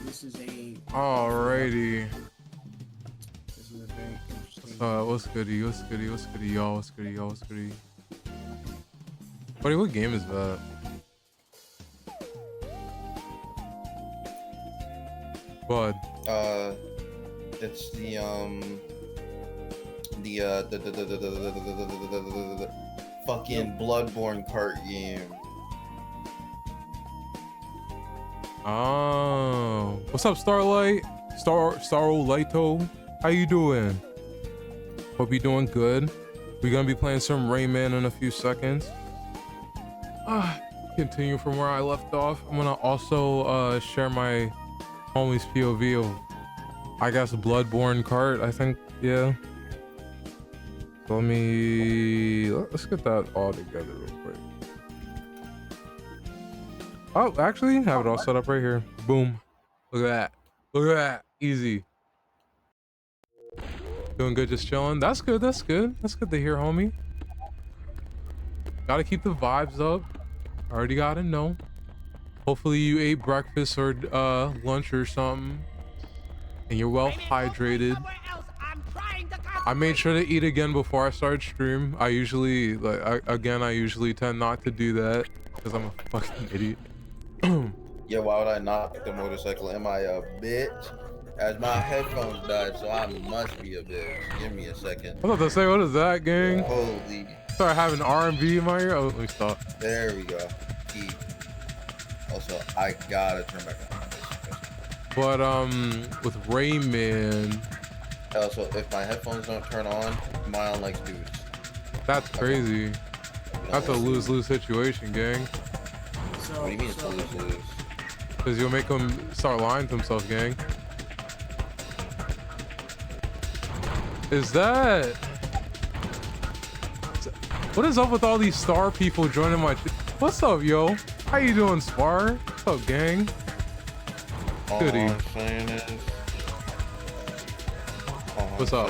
This is a Alrighty. this is a very interesting. What's goody? What's goody? What's goody, y'all? What's goody, y'all? What's goody? Buddy, what game is that? Bud. It's the fucking Bloodborne cart game. Oh, what's up, Starlight? Starlighto, how you doing? Hope you're doing good. We're gonna be playing some Rayman in a few seconds. Continue from where I left off. I'm gonna also share my homie's POV of, I guess, Bloodborne cart. I think, yeah. So let's get that all together real quick. Oh, actually, have it all set up right here. Boom. Look at that. Look at that. Easy. Doing good, just chilling. That's good. That's good. That's good to hear, homie. Gotta keep the vibes up. Already gotta know. Hopefully you ate breakfast or lunch or something, and you're well hydrated. I made sure to eat again before I started stream. I usually I usually tend not to do that because I'm a fucking idiot. Yeah, why would I not pick the motorcycle? Am I a bitch? As my headphones died, so I must be a bitch. Give me a second. I was about to say, what is that, gang? Holy. Start having R&B in my ear. Oh, let me stop. There we go. Keep. Also, I gotta turn back on. But with Rayman, Also, if my headphones don't turn on, Mion likes dudes. that's crazy. That's a lose-lose situation, gang. So, What do you mean it's so, lose-lose? Because you'll make him start lying to himself, gang. Is that... What is up with all these star people joining my... What's up, yo? How you doing, Spar? What's up, gang? Goody. All I'm saying is... What's up?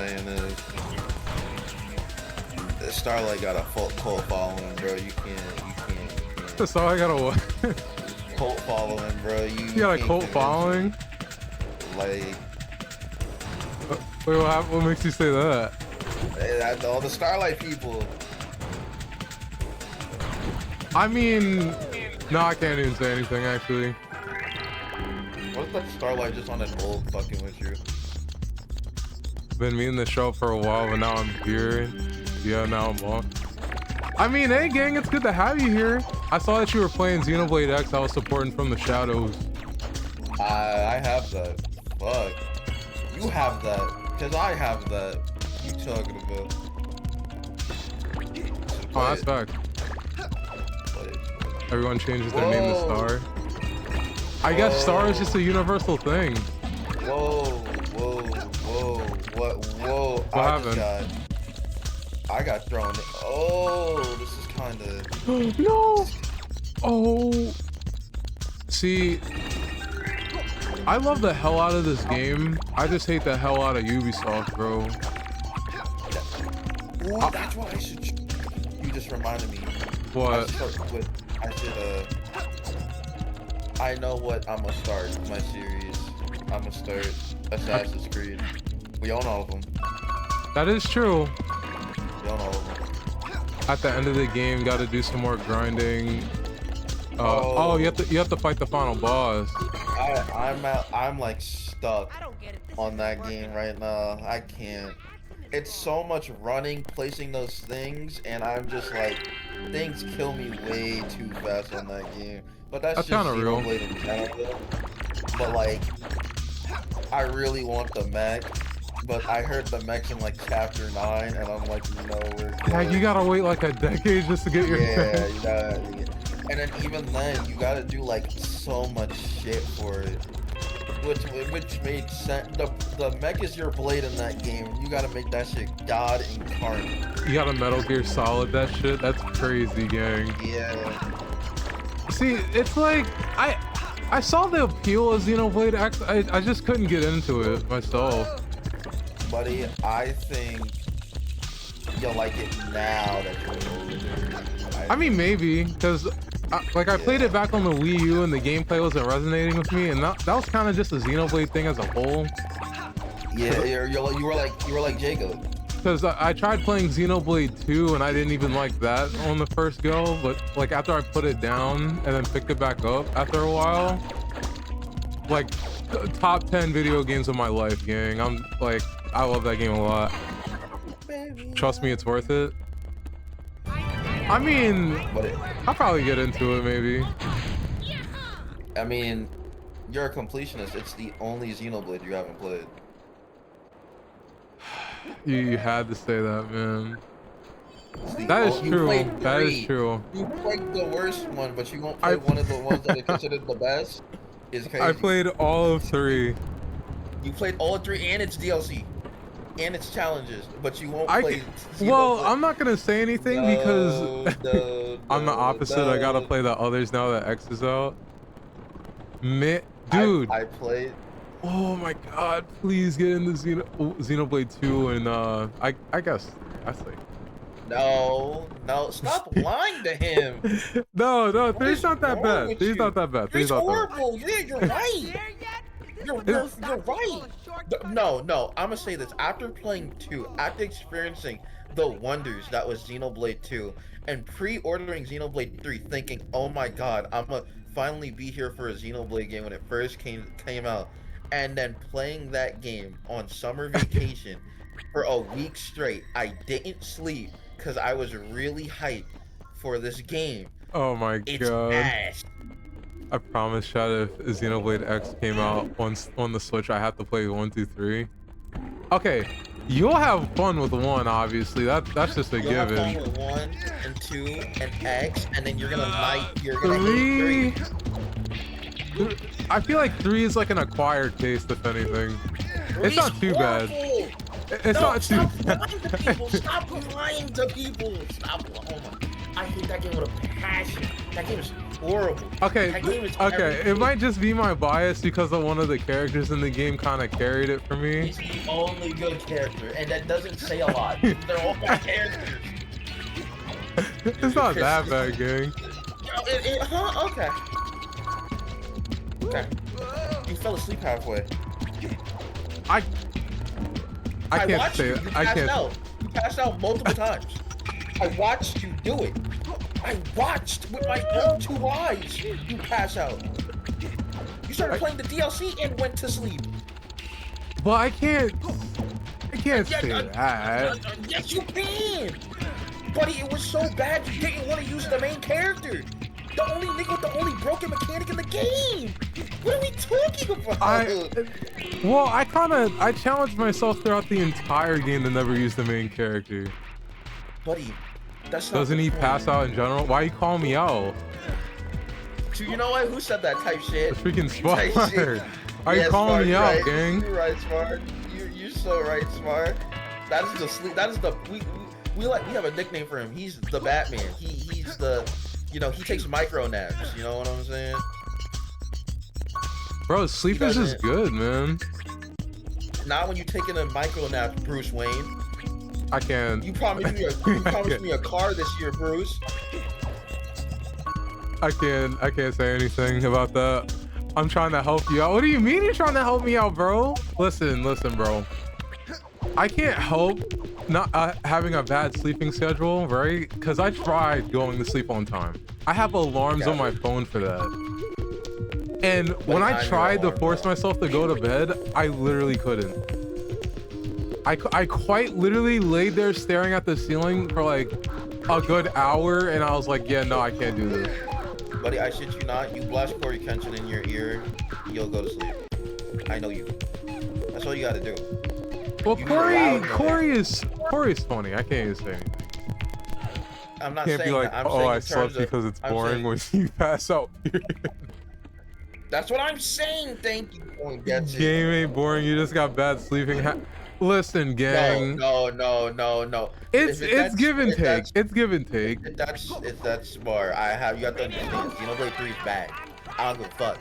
Starlight got a cult following, bro. You can't. That's all I got a what? Cult following, bro. You got a can't cult convince following? me. Like, Wait, what makes you say that? all the Starlight people. I mean, no, I can't even say anything, actually. What if that Starlight just on an old fucking with you? Been meaning to show up for a while, but now I'm here. Yeah, now I'm off. I mean, hey, gang, it's good to have you here. I saw that you were playing Xenoblade X. I was supporting from the shadows. I have that. Fuck. You have that. Because I have that. You talking about? Oh, that's fact. Everyone changes their name to Star. I guess Star is just a universal thing. Whoa. What happened? I got thrown. Oh, this is kind of... No! Oh. See, I love the hell out of this game. I just hate the hell out of Ubisoft, bro. Ooh, that's why I should... You just reminded me. What? I know what I'm gonna start my series. I'm gonna start Assassin's Creed. We own all of them. That is true. We own all of them. At the end of the game, got to do some more grinding. Oh, you have to fight the final boss. I'm like stuck on that game right now. I can't. It's so much running, placing those things, and I'm just like, things kill me way too fast on that game. But that's just kind of real. Xenoblade in general. But like, I really want the mech. But I heard the mech's in like chapter 9, and I'm like, no, we're good. Yeah, you gotta wait like a decade just to get your Yeah, you gotta, and then even then, you gotta do like so much shit for it. Which made sense. The mech is your blade in that game, and you gotta make that shit God incarnate. You gotta Metal Gear Solid that shit. That's crazy, gang. Yeah. See, it's like I saw the appeal of Xenoblade X. I just couldn't get into it myself. Buddy, I think you'll like it now that you're older. I mean, maybe, because I played it back on the Wii U and the gameplay wasn't resonating with me, and that was kind of just a Xenoblade thing as a whole. Yeah, you were like Jacob. Because I tried playing Xenoblade 2 and I didn't even like that on the first go, but like after I put it down and then picked it back up after a while, like top 10 video games of my life, gang. I'm like, I love that game a lot. Trust me, it's worth it. I mean, I'll probably get into it maybe. I mean, you're a completionist. It's the only Xenoblade you haven't played. You had to say that, man. That is true. That is true. You played the worst one, but you won't play one of the ones that are considered the best. Is crazy. I played all of 3. You played all 3 and its DLC. And its challenges, but you won't play. Well, I'm not gonna say anything because I'm the opposite. I gotta play the others now that X is out. Dude, I played. Oh my god! Please get into Xenoblade 2 and I guess that's like. No, stop lying to him. No, 3's not that bad. 3's not that bad. 3's horrible. Yeah, you're right. You're right. No, I'm gonna say this. After playing 2, after experiencing the wonders that was Xenoblade 2, and pre-ordering Xenoblade 3, thinking, oh my god, I'm gonna finally be here for a Xenoblade game when it first came out, and then playing that game on summer vacation for a week straight. I didn't sleep because I was really hyped for this game. Oh my god. It's ass. I promise, Chad, if Xenoblade X came out on the Switch, I have to play 1, 2, 3. Okay, you'll have fun with 1, obviously. That's just a given. Have fun with 1 and 2 and X, and then you're gonna hate 3. I feel like 3 is like an acquired taste, if anything. It's not too bad. It's not too bad. Stop lying to people. Stop. Oh my. I hate that game with a passion. That game is horrible. Okay, everything. It might just be my bias because of one of the characters in the game kind of carried it for me. He's the only good character, and that doesn't say a lot. They're all bad characters. It's not that bad, gang. Okay. Okay. You fell asleep halfway. I can't say it. I can't. You passed out multiple times. I watched you do it. I watched with my own 2 eyes. You pass out. You started playing the DLC and went to sleep. But I can't say that. Yes, you can. Buddy, it was so bad you didn't want to use the main character. The only nigga with the only broken mechanic in the game. What are we talking about? I challenged myself throughout the entire game to never use the main character. Buddy, that's not. Doesn't he pass out in general? Why are you calling me out? You know what? Who said that type shit? It's freaking Smart. Are you calling me out, gang? You're right, Smart. You're so right, Smart. That is the sleep. That is the we have a nickname for him. He's the Batman. He's the, he takes micro naps. You know what I'm saying? Bro, sleep is just good, man. Not when you're taking a micro nap, Bruce Wayne. I can. You promised me a car this year, Bruce. I can't say anything about that. I'm trying to help you out. What do you mean you're trying to help me out, bro? Listen, bro. I can't help not having a bad sleeping schedule, right? Because I tried going to sleep on time. I have alarms on my phone for that. And when I tried to force myself to go to bed, I literally couldn't. I quite literally laid there staring at the ceiling for like a good hour, and I was like, yeah, no, I can't do this. Buddy, I shit you not. You blast Corey Kenshin in your ear, you'll go to sleep. I know you. That's all you gotta do. Well, Corey is funny. I can't even say anything. I'm not saying be like, that. Oh, I slept because it's boring when you pass out. That's what I'm saying. Thank you. Game ain't boring. You just got bad sleeping. Listen, gang. No. It's give and take. It's give and take. If that's smart, you have to understand. Xenoblade 3 is bad. I don't give a fuck.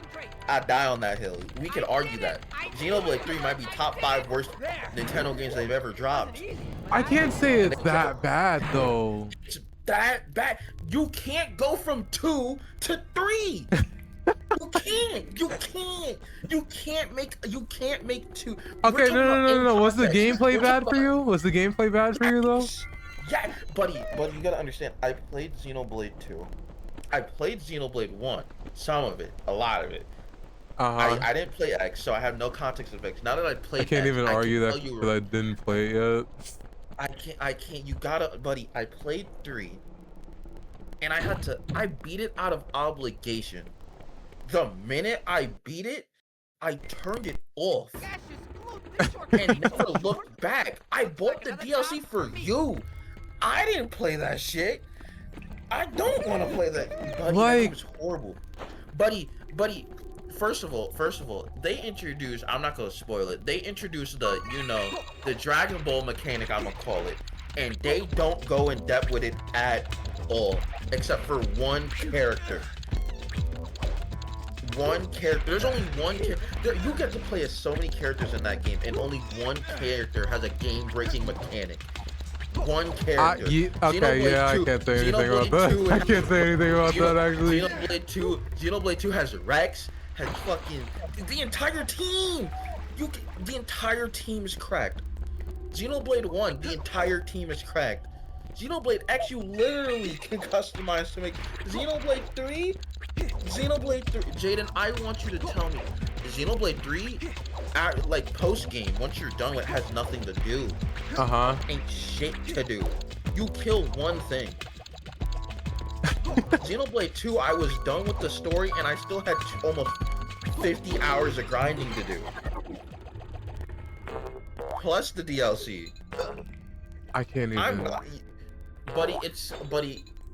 I die on that hill. We can argue that. Xenoblade 3 might be top 5 worst Nintendo games they've ever dropped. I can't say it's that bad though. It's that bad. You can't go from 2 to 3. You can't make 2. Okay, no. Was the gameplay bad for you? Was the gameplay bad for you though? Yeah, buddy, you gotta understand. I played Xenoblade 2. I played Xenoblade 1. Some of it, a lot of it. I didn't play X, so I have no context of X. Now that I played, I can't X, even argue that because I didn't play it yet. I can't. You gotta, buddy. I played 3, and I beat it out of obligation. The minute I beat it, I turned it off and never looked back. I bought the DLC for you. I didn't play that shit. I don't want to play that. Buddy, that game was horrible. Buddy. First of all, they introduced. I'm not gonna spoil it. They introduced the Dragon Ball mechanic. I'm gonna call it, and they don't go in depth with it at all, except for one character. There's only one character. You get to play as so many characters in that game, and only one character has a game-breaking mechanic. One character. Okay, yeah, I can't say anything about that. I can't say anything about that actually. Xenoblade 2 has Rex, has fucking the entire team. The entire team is cracked. Xenoblade 1, the entire team is cracked. Xenoblade X, you literally can customize to make. Xenoblade 3, Jaden, I want you to tell me, Xenoblade 3, like post game, once you're done with, it has nothing to do. Ain't shit to do. You kill one thing. Xenoblade 2, I was done with the story, and I still had almost 50 hours of grinding to do. Plus the DLC. I can't even.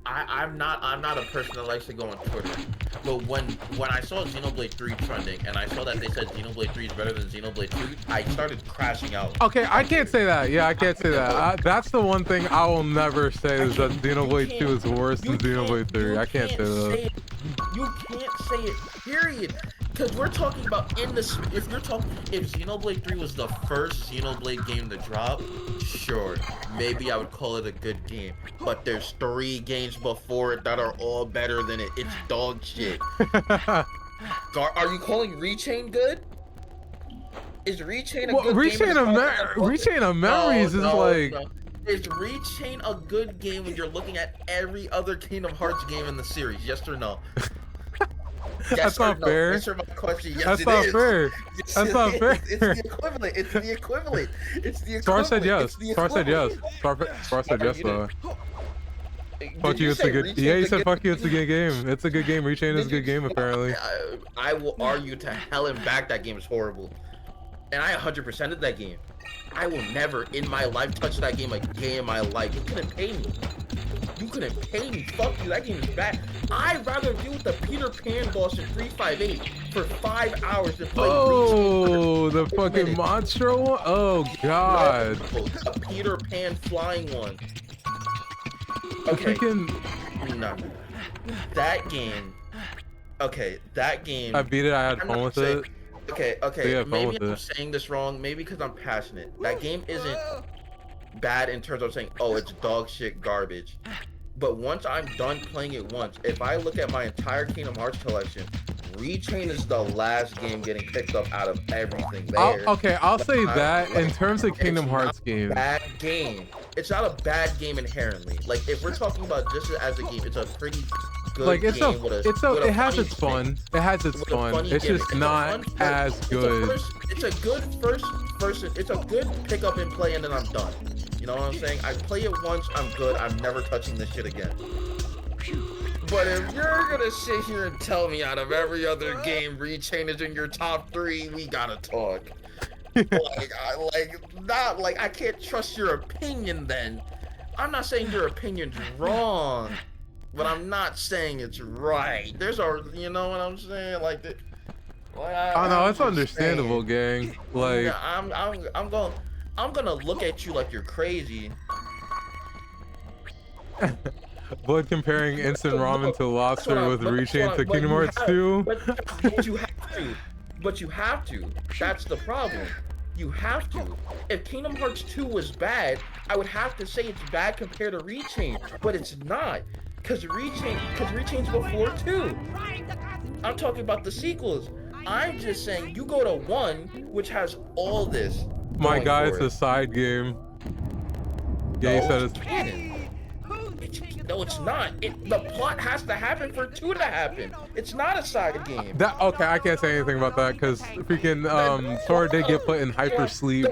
I'm not a person that likes to go on Twitter. But when I saw Xenoblade 3 trending and I saw that they said Xenoblade 3 is better than Xenoblade 2, I started crashing out. Okay, I can't say that. Yeah, I can't say that. That's the one thing I will never say is that Xenoblade 2 is worse than Xenoblade 3. I can't say that. You can't say it, period. Because we're talking about if Xenoblade 3 was the first Xenoblade game to drop, sure, maybe I would call it a good game. But there's 3 games before it that are all better than it. It's dog shit. Are you calling Rechain good? Is Rechain a good game? Rechain of Memories is like... No. Is Rechain a good game when you're looking at every other Kingdom Hearts game in the series? Yes or no? That's not fair. Answer my question. Yes, That's not fair. That's not fair. It's the equivalent. It's the equivalent. It's the equivalent. Star said yes. Star said yes. Star said yes though. Fuck you, it's a good. Yeah, he said fuck you, it's a good game. It's a good game. Rechain is a good game apparently. I will argue to hell and back that game is horrible, and I 100%ed that game. I will never in my life touch that game a day in my life. You couldn't pay me. You couldn't pay me. Fuck you. That game is bad. I'd rather deal with the Peter Pan boss in 358 for 5 hours than play Oh, the fucking monster one? Oh, God. No, the Peter Pan flying one. Okay. No. That game. Okay, that game. I beat it. I had fun with it. Okay. Maybe I'm saying this wrong. Maybe because I'm passionate. That game isn't bad in terms of saying, oh, it's dog shit garbage. But once I'm done playing it once, if I look at my entire Kingdom Hearts collection, Rechain is the last game getting picked up out of everything there. I'll say that in terms of Kingdom Hearts games. Bad game. It's not a bad game inherently. Like if we're talking about just as a game, it's a pretty good game. It has its fun. It has its fun. It's just not as good. It's a good first person. It's a good pick up and play, and then I'm done. You know what I'm saying? I play it once, I'm good. I'm never touching this shit again. But if you're gonna sit here and tell me out of every other game, Rechain is in your top 3, we gotta talk. I can't trust your opinion then. I'm not saying your opinion's wrong, but I'm not saying it's right. You know what I'm saying? I know, it's understandable, gang. Like, yeah, I'm gonna look at you like you're crazy. But comparing instant ramen to lobster with Rechain to Kingdom Hearts 2? But you have to. That's the problem. You have to. If Kingdom Hearts 2 was bad, I would have to say it's bad compared to Rechain, but it's not. Cause Rechain's before 2. I'm talking about the sequels. I'm just saying you go to 1, which has all this. My guy, it's for a it. side game. Yeah, No, he said it's it's canon. No, it's not. The plot has to happen for 2 to happen. It's not a side game. that. Okay, I can't say anything about that because freaking Sora did get put in hyper sleep.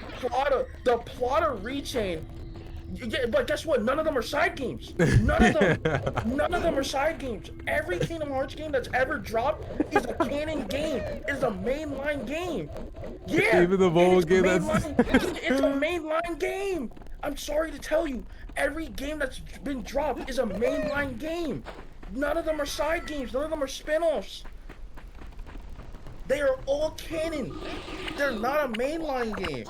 The plot of Rechain. Yeah, but guess what? None of them are side games. None of them. None of them are side games. Every Kingdom Hearts game that's ever dropped is a canon game. Is a mainline game. Yeah. Even the mobile game it's a mainline game. I'm sorry to tell you, every game that's been dropped is a mainline game. None of them are side games. None of them are spin-offs. They are all canon. They're not a mainline game.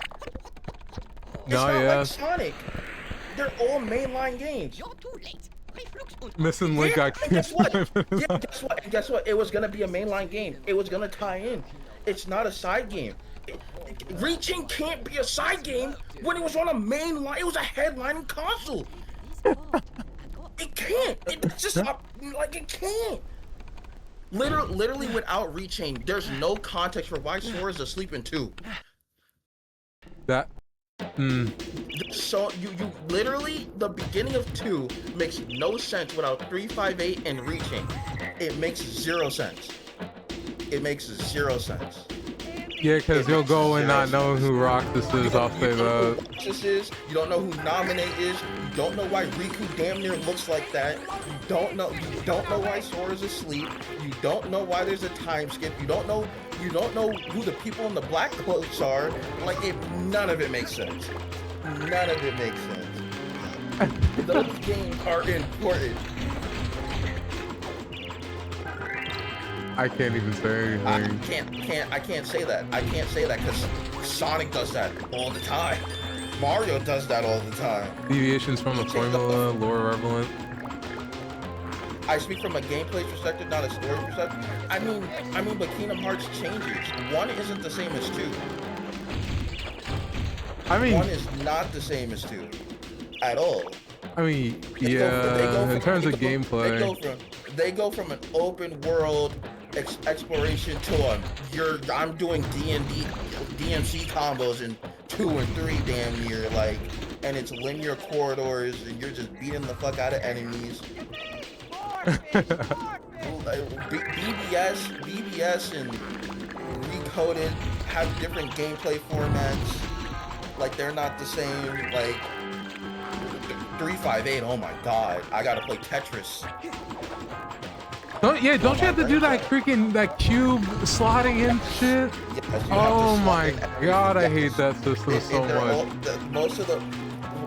It's not like Sonic. They're all mainline games. You're too late. Missing Link got and guess what? And guess what? It was gonna be a mainline game. It was gonna tie in. It's not a side game. Reaching can't be a side game when it was on a main line. It was a headlining console. It can't. It's just like it can't. Literally without Reaching, there's no context for why Sora's asleep in 2. That. So you literally, the beginning of 2 makes no sense without 358 and Reaching. It makes 0 sense. It makes 0 sense. Yeah, because you'll go and not know who Roxas is. I'll say that. You don't know who Nominate is. You don't know why Riku damn near looks like that. You don't know why Sora's asleep. You don't know why there's a time skip. You don't know who the people in the black cloaks are. Like, none of it makes sense. None of it makes sense. Those games are important. I can't even say anything. I can't say that. I can't say that because Sonic does that all the time. Mario does that all the time. Deviations from the formula, lore relevant. I speak from a gameplay perspective, not a story perspective. I mean, but Kingdom Hearts changes. 1 isn't the same as 2. I mean, 1 is not the same as 2 at all. I mean, in terms of gameplay, they go from an open world exploration to I'm doing D&D DMC combos in 2 and 3 damn near, like, and it's linear corridors and you're just beating the fuck out of enemies. BBS and Recoded have different gameplay formats. Like, they're not the same. Like 358, oh my god, I gotta play Tetris. Don't you have to do that freaking cube slotting in shit? Yes, oh my god, I hate that system so much. Most of the,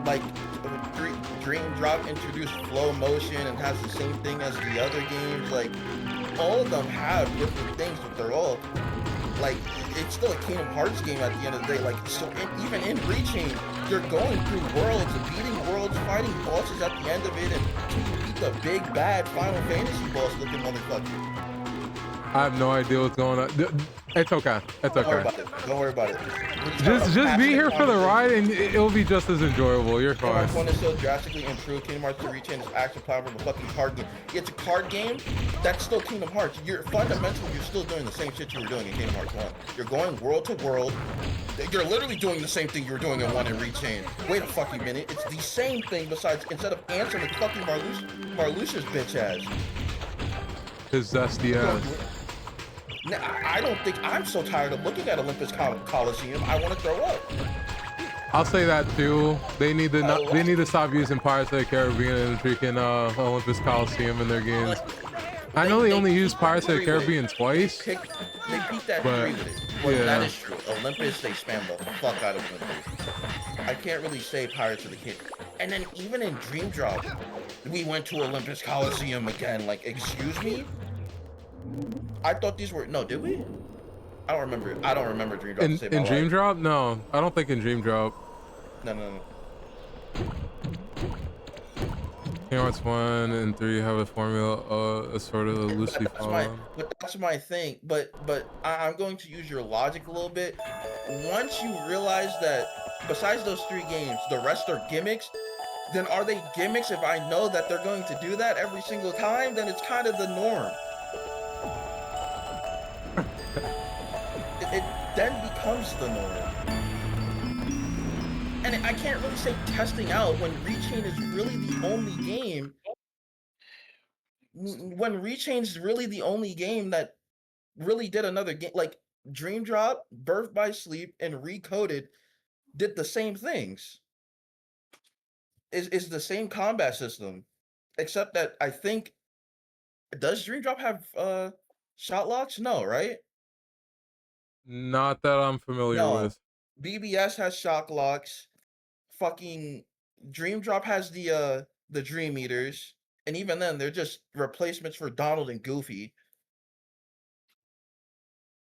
like, Dream Drop introduced flow motion and has the same thing as the other games. Like, all of them have different things, but they're all, like, it's still a Kingdom Hearts game at the end of the day. Like, so even in Reaching, you're going through worlds and beating worlds, fighting bosses at the end of it, and you beat the big bad Final Fantasy boss looking motherfucker. I have no idea what's going on. It's okay. It's okay. Don't worry about it. Just be here for the ride, and it'll be just as enjoyable. You're fine. Kingdom Hearts 1 is so drastically improved. Kingdom Hearts 3 is action platform, a fucking card game. It's a card game. That's still Kingdom Hearts. You're fundamentally, you're still doing the same shit you were doing in Kingdom Hearts 1. You're going world to world. You're literally doing the same thing you were doing in 1 and Rechain. Wait a fucking minute. It's the same thing. Besides, instead of answering, it's fucking Marluxia's bitch ass. His zesty ass. Now, I don't think I'm so tired of looking at Olympus Coliseum. I want to throw up. I'll say that too. They need to stop using Pirates of the Caribbean and freaking Olympus Coliseum in their games. I know they only use Pirates of the Caribbean twice. They beat that tree with it. Well, yeah. That is true. Olympus, they spam the fuck out of Olympus. I can't really say Pirates of the Caribbean. And then even in Dream Drop, we went to Olympus Coliseum again. Like, excuse me? I thought these were, no, did we? I don't remember Dream Drop. In Dream Drop? No, I don't think in Dream Drop. No. Kingdom Hearts 1 and 3 have a formula, a sort of loosely followed. But that's my thing. But I'm going to use your logic a little bit. Once you realize that besides those 3 games, the rest are gimmicks, then are they gimmicks? If I know that they're going to do that every single time, then it's kind of the norm. It then becomes the norm. And I can't really say testing out when Rechain is really the only game. When Rechain's really the only game that really did another game, like Dream Drop, Birth by Sleep, and Recoded did the same things. Is the same combat system, except that I think, does Dream Drop have shot locks? No, right? Not that I'm familiar No. with. BBS has shock locks. Fucking Dream Drop has the Dream Eaters, and even then they're just replacements for Donald and Goofy.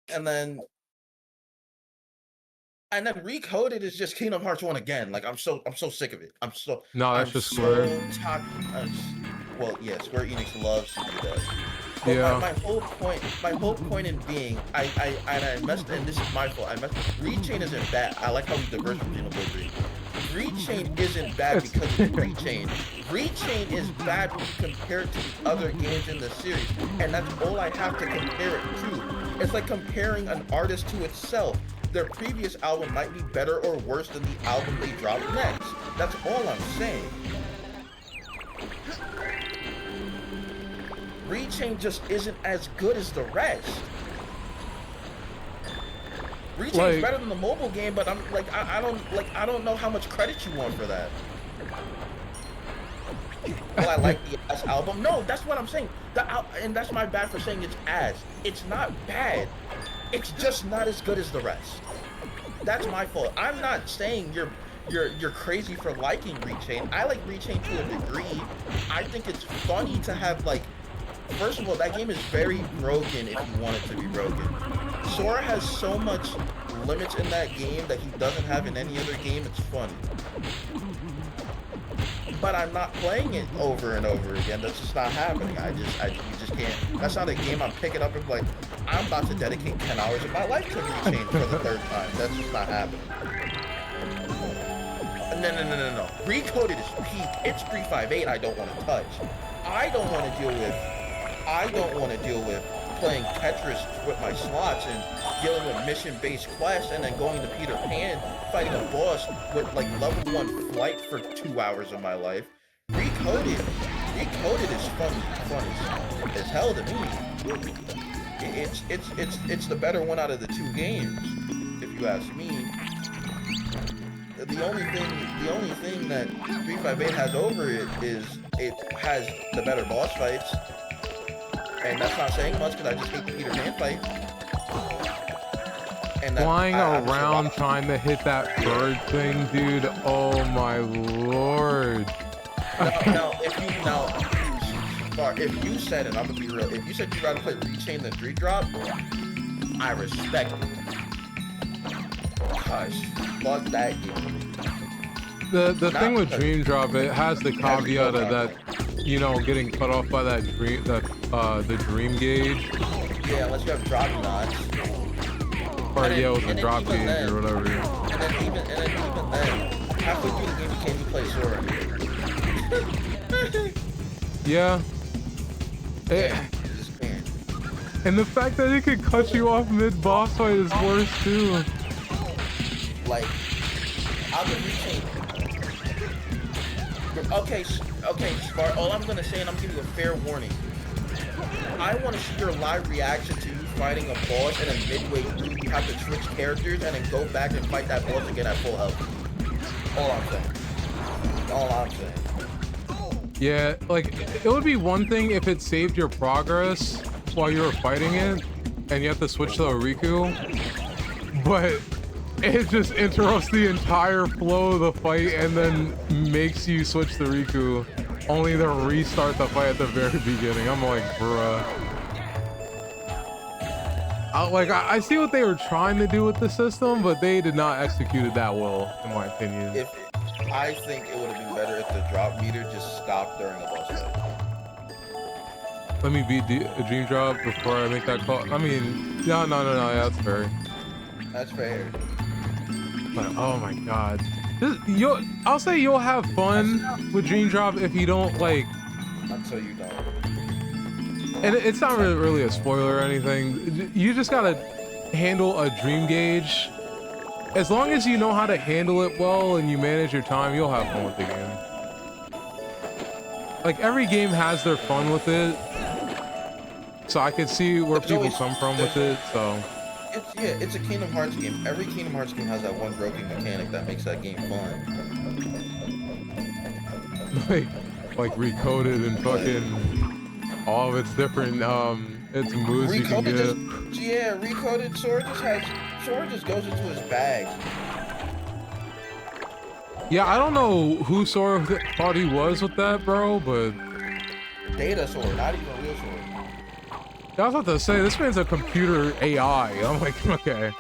And then Recoded is just Kingdom Hearts 1 again. Like I'm so sick of it. No, that's just Square. Well, yeah, Square Enix loves to do that. But Yeah. my whole point in being, I messed, and this is my fault. Rechain isn't bad. I like how we diverse from Xenoblade 3. Rechain isn't bad because it's Rechain. Rechain is bad when you compare it to the other games in the series, and that's all I have to compare it to. It's like comparing an artist to itself. Their previous album might be better or worse than the album they drop next. That's all I'm saying. Rechain just isn't as good as the rest. Rechain's better than the mobile game, but I'm like, I don't know how much credit you want for that. Well, I like the ass album. No, that's what I'm saying. And that's my bad for saying it's ass. It's not bad. It's just not as good as the rest. That's my fault. I'm not saying you're crazy for liking Rechain. I like Rechain to a degree. I think it's funny to have, like, first of all, that game is very broken if you want it to be broken. Sora has so much limits in that game that he doesn't have in any other game. It's funny. But I'm not playing it over and over again. That's just not happening. You just can't. That's not a game I'm picking up and like, I'm about to dedicate 10 hours of my life to Rechain for the third time. That's just not happening. No. Recoded is peak. It's 358 I don't want to touch. I don't want to deal with playing Tetris with my slots and dealing with mission-based quests and then going to Peter Pan, fighting a boss with like level 1 flight for 2 hours of my life. Recoded is fun as hell to me. It's the better one out of the two games, if you ask me. The only thing that 358 has over it is it has the better boss fights. And that's not saying much because I just hate the Peter Pan fight. And flying around trying to hit that bird thing, dude. Oh my lord. If you said, and I'm gonna be real, if you said you'd rather play Rechain than Dream Drop, I respect it. Gosh, fuck that game. The thing with Dream Drop, it has the caveat of that, you know, getting cut off by that the dream gauge. Yeah, unless you have drop knots. Or yeah, it was a drop gauge then, or whatever. And then even then, halfway through the game you can't even play Sora. Yeah. Just can't. And the fact that it could cut you off mid-boss fight is worse too. Like, I'll be Rechain. Okay, Spark, all I'm gonna say, and I'm giving you a fair warning. I want to see your live reaction to you fighting a boss, and then midway through you have to switch characters and then go back and fight that boss again at full health. All I'm saying. Yeah, like, it would be one thing if it saved your progress while you were fighting it, and you have to switch to a Riku, but it just interrupts the entire flow of the fight and then makes you switch to Riku, only to restart the fight at the very beginning. I'm like, bruh. I see what they were trying to do with the system, but they did not execute it that well, in my opinion. I think it would have been better if the drop meter just stopped during a boss fight. Let me beat a Dream Drop before I make that call. I mean, no, yeah, that's fair. That's fair. But oh my god. I'll say you'll have fun with Dream Drop if you don't like. Until you don't. And it's not really a spoiler or anything. You just gotta handle a dream gauge. As long as you know how to handle it well and you manage your time, you'll have fun with the game. Like every game has their fun with it, so I could see where people come from with it. So it's a Kingdom Hearts game. Every Kingdom Hearts game has that one broken mechanic that makes that game fun. like recoded and fucking all of its different its moves you can get. Yeah, recoded Sora just goes into his bag. Yeah, I don't know who Sora thought he was with that, bro, but Data Sora, not even real Sora. I was about to say this man's a computer AI. I'm like, okay.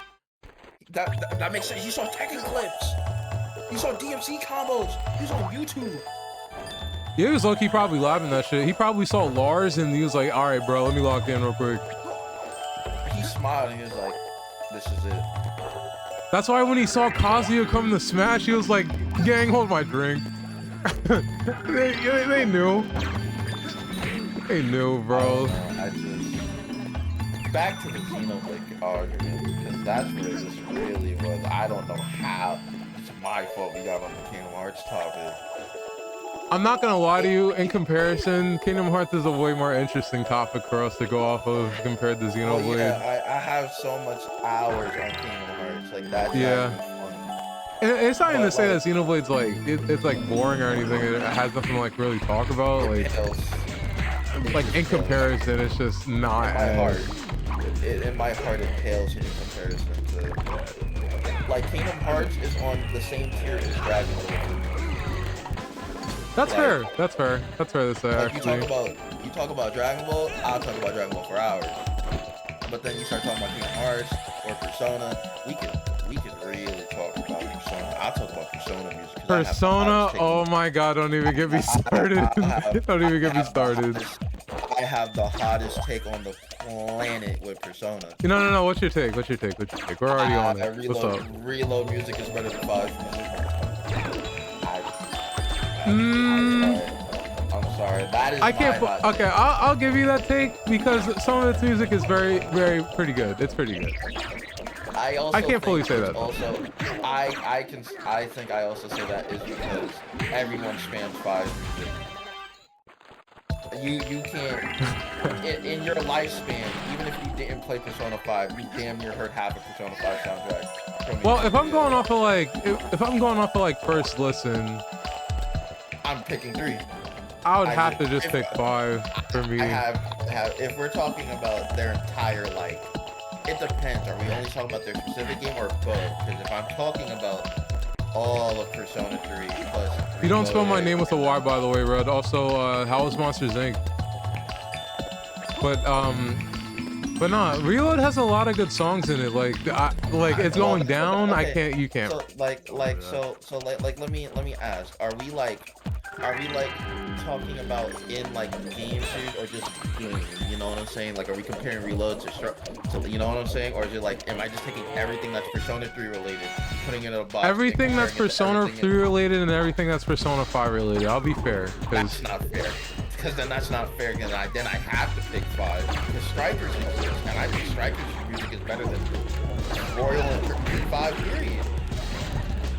That makes sense. He saw Tekken clips. He saw DMC combos. He was on YouTube. Yeah, he was low-key probably laughing that shit. He probably saw Lars and he was like, all right, bro, let me lock in real quick. He smiled and he was like, this is it. That's why when he saw Kazuya come to Smash, he was like, gang, hold my drink. they knew. They knew, bro. Back to the Xenoblade argument, because that's where this really was. I don't know how. It's my fault we got on the Kingdom Hearts topic. I'm not gonna lie to you, in comparison, Kingdom Hearts is a way more interesting topic for us to go off of compared to Xenoblade. Oh, yeah, I have so much hours on Kingdom Hearts, like that's yeah. not even fun. And it's not even to say that Xenoblade's like, it's like boring or anything, it has nothing to like really talk about, like in comparison, it's just not in my heart it pales in comparison to, like, Kingdom Hearts is on the same tier as Dragon Ball. That's fair. That's fair. That's fair to say, like, actually. You talk about Dragon Ball, I'll talk about Dragon Ball for hours. But then you start talking about Kingdom Hearts or Persona, we can really talk about Persona. I'll talk about Persona music. Persona, oh my god, don't even get me started. Don't even get me started. I have the hottest take on the planet with Persona. No. What's your take? We're already on it. What's up? Reload music is better than 5 music. I'm sorry. That is I can't. Okay, I'll give you that take because some of its music is very pretty good. It's pretty good. I can't fully say that. Also, I think I also say that is because everyone spams 5 music. You can't in your lifespan, even if you didn't play Persona 5, you damn near heard half of Persona 5 soundtrack. Well, if I'm going off of like first listen, I'm picking 3. I would have to just pick 5 for me. I have if we're talking about their entire life, it depends. Are we only talking about their specific game or both? Because if I'm talking about all of Persona 3 plus... You don't spell my name with a Y, by the way, Red. Also, how was Monsters Inc? But nah, Reload has a lot of good songs in it. Like it's going down. Okay. You can't. So let me ask. Are we talking about in like game series or just game? You know what I'm saying? Like, are we comparing Reload to you know what I'm saying? Or is it like, am I just taking everything that's Persona 3 related, putting it in a box? Everything that's Persona 3 related and everything that's Persona 5 related. I'll be fair. That's not fair. Because then that's not fair. Because then I have to pick 5. Because Strikers exists, and I think Strikers music is better than Royal and 5 period.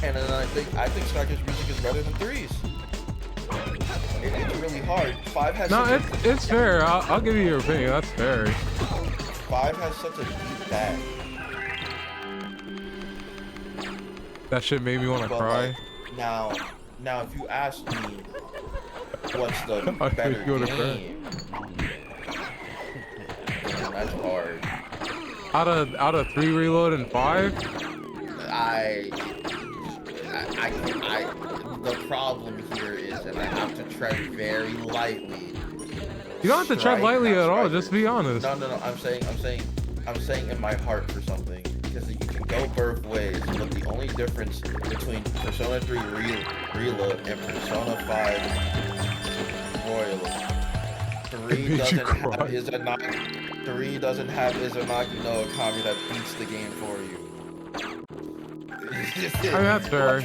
And then I think Strikers music is better than 3's. It's really hard. 5 has it's fair. I'll give you your opinion. That's fair. 5 has such a deep bag. That shit made me want to cry. Like, now, if you ask me, what's the better game? That's hard. Out of 3 Reload and 5? The problem here is, and I have to tread very lightly. You don't have to tread lightly at all. Just be honest. No. I'm saying in my heart for something, because you can go both ways. But the only difference between Persona 3 Reload and Persona 5 Royal, 3 doesn't have Izanagi no Akami that beats the game for you. I mean, that's fair.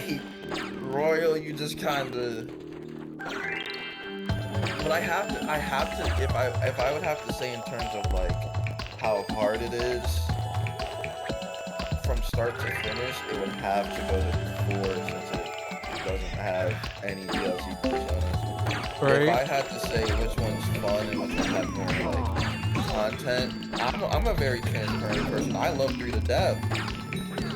Royal, you just kind of. But I have to. If I would have to say in terms of like how hard it is from start to finish, it would have to go to 4 since it doesn't have any DLC personas. Right. If I had to say which one's fun and which one has more like content, I'm a very transparent person. I love 3 to death.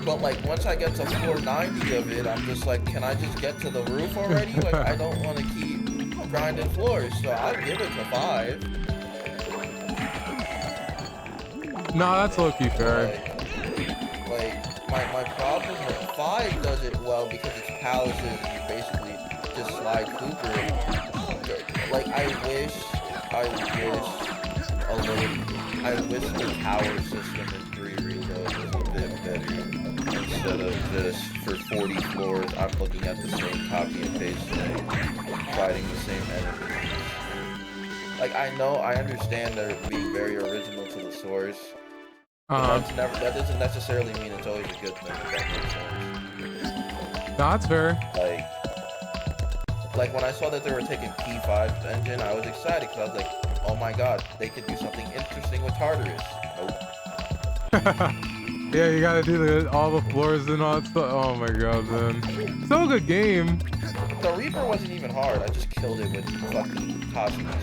But like once I get to 490 of it, I'm just like, can I just get to the roof already? Like I don't want to keep grinding floors, so I'll give it to 5. No, that's low-key fair. Like my problem with 5 does it well because it's palaces and you basically just slide through it. Like I wish the tower system in 3 Reload was a bit better. Instead of just for 40 floors, I'm looking at the same copy and paste thing, fighting the same enemies. Like I understand they're being very original to the source. But that doesn't necessarily mean it's always a good thing, if that makes sense. No, that's fair. Like when I saw that they were taking P5 engine, I was excited because I was like, oh my god, they could do something interesting with Tartarus. Nope. Yeah, you gotta do all the floors and all that stuff. Oh my god, man. Still a good game. The Reaper wasn't even hard. I just killed it with fucking Cosmos.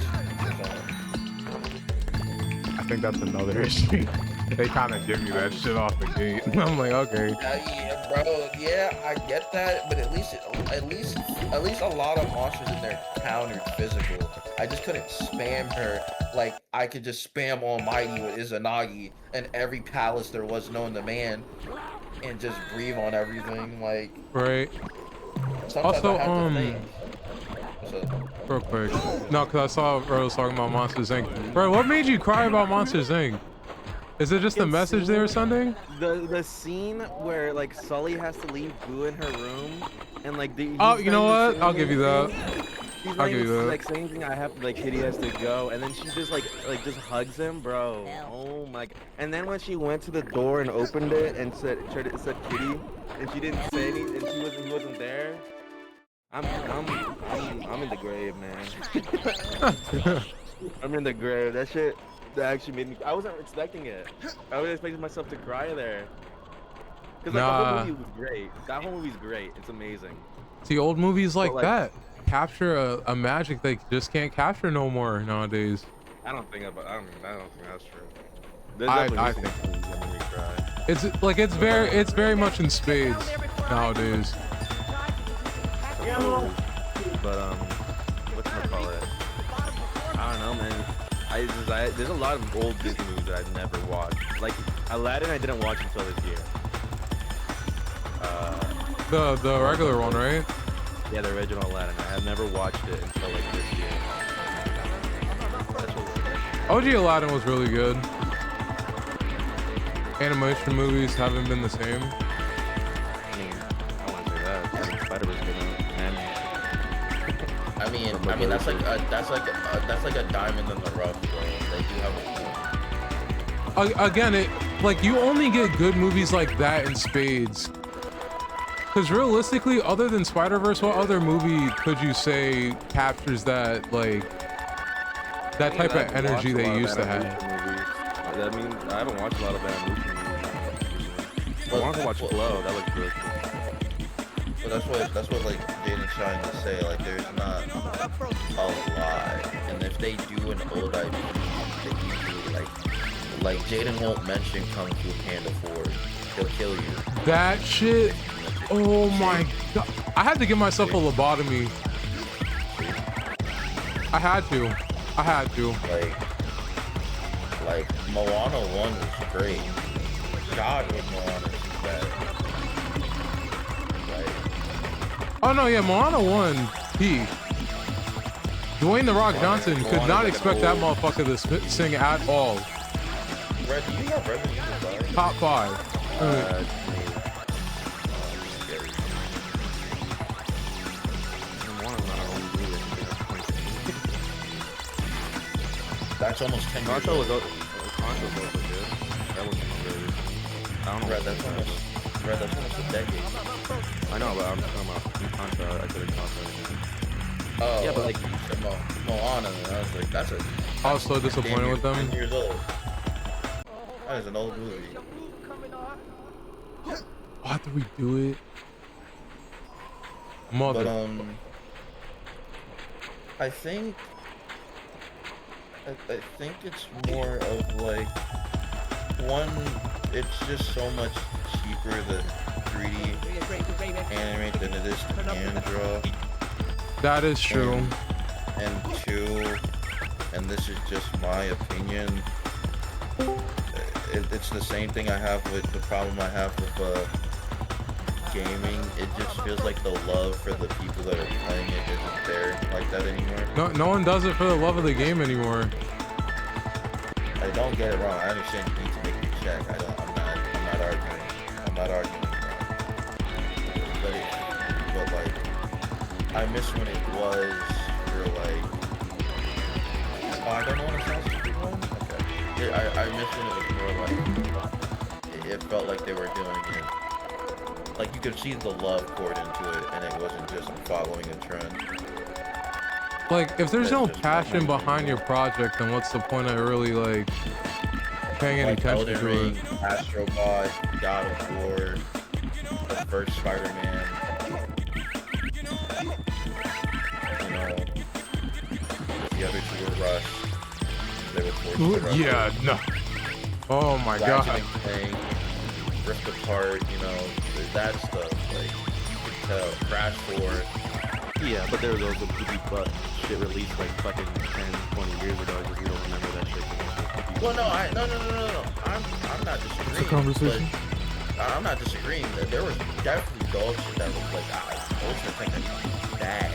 I think that's another issue. They kind of give you that shit off the gate. I'm like, okay. Yeah, bro. Yeah, I get that, but at least a lot of monsters in there countered physical. I just couldn't spam her like I could just spam Almighty with Izanagi and every palace there was known to man, and just breathe on everything. Like, right. Also, real quick. No, because I saw bro was talking about Monsters Inc. Bro, what made you cry about Monsters Inc? Is it just the message they were sending? The scene where like Sully has to leave Boo in her room and like the. Oh, you know what? I'll give you that. She's I'll give you that. like saying thing I have like Kitty has to go, and then she just like just hugs him, bro. Oh my god! And then when she went to the door and opened it and said Kitty, and she didn't say anything, and he wasn't there. I'm in the grave, man. I'm in the grave. That shit. That actually made me. I wasn't expecting it. I was expecting myself to cry there. Because like, the whole movie was great. That whole movie's great. It's amazing. See, old movies like that capture a magic they just can't capture no more nowadays. I don't think that's true. I think movies that make me cry. It's like it's very much in spades nowadays. But whatchamacallit? I don't know, man. There's a lot of old Disney movies that I've never watched. Like Aladdin, I didn't watch until this year. The regular one, right? Yeah, the original Aladdin. I have never watched it until like this year. OG Aladdin was really good. Animation movies haven't been the same. I mean, I want to say that. Spider-Man's good. I mean that's like a diamond in the rough, bro. They do have a Again, it like you only get good movies like that in spades. Because realistically, other than Spider-Verse, what other movie could you say captures that that type of energy they used to have? I mean, I haven't watched a lot of animation movies. I want to watch Flow. That looks good. But that's what like Jaden's trying to say. Like, there's not a lot, and if they do an old IP, they usually like Jaden won't mention Kung Fu Panda 4. He'll kill you. That shit. Oh my god! I had to give myself a lobotomy. I had to. Like Moana 1 was great. God, was Moana too bad. Oh no, yeah, Moana 1, he. Dwayne "The Rock" Johnson could not expect that motherfucker to sing at all. Red, do you have Resident Evil 5? Top 5. That's almost 10 years Contra old. was also good. That wasn't really. I don't know. Red, that's almost Bro, that's almost a decade. I know, but I'm talking about Contra. I said Contra. Oh, Yeah, but like Moana, and I was like, that's a. I was so disappointed with them. 10 years old. That is an old movie. Why did we do it? Mother. But I think it's more of like one. It's just so much cheaper to 3D animate than it is to hand draw. That is true. And two, and this is just my opinion. It's the same thing I have with the problem I have with gaming. It just feels like the love for the people that are playing it isn't there like that anymore. No one does it for the love of the game anymore. I don't get it wrong. I understand you need to make the check. I'm not arguing. I'm not arguing. But like, I miss when it was for like. Oh, I don't know what Assassin's Creed one. Okay. I miss when it was more like. It felt like they were doing it. Like you could see the love poured into it, and it wasn't just following a trend. Like, if there's no passion behind your project, then what's the point of really like paying any attention Elden to Ring, it? Astro Bot, God of War, the first Spider-Man. You know, the other two were rushed. They were forced to rush Yeah, it. no. Oh my god. Ratchet and Clank, ripped apart, you know, that stuff. Like, you could tell. Crash 4. yeah, but there was also but shit released like fucking 10, 20 years ago. I just don't remember that shit. Well, no. I'm not disagreeing. It's a conversation. But I'm not disagreeing. There was definitely dog shit that was like, Ultimate Tank is bad.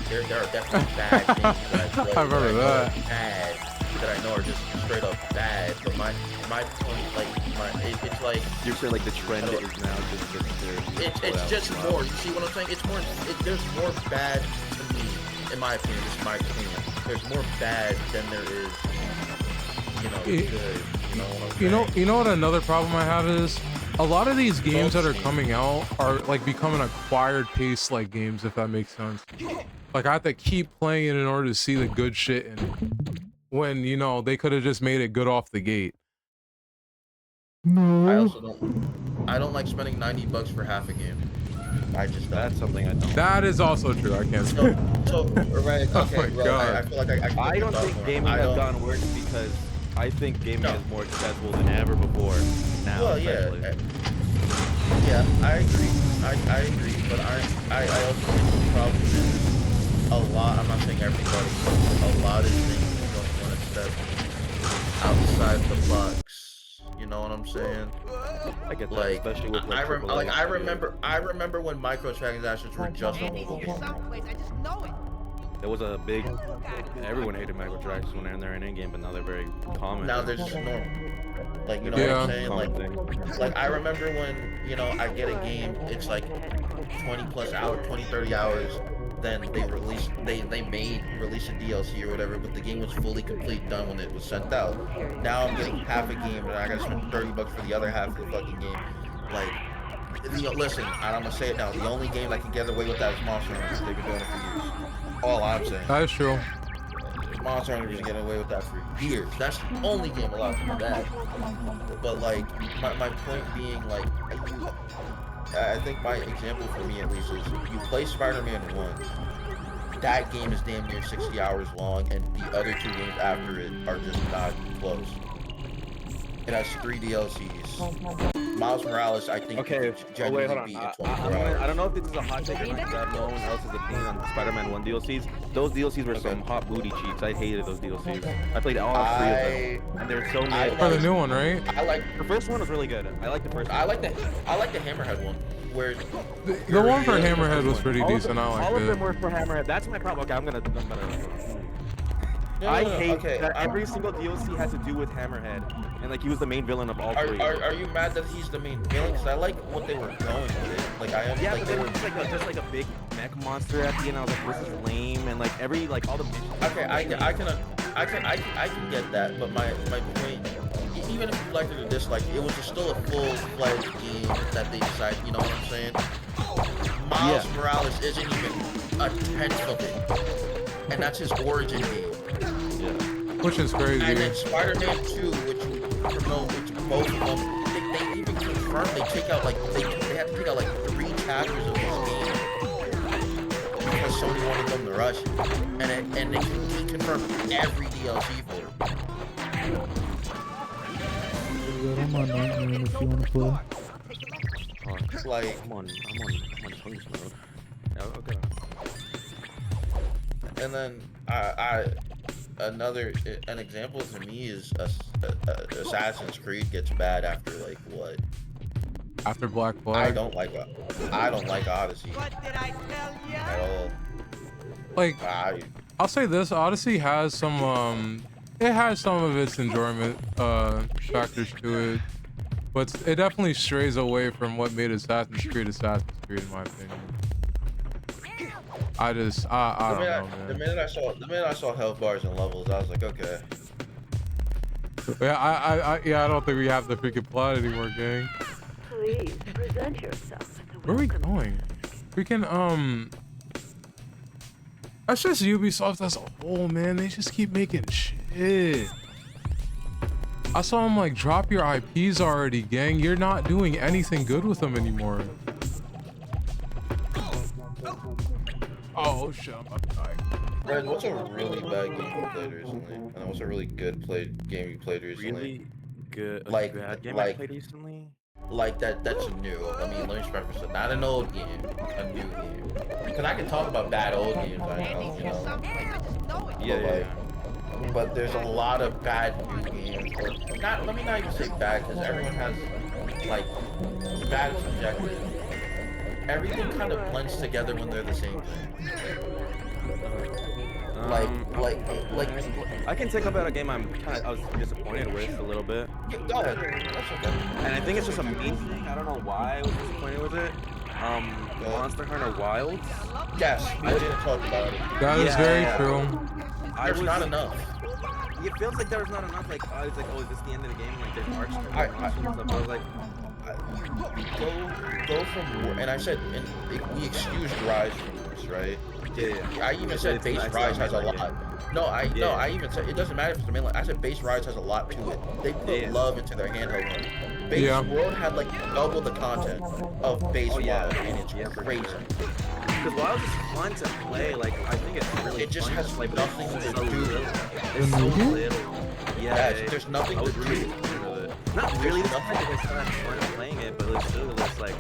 There are definitely bad things that I play I remember that that. are bad, that I know are just straight up bad. But my point, like, it's like You're saying like the trend is now it's just more. You see what I'm saying? It's more. There's more bad to me, in my opinion. This is my opinion. There's more bad than there is, good. You know what I'm saying? You know what another problem I have is a lot of these games that are coming out are like becoming acquired taste like games, if that makes sense. Like I have to keep playing it in order to see the good shit in it. When, they could have just made it good off the gate. I don't like spending $90 for half a game. I just don't. That's something I don't. That is also true. I can't. So right, Oh okay. my Well, God. I feel like I don't think gaming has gotten worse because I think gaming is more accessible than ever before now. Well, especially. yeah, I agree. I agree, but I also think the problem is a lot. I'm not saying everybody, but a lot of things don't want to step outside the box. You know what I'm saying? I get that, Like, especially with I remember when microtransactions were just a mobile game. There was a big. Everyone hated microtransactions when they're in their in-game, but now they're very common. Now they're just normal. Like, you know Yeah. what I'm saying? Like I remember when, I get a game, it's like 20 plus hours, 20, 30 hours, then they release a DLC or whatever, but the game was fully complete, done when it was sent out. Now I'm getting half a game, and I gotta spend $30 for the other half of the fucking game. Like, listen, and I'm gonna say it now, the only game that can get away with that is Monster Hunter. They've been doing it for years. All I'm saying. That is true. Monster Hunter has been getting away with that for years. That's the only game allowed to do that. But like, my point being, like, I think my example for me at least is you play Spider-Man 1. That game is damn near 60 hours long, and the other two games after it are just not close. It has 3 DLCs. Miles Morales, I think, Okay, genuinely beat in 24 hours. I don't know if this is a hot take or not, because I have no one else's opinion on Spider-Man 1 DLCs. Those DLCs were some hot booty cheats. I hated those DLCs. I played all 3 of them, and they're so mid. For the new one, right? I like The first one was really good. I like the first one. I like the Hammerhead one, where The one for Hammerhead was pretty decent. I all liked of them it. were for Hammerhead. That's my problem. Okay, I'm gonna. No, I no, hate okay, that every single DLC has to do with Hammerhead, and like he was the main villain of all 3. Are you mad that he's the main villain? Because I like what they were going with it. Like I am. Yeah, like, but then it's just like a big mech monster at the end. I was like, this is lame, and like all the missions. Okay, I can I can get that, but my point, even if you liked it or disliked it, it was still a full-fledged game that they decided. You know what I'm saying? Miles Morales isn't even a tenth of it, and that's his origin game. Yeah. Which is crazy. And then Spider-Man 2, which you promote, which both of them, they even confirmed they take out like they had to take out like 3 chapters of this game because Sony wanted them to rush, and they confirmed every DLC for it. I'm on Nightmare if you want to play. Like, I'm on fungus mode. Yeah, okay. and then an example to me is Assassin's Creed gets bad after like what? After Black Flag. I don't like Odyssey What did I tell you? at all. Like, I'll say this: Odyssey has some it has some of its enjoyment factors to it, but it definitely strays away from what made Assassin's Creed in my opinion. I don't know, man. The minute I saw health bars and levels, I was like, okay. Yeah, I don't think we have the freaking plot anymore, gang. Please present yourself. Where are we going? Freaking that's just Ubisoft as a whole, man. They just keep making shit. I saw them like drop your IPs already, gang. You're not doing anything good with them anymore. Oh shit, I'm about to die. Red, what's a really bad game you played recently? And then what's a really good game you played recently? Really good. Like- bad game like- I played recently. Like that's new. I mean, let me preface it. Not an old game, a new game. Because I can talk about bad old games, I know, you know. Yeah. But there's a lot of bad new games. Or not. Let me not even say bad, because everyone has like bad is subjective. Everything kind of blends together when they're the same thing. Like I can take up at a game I was disappointed with a little bit. go ahead. That's okay. And I think it's just a me thing. I don't know why I was disappointed with it. Monster Hunter Wilds. Yes, I didn't talk about it. That is very true. There's not enough. It feels like there was not enough. Like, I was like, oh, is this the end of the game? Like, there's arcs and stuff. I was like, go from war, and I said, and we excused Rise from this, right? yeah. I even said base Rise has a lot. No, I even said it doesn't matter if it's the mainline. I said base Rise has a lot to it. They put love into their handheld one. Base World had like double the content of base Wild, and it's crazy. Because Wild is fun to play. Like, I think it's really. It just fun has to play, but nothing it's to so do. little. It's so little. Yeah, There's nothing I to was do. really disappointed with it. Not really disappointed. I still had fun playing it, but it's still just like.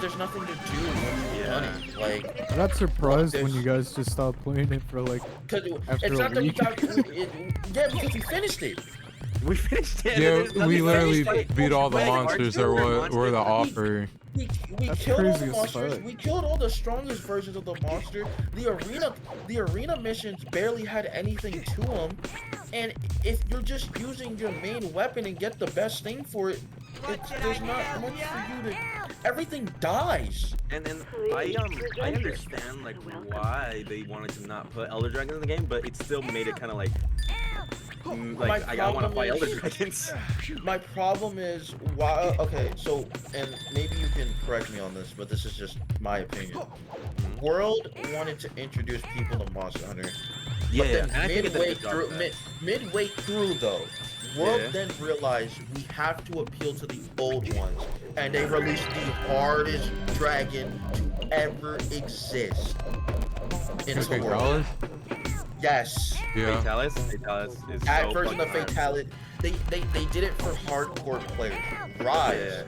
There's nothing to do when you're running. Like, I got surprised when you guys just stopped playing it for like after it's not a that we week. got because we finished it. We finished it. Yeah, we literally beat all the monsters that were the offer. We That's killed all the crazy as monsters. fuck. We killed all the strongest versions of the monster. The arena missions barely had anything to them. And if you're just using your main weapon and get the best thing for it, there's not much for you to. Everything dies. And I understand like why they wanted to not put Elder Dragons in the game, but it still made it kind of like I want to fight Elder Dragons. My problem is why. Okay, so and maybe you can correct me on this, but this is just my opinion. World wanted to introduce people to Monster Hunter. Yeah, But and I then think it did a good job of that. midway through though, World then realized we have to appeal to the old ones, and they released the hardest dragon to ever exist in the world. Yes. Yeah. Fatalis is That so version of fucking hard. Fatalis, they did it for hardcore players.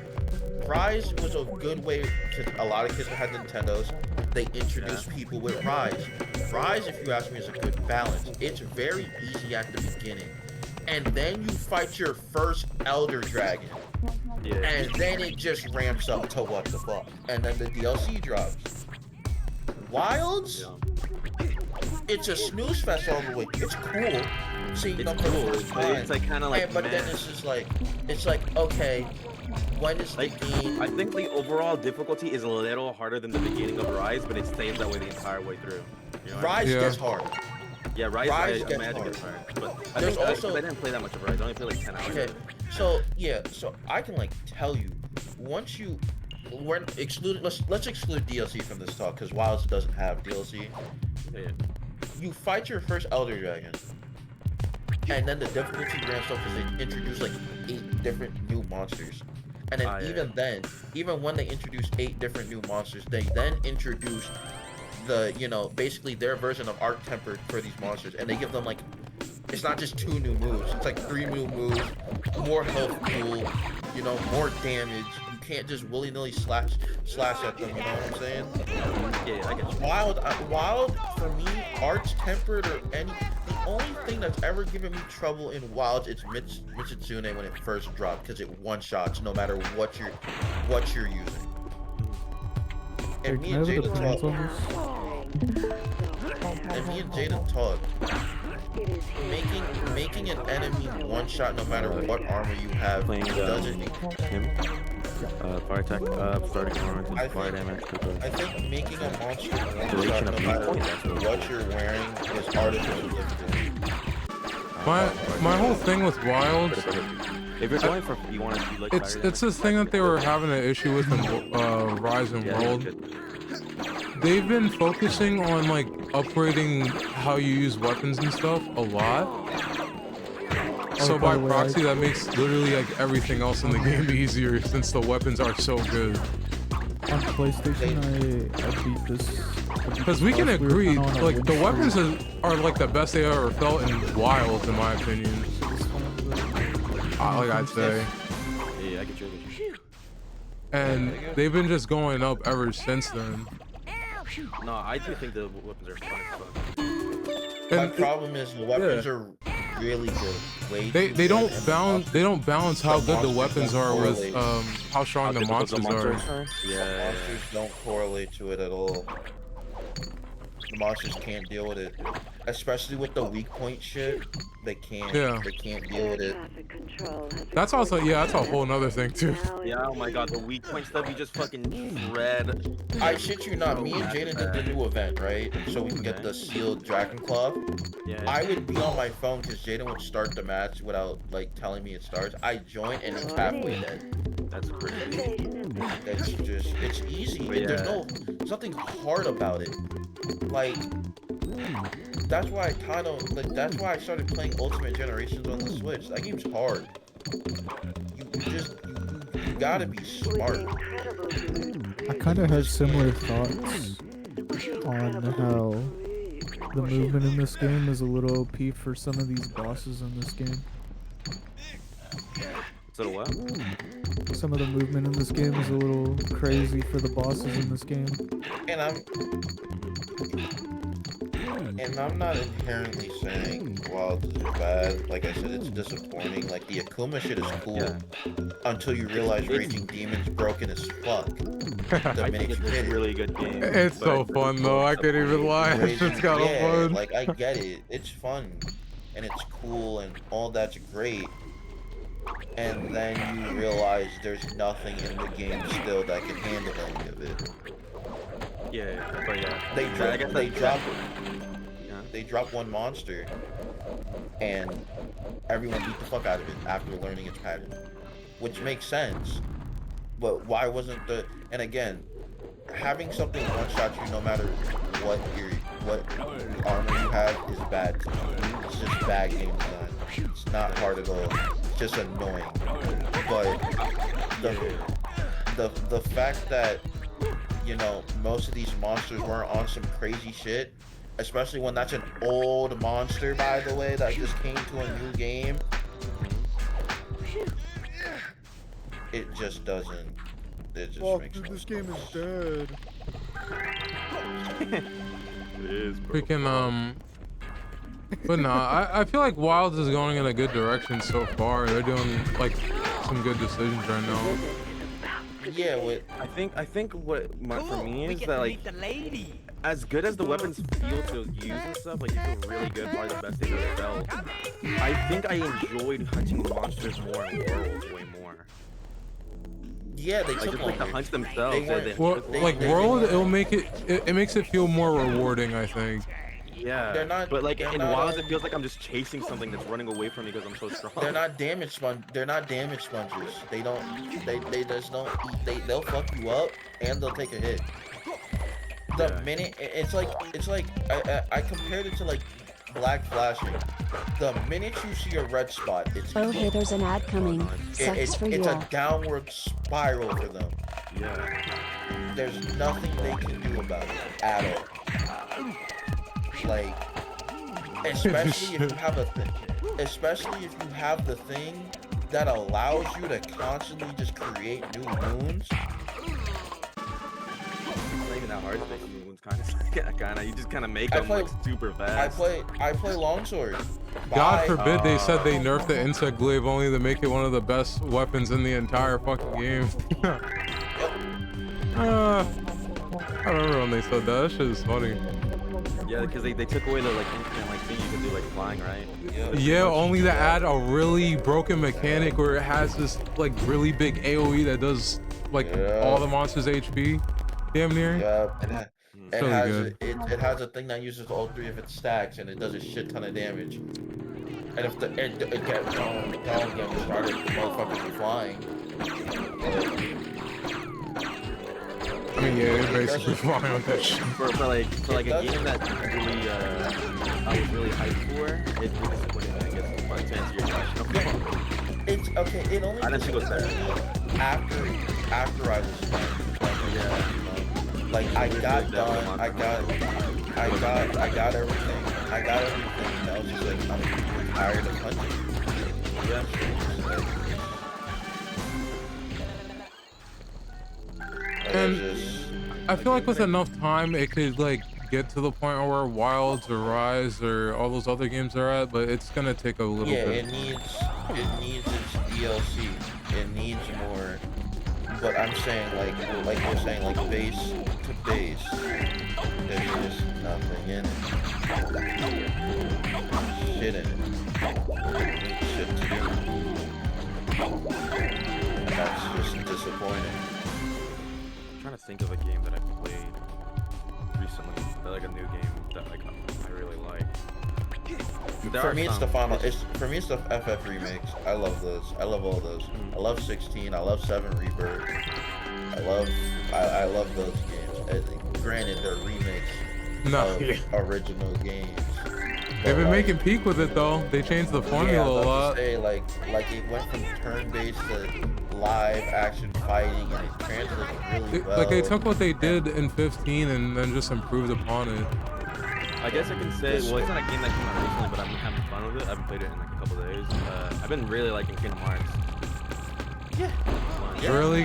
Rise was a good way to a lot of kids that had Nintendos. They introduced people with Rise. Rise, if you ask me, is a good balance. It's very easy at the beginning, and then you fight your first Elder Dragon, and then it just ramps up to what the fuck, and then the DLC drops. Wilds, it's a snooze fest all the way. It's cool. Seeing them for the first time. It's like kind of like. But then it's just like, okay, when is the game? I think the overall difficulty is a little harder than the beginning of Rise, but it stays that way the entire way through. You know what I mean? Rise gets hard. Yeah, Rise, Rise I gets imagine hard. gets hard. But There's also- I didn't play that much of Rise. I only played like 10 hours. Okay, so yeah, so I can like tell you, once you, we're excluded. Let's exclude DLC from this talk because Wilds doesn't have DLC. Yeah. You fight your first Elder Dragon, and then the difficulty ramps up because they introduce like 8 different new monsters. And then even when they introduce 8 different new monsters, they then introduce the, you know, basically their version of Arc Tempered for these monsters, and they give them like, it's not just 2 new moves, it's like 3 new moves, more health pool, you know, more damage. You can't just willy-nilly slash at them, you know what I'm saying? Yeah, I get you. Wild for me, Arch Tempered or any, the only thing that's ever given me trouble in Wilds is Mitsune when it first dropped, because it one-shots no matter what you're using. And me and Jaden talked. Making an enemy one-shot no matter what armor you have doesn't make him. Fire attack up, starting armor, fire damage. I think making a monster one-shot no matter what you're wearing is artificial difficulty. My whole thing with Wilds, if you're going for, you want to be like, it's this thing that they were having an issue with in Rise and World. They've been focusing on like upgrading how you use weapons and stuff a lot. So by proxy, that makes literally like everything else in the game easier since the weapons are so good. On PlayStation, I beat this. Because we can agree, like the weapons are like the best they ever felt in Wilds, in my opinion. Like I'd say. Yeah, I get you. And they've been just going up ever since then. No, I do think the weapons are fun. My problem is the weapons are really good. They don't balance how good the weapons are with how strong the monsters are. Yeah, monsters don't correlate to it at all. The monsters can't deal with it, especially with the weak point shit. They can't. Yeah. They can't deal with it. That's also that's a whole nother thing too. Yeah, oh my god, the weak point stuff, you just fucking shred. I shit you not, me and Jaden did the new event, right? So we can get the sealed Dragon Claw. Yeah. I would be on my phone because Jaden would start the match without like telling me it starts. I join and it's halfway dead. That's crazy. It's easy. There's nothing hard about it. Like, that's why that's why I started playing Ultimate Generations on the Switch. That game's hard. You gotta be smart. I kind of had similar thoughts on how the movement in this game is a little OP for some of these bosses in this game. So what? Some of the movement in this game is a little crazy for the bosses in this game. And I'm not inherently saying Wilds is bad. Like I said, it's disappointing. Like the Akuma shit is cool until you realize Raging Demon's broken as fuck. I think it's a really good game. It's so fun though. I can't even lie. It's kind of fun. Like I get it. It's fun and it's cool and all that's great. And then you realize there's nothing in the game still that can handle any of it. Yeah, but yeah. They drop one monster, and everyone beat the fuck out of it after learning its pattern, which makes sense. But why wasn't and again, having something one-shot you no matter what armor you have is bad to me. It's just bad game design. It's not hard at all. It's just annoying. But the fact that, you know, most of these monsters weren't on some crazy shit, especially when that's an old monster, by the way, that just came to a new game. It just doesn't. It just makes no this sense. game is dead. It is, bro. Freaking but nah, I feel like Wilds is going in a good direction so far. They're doing like some good decisions right now. Yeah, I think what for me is that like as good as the weapons feel to use and stuff, like they feel really good, probably the best they've ever felt. I think I enjoyed hunting monsters more in Worlds way more. Yeah, they took just like the hunts themselves. Well, like World, it makes it feel more rewarding, I think. Yeah. They're not. But like they're in not, WoWs, it feels like I'm just chasing something that's running away from me because I'm so strong. They're not damage sponge. They're not damage sponges. They don't. They just don't eat. They'll fuck you up and they'll take a hit. The minute it's like I compared it to like black flashing. The minute you see a red spot, it's Oh, hey, there's an ad coming. Sucks for it's you. a downward spiral for them. Yeah. There's nothing they can do about it at all. Like, especially if you have the thing that allows you to constantly just create new wounds. It's not even that hard to make new wounds, kind of. You just kind of make them like super fast. I play longsword. God forbid they said they nerfed the insect glaive only to make it one of the best weapons in the entire fucking game. I remember when they said that. That shit is funny. Yeah, because they took away the like infinite like thing you can do like flying, right? Yeah, only to add a really broken mechanic where it has this like really big AoE that does like all the monsters' HP, damn near. Yeah, it has a thing that uses all 3 of its stacks and it does a shit ton of damage. And if the it gets don't get me started, the motherfuckers are flying. I mean, yeah, it's basically flying with that shit. For like a game that really I was really hyped for, it's disappointing, I guess. But to answer your question, it's okay. It only I didn't go there. After I was done. Like I got done. I got everything. I got everything. And I was just like, I'm tired of hunting. Yeah. And I feel like with enough time, it could like get to the point where Wilds or Rise or all those other games are at, but it's gonna take a little bit. Yeah, it needs its DLC. It needs more. But I'm saying like you're saying like base to base, there's just nothing in it. Shit in it. Shit to do. And that's just disappointing. I'm trying to think of a game that I played recently, like a new game that like I really like. For me, it's the FF remakes. I love those. I love all those. I love 16. I love 7 Rebirth. I love those games. Granted, they're remakes of original games. They've been making peak with it though. They changed the formula a lot. Say, like it went from turn-based to live action fighting, and it translated really well. Like they took what they did in 15 and then just improved upon it. I guess I can say, well, it's not a game that came out recently, but I've been having fun with it. I haven't played it in like a couple days. I've been really liking Kingdom Hearts. Yeah. Really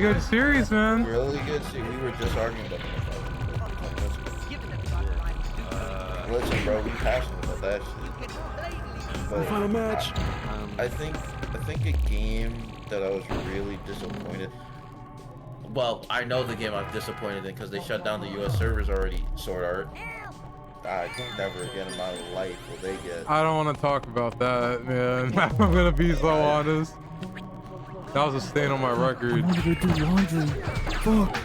good series, man. Really good series. We were just arguing about that. Listen, bro, we passionate about that shit. But final match. I think a game that I was really disappointed. Well, I know the game I'm disappointed in because they shut down the U.S. servers already. Sword Art. Never again in my life will they get. I don't want to talk about that, man. I'm gonna be so honest. That was a stain on my record. I wanted to do laundry. Fuck.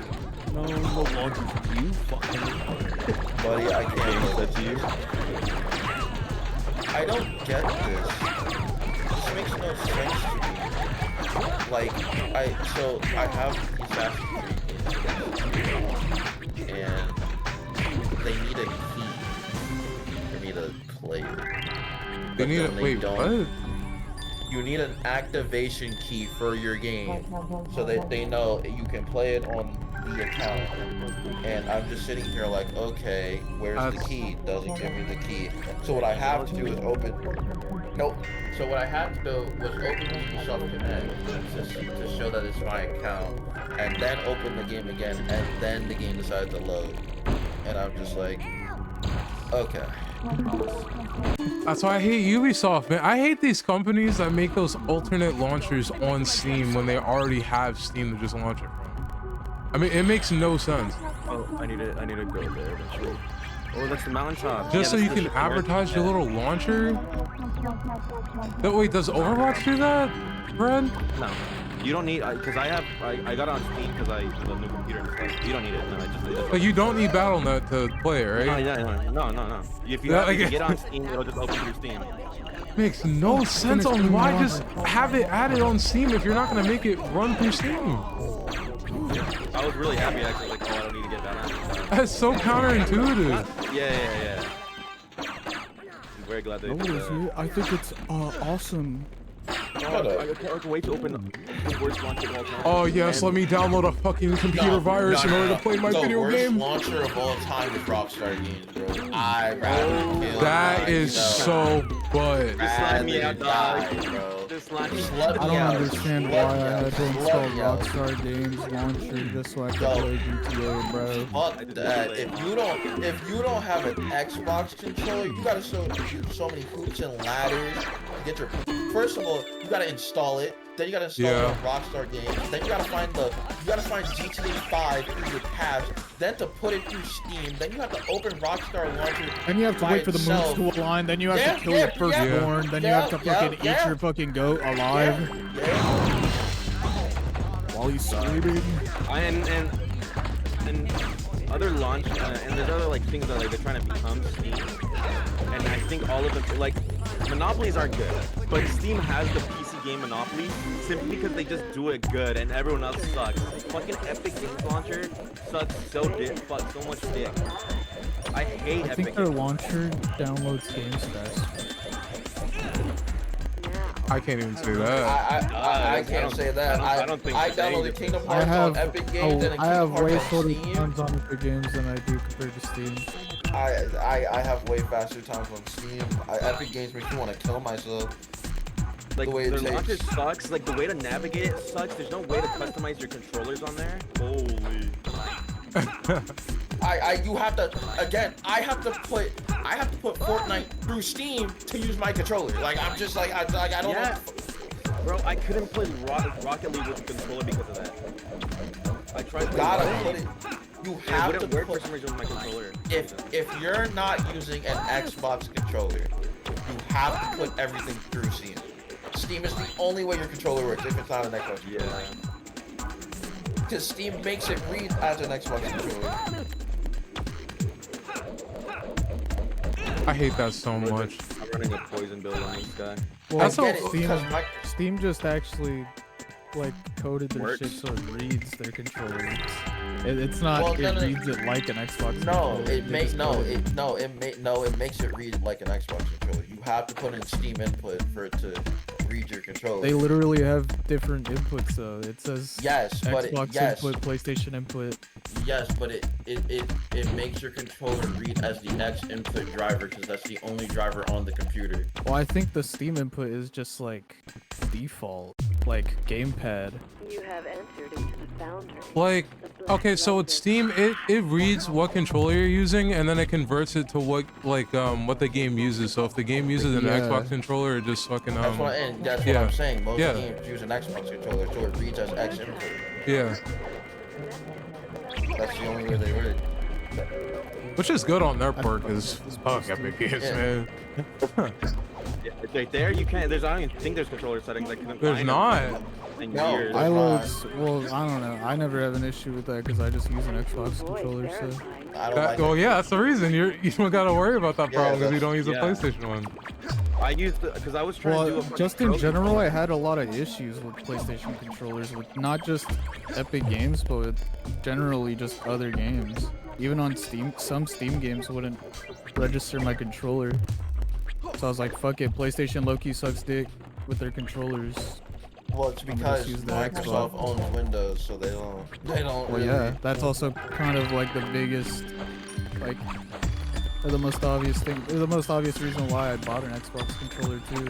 No laundry for you, fucking. Buddy, I can't that to you. I don't get this. This makes no sense to me. Like, I have Assassin's Creed and they need a key for me to play it. They need a wait, what? You need an activation key for your game so that they know you can play it on the account. And I'm just sitting here like, okay, where's the key? Doesn't give me the key. So what I have to do is open. Nope. So what I had to do was open Microsoft Connect to show that it's my account, and then open the game again, and then the game decided to load. And I'm just like, okay. That's why I hate Ubisoft, man. I hate these companies that make those alternate launchers on Steam when they already have Steam to just launch it from. I mean, it makes no sense. Oh, I need to go there eventually. Oh, that's the mountaintop. Just so you can advertise your little launcher? Wait, does Overwatch do that, Brad? No. You don't need, because I got it on Steam because I have a new computer and stuff. You don't need it. No, it just Like you don't need BattleNet to play it, right? No. If you, Yeah, if you like- get on Steam, it'll just open through Steam. Makes no sense on why just have it added on Steam if you're not gonna make it run through Steam. I was really happy actually, like, oh, I don't need to get that on. That's so counterintuitive. Yeah. I'm very glad they What did is that. it? I think it's awesome. I can't wait to open the worst launcher of all time. Oh yes, let me download a fucking computer virus in order to play my video The worst game. launcher of all time is Rockstar Games, bro. I'd rather kill That is so good. Just let me out, dog. bro. Just let me Let I me don't out. understand Let why me I out. had to Let install me out. Rockstar Games launcher just so I could Yo. play GTA, bro. Fuck that. If you don't have an Xbox controller, you gotta shoot so many hoops and ladders to get your. First of all, you gotta install it. Then you gotta install it on Rockstar Games. Then you gotta find GTA 5 through your cache. Then to put it through Steam. Then you have to open Rockstar Launcher. Then you have to by wait for the itself. moves to align. Then you have Yeah, to kill your yeah, firstborn. Then you have to fucking eat your fucking goat alive while he's sleeping. And other launch and there's other like things that like they're trying to become Steam, and I think all of them like monopolies aren't good, but Steam has the PC game monopoly simply because they just do it good and everyone else sucks. Fucking Epic Games Launcher sucks so much dick. I hate I Epic. think their launcher downloads games fast. I can't even say that. I can't say that. I don't think I they downloaded Kingdom I Hearts have on Epic Games and I have Kingdom way Hearts on shorter Steam. times on Epic Games than I do compared to Steam. I have way faster times on Steam. Epic Games makes me want to kill myself. Like, the way it their launcher takes. sucks. Like, the way to navigate it sucks. There's no way to customize your controllers on there. Holy. You have to, again, I have to put Fortnite through Steam to use my controller. Like, I'm just like, I don't know. Bro, I couldn't play Rocket League with the controller because of that. I tried playing Gotta Rocket put League. it. You It have to wouldn't work for put, some reason with my controller. if you're not using an Xbox controller, you have to put everything through Steam. Steam is the only way your controller works if it's not an Xbox controller. Because Steam makes it read as an Xbox controller. I hate that so much. I'm running a poison build on this guy. Well, That's I get how- it, because Steam just actually like coded their Works. shit so it reads their controllers. It's not. Well, it no, no. reads it like an Xbox. No, controller. it They makes just code it makes it read like an Xbox controller. You have to put in Steam input for it to read your controller. They literally have different inputs though. It says Yes, but Xbox input, PlayStation input. Yes, but it makes your controller read as the X input driver because that's the only driver on the computer. Well, I think the Steam input is just like default, like gamepad. You have entered into the boundary. Like, okay, so with Steam, it reads what controller you're using and then it converts it to what what the game uses. So if the game uses an Yeah. Xbox controller, it just fucking That's what what yeah. I'm saying. Most Yeah. games use an Xbox controller, so it reads as X input. yeah, That's the only way they work. which is good on their part because fuck Epic Games, Yeah. man. Yeah, it's right there. You can't. I don't even think there's controller settings. I couldn't There's find not. them in No, years. I- I don't know. I never have an issue with that because I just use an Xbox controller. So I don't That, like it. yeah, that's the reason you don't gotta worry about that Yeah, problem because you that's- don't use a yeah. PlayStation one. I used because I was trying to do a well, fucking just in Pro general, controller. I had a lot of issues with PlayStation controllers, with not just Epic Games, but with generally just other games. Even on Steam, some Steam games wouldn't register my controller. So I was like, fuck it, PlayStation Lowkey sucks dick with their controllers. Well, it's I'm gonna because just use the Microsoft Xbox. owns Windows, so they don't. Well, really, yeah, that's also kind of like the biggest, like, or the most obvious thing, or the most obvious reason why I bought an Xbox controller too.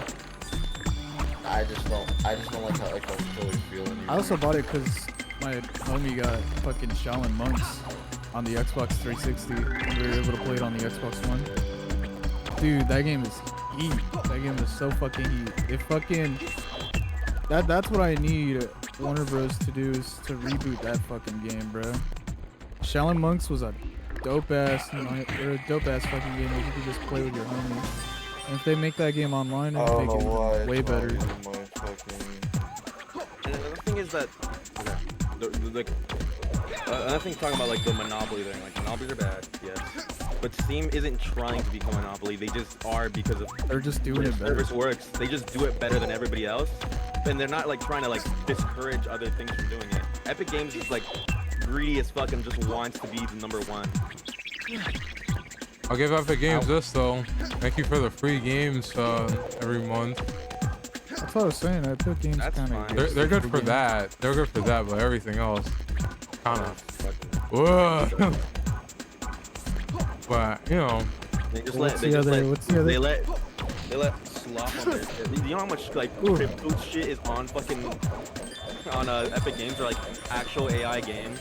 I just don't like how Xbox controllers feel anymore. I also bought it because my homie got fucking Shaolin Monks on the Xbox 360, and we were able to play it on the Xbox One. Dude, that game is heat. That game is so fucking heat. It fucking that's what I need Warner Bros to do, is to reboot that fucking game, bro. Shaolin Monks was a dope ass fucking game that you could just play with your homies. And if they make that game online, I it'll don't make know why. it way it's not better. in my fucking- And another thing is that another thing talking about like the monopoly thing. Like monopolies are bad, yes. But Steam isn't trying to become a monopoly. They just are because of They're just doing it better. Service works. They just do it better than everybody else. And they're not like trying to like discourage other things from doing it. Epic Games is like greedy as fuck and just wants to be the #1. I'll give Epic Games this though. Thank you for the free games every month. That's what I was saying. Epic Games kind of. They're good for that. They're good for that, but everything else, kind of. Whoa. But you know. They just What's let. the other? They let slop on their shit. You know how much like crypto shit is on fucking on Epic Games or like actual AI games?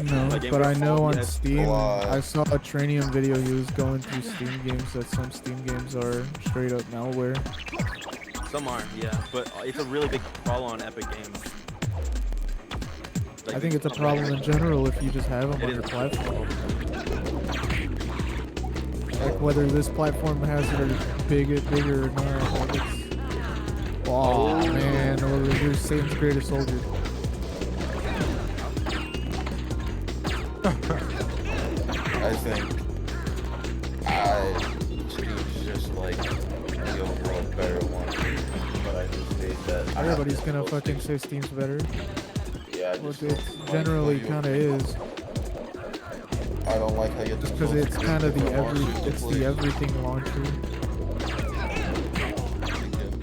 No, Like, but I know on yes. Steam, I saw a Tranium video. He was going through Steam games that some Steam games are straight up malware. Some are, yeah, but it's a really big problem on Epic Games. Like, I think it's a problem in general if you just have them on your platform. Like whether this platform has it or bigger or not. Like it's... Oh man, here's Satan's greatest soldier. I think Steam's just like the overall better one, but I just hate that. Everybody's gonna fucking say Steam's better. Yeah, I Well, just it don't like generally how you- kind of is. I don't like how you have to Because go it's through kind of the different launchers to it's play. the everything launcher.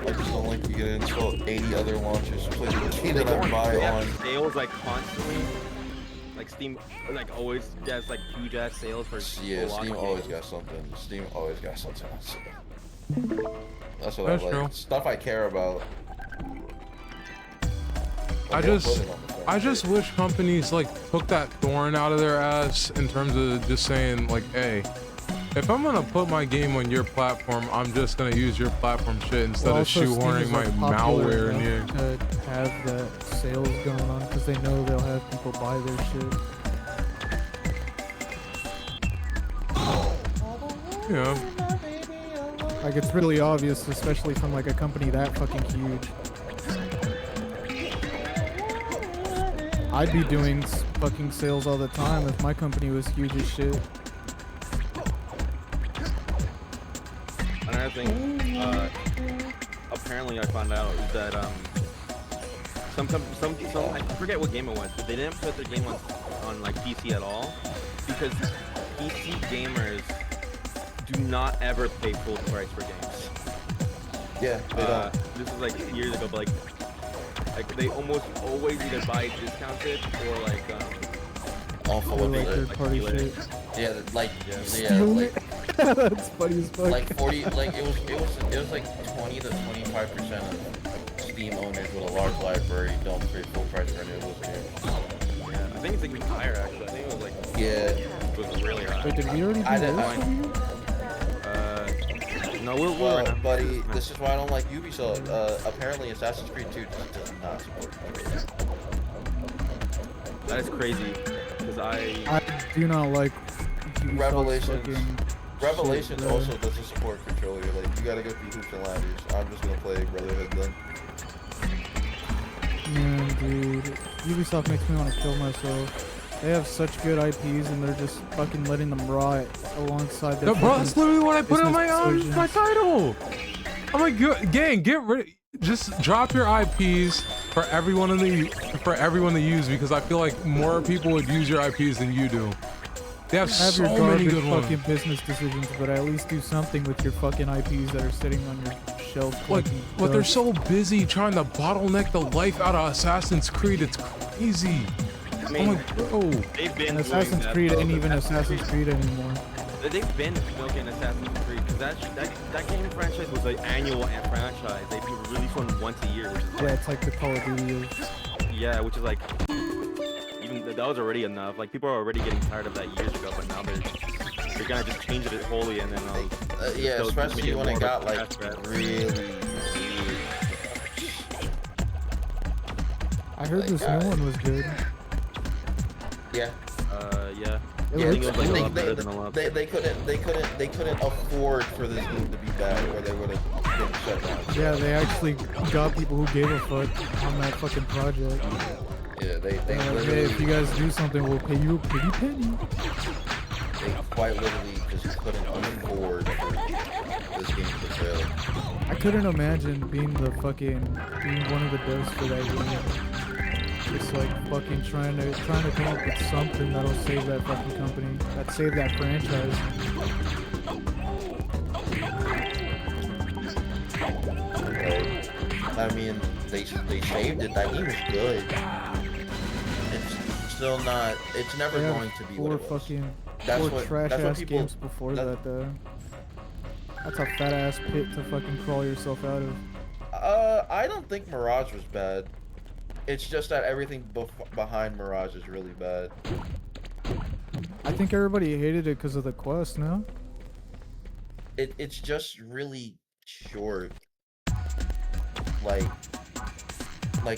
I just don't like you get to install 80 other launchers to play the game They that I buy have on. sales like constantly. Like Steam, like always gets like huge ass sales for Yeah, a lot Steam of always games. got something. Steam always got something on sale. That's what That's I like. true. Stuff I care about. I just wish companies like took that thorn out of their ass in terms of just saying like, hey, if I'm gonna put my game on your platform, I'm just gonna use your platform shit instead Well, of also, Steam shoehorning is, my like, popular malware in here. enough to have that sales going on because they know they'll have people buy their shit. Yeah. Like it's really obvious, especially from like a company that fucking huge. I'd be doing fucking sales all the time if my company was huge as shit. Another thing, apparently I found out is that some I forget what game it was, but they didn't put their game on like PC at all because PC gamers do not ever pay full price for games. Yeah, they don't. This is like years ago, but like they almost always either buy discounted or like Awful Or of like it. third party steal it. shit. Yeah, like Steal it? That's funny as fuck. like 40, like it was like 20 to 25% of Steam owners with a large library don't pay full price for any of those games. Yeah, I think it's even higher actually. I think it was like Yeah. it was really high. Wait, did we already do I this didn't- over here? No, we're Well, right now. buddy, this is why I don't like Ubisoft. Apparently Assassin's Creed 2 just does not support it. That is crazy because I do not like Ubisoft's Revelations. fucking Revelations shit, also doesn't support controller. Like, you gotta go through hoops and ladders. I'm just gonna play Brotherhood then. Man, dude, Ubisoft makes me want to kill myself. They have such good IPs and they're just fucking letting them rot alongside their No, bro, that's fucking literally what I put in business my decisions. title. I'm like, gang, get rid. Just drop your IPs for everyone to use because I feel like more people would use your IPs than you do. They have Have so your many garbage good ones. fucking business decisions, but at least do something with your fucking IPs that are sitting on your shelf. Like, collecting but they're dust. so busy trying to bottleneck the life out of Assassin's Creed. It's crazy. I I'm mean, like, bro. they've been And doing Assassin's that, Creed though, ain't but even that's Assassin's crazy. Creed anymore. They've been milking Assassin's Creed because that game franchise was an annual franchise. They release one once a year, which is Yeah, it's like the Call of Duty of yeah, which is like even that was already enough. Like people are already getting tired of that years ago, but now they're gonna just change it wholly and then Yeah, they'll make especially when more it of a got like test bed. really weird. I heard Like, this new one was good. Yeah. Yeah. It Yeah, I think it looks was like a cool. lot better than a lot. They couldn't afford for this game to be bad, or they would have been shut down. Yeah, they actually got people who gave a fuck on that fucking project. Yeah, they They're like, hey, literally, if you guys do something, we'll pay you a pretty penny. they quite literally just couldn't afford for this game to fail. I couldn't imagine being one of the devs for that game. Just like fucking trying to come up with something that'll save that fucking company, that save that franchise. I mean, they saved it. That game is good. It's still not. It's never They have going to be four what it was. fucking That's four what- trash that's what ass people- games before that- that though. That's a fat ass pit to fucking crawl yourself out of. I don't think Mirage was bad. It's just that everything behind Mirage is really bad. I think everybody hated it because of the quest, no? It's just really short. Like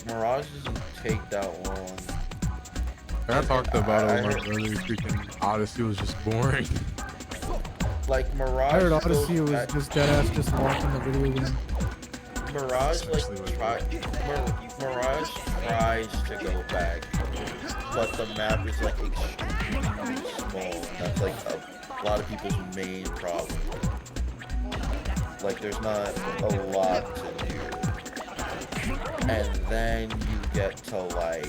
Mirage doesn't take that long. I talked about it I with my heard- brother. Freaking Odyssey was just boring. Like Mirage. I heard still- Odyssey was just dead ass just watching the video game. Mirage Especially Mirage tries to go back, but the map is like extremely small. That's like a lot of people's main problem. Like there's not a lot to do, and then you get to like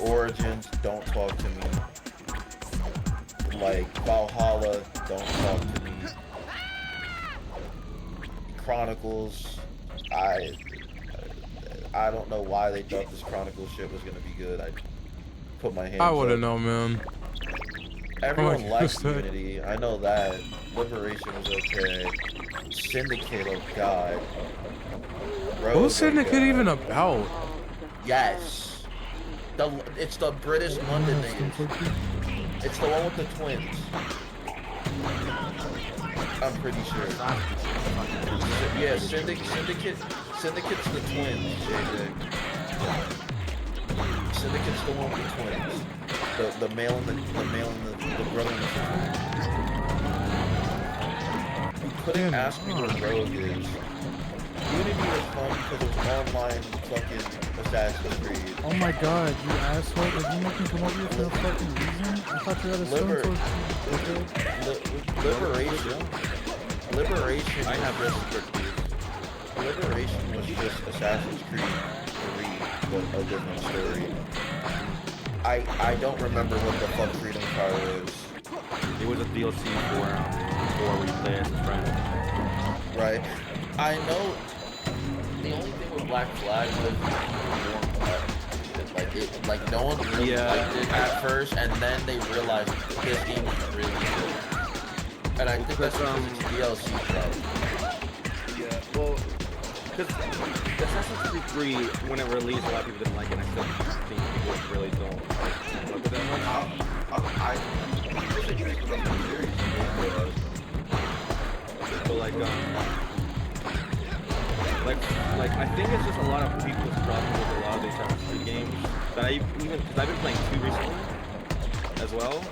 Origins, don't talk to me. Like Valhalla, don't talk to me. Chronicles, I don't know why they thought this Chronicles shit was gonna be good. I put my hands I wouldn't up. know, man. Everyone Oh, likes just that. Unity. I know that. Liberation was okay. Syndicate, oh god. Rogue, What was oh Syndicate god. even about? Yes. It's the British London name. It's the one with the twins. I'm pretty sure. Yeah, Syndicate's the twins, JJ. Syndicate's the one with the twins. The male and the brother and the sister. You couldn't ask me what Rogue is. Unity was fun because it was online fucking Assassin's Creed. Oh my god, you asshole! Did you make me come over here for no fucking reason? I thought you had a stone sword. Liberation. I have Liberation was just Assassin's Creed 3, but a different story. I don't remember what the fuck Freedom Car was. It was a DLC for where you play as a friend. Right. I know the only thing with Black Flag was like no one really liked it at first, and then they realized this game is really good. And I think that's because it's DLC stuff. Yeah, well, because Assassin's Creed 3, when it released, a lot of people didn't like it, and I still think people really don't fuck with that much. But like I think it's just a lot of people's problem with a lot of these Assassin's Creed games that because I've been playing 2 recently as well,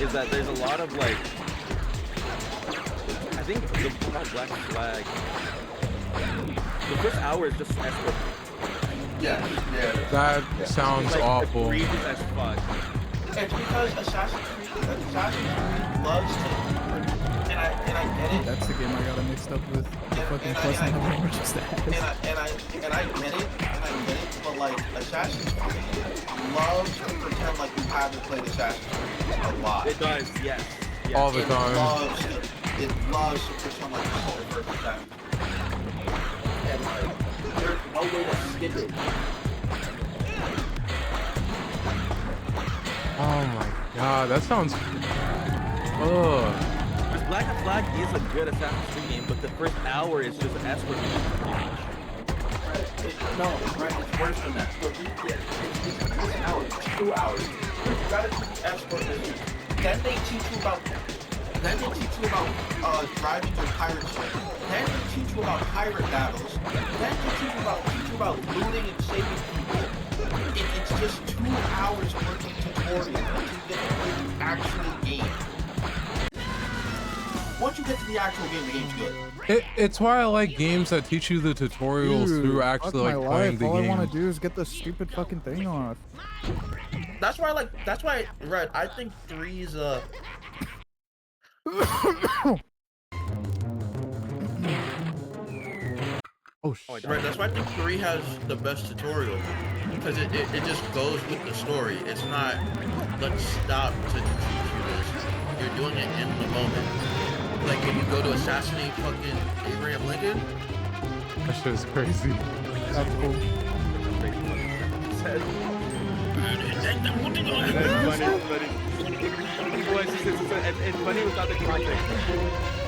is that there's a lot of like, I think the Black Flag, the first hour is just escort. Yeah. That sounds Like, awful. egregious as fuck. It's because Assassin's Creed loves to, and I get it. That's the game I got it mixed up with. The fucking quest and everything were just ass. And I get it, but like Assassin's Creed loves to pretend like you haven't played Assassin's Creed a lot. It does, yes. All the time. It loves to pretend like it's the first Assassin's Creed. And like, there's no way to skip it. Oh my god, that sounds. Ugh. Because Black Flag is a good Assassin's Creed game, but the first hour is just escort mission pretty much. No, right, it's worse than that. So it's 2 hours. You gotta do the escort mission. Then they teach you about driving your pirate ship. Then they teach you about pirate battles. Then they teach you about looting and saving people. It's just 2 hours worth of tutorial until you get to play the actual game. once you get to the actual game, the game's good. It's why I like games that teach you the tutorials Dude, through fuck actually my like playing life. the All I game. want to do is get the stupid fucking thing off. That's why Red, I think 3's Oh shit. Right, that's why I think 3 has the best tutorial. Because it just goes with the story. It's not, let's stop to teach you this. You're doing it in the moment. Like when you go to assassinate fucking Abraham Lincoln. That shit is crazy. That's cool. It's funny without the context.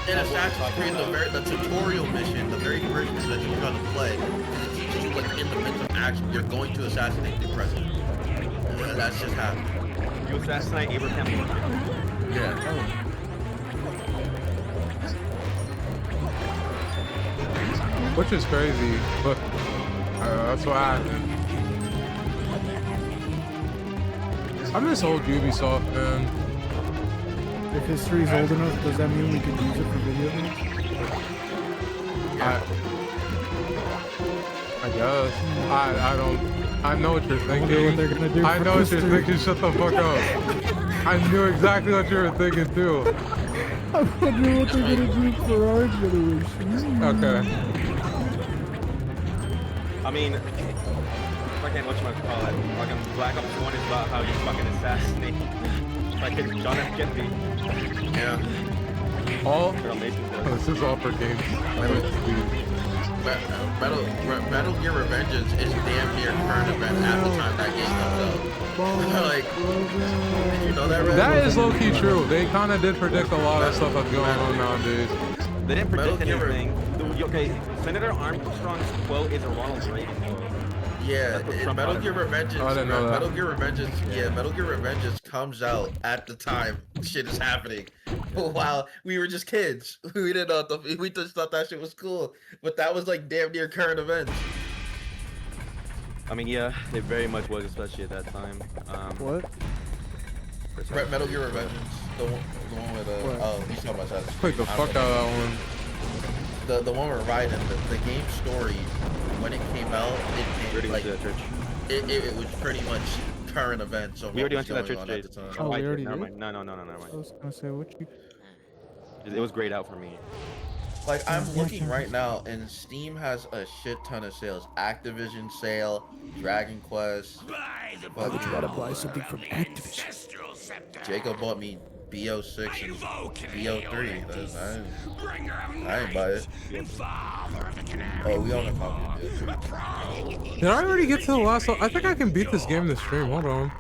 In Assassin's Creed, the tutorial mission, the very first mission that you're gonna play, it teaches you like in the midst of action, you're going to assassinate the president. And that's just happening. You assassinate Abraham Lincoln. Yeah. Which is crazy, but that's what happened. I miss old Ubisoft, man. If history's old enough, does that mean we can use it for video games? I guess. I don't. I know what you're I wonder what thinking. they're gonna do I for know what you're history. thinking. Shut the fuck up. I knew exactly what you were thinking too. I wonder what they're gonna do for our generation. Okay. I mean, fucking whatchamacallit, fucking Black Ops 1 is about how you fucking assassinate fucking John F. Kennedy. Yeah. All. They're amazing. This is all for games. Metal Gear Revengeance is damn near current event at the time that game comes out. Like, did you know that, Red? That is low-key true. They kind of did predict a lot of stuff that's going on nowadays. They didn't predict Metal Gear anything. Okay, Senator Armstrong's quote is a Ronald Reagan quote. Yeah, Metal Gear Revengeance. I didn't know that. Metal Gear Revengeance. Yeah, Metal Gear Revengeance comes out at the time shit is happening. While we were just kids, we didn't know. We just thought that shit was cool, but that was like damn near current events. I mean, yeah, it very much was, especially at that time. What? Metal Gear Revengeance, the one with oh, he's talking about that. Played the fuck out of that one. The one with Raiden, the game story when it came out, it was pretty much current events. So We already went to that church at today. the time. Oh, we already Never did? mind. No, never I mind. was gonna say, what you... It was grayed out for me. Like I'm looking right now, and Steam has a shit ton of sales. Activision sale, Dragon Quest. Why would you gotta buy something from Activision? Jacob bought me BO6 and BO3. I ain't buy it. Oh, we own a copy of it. Did I already get to the last one? I think I can beat this game in the stream. Hold on.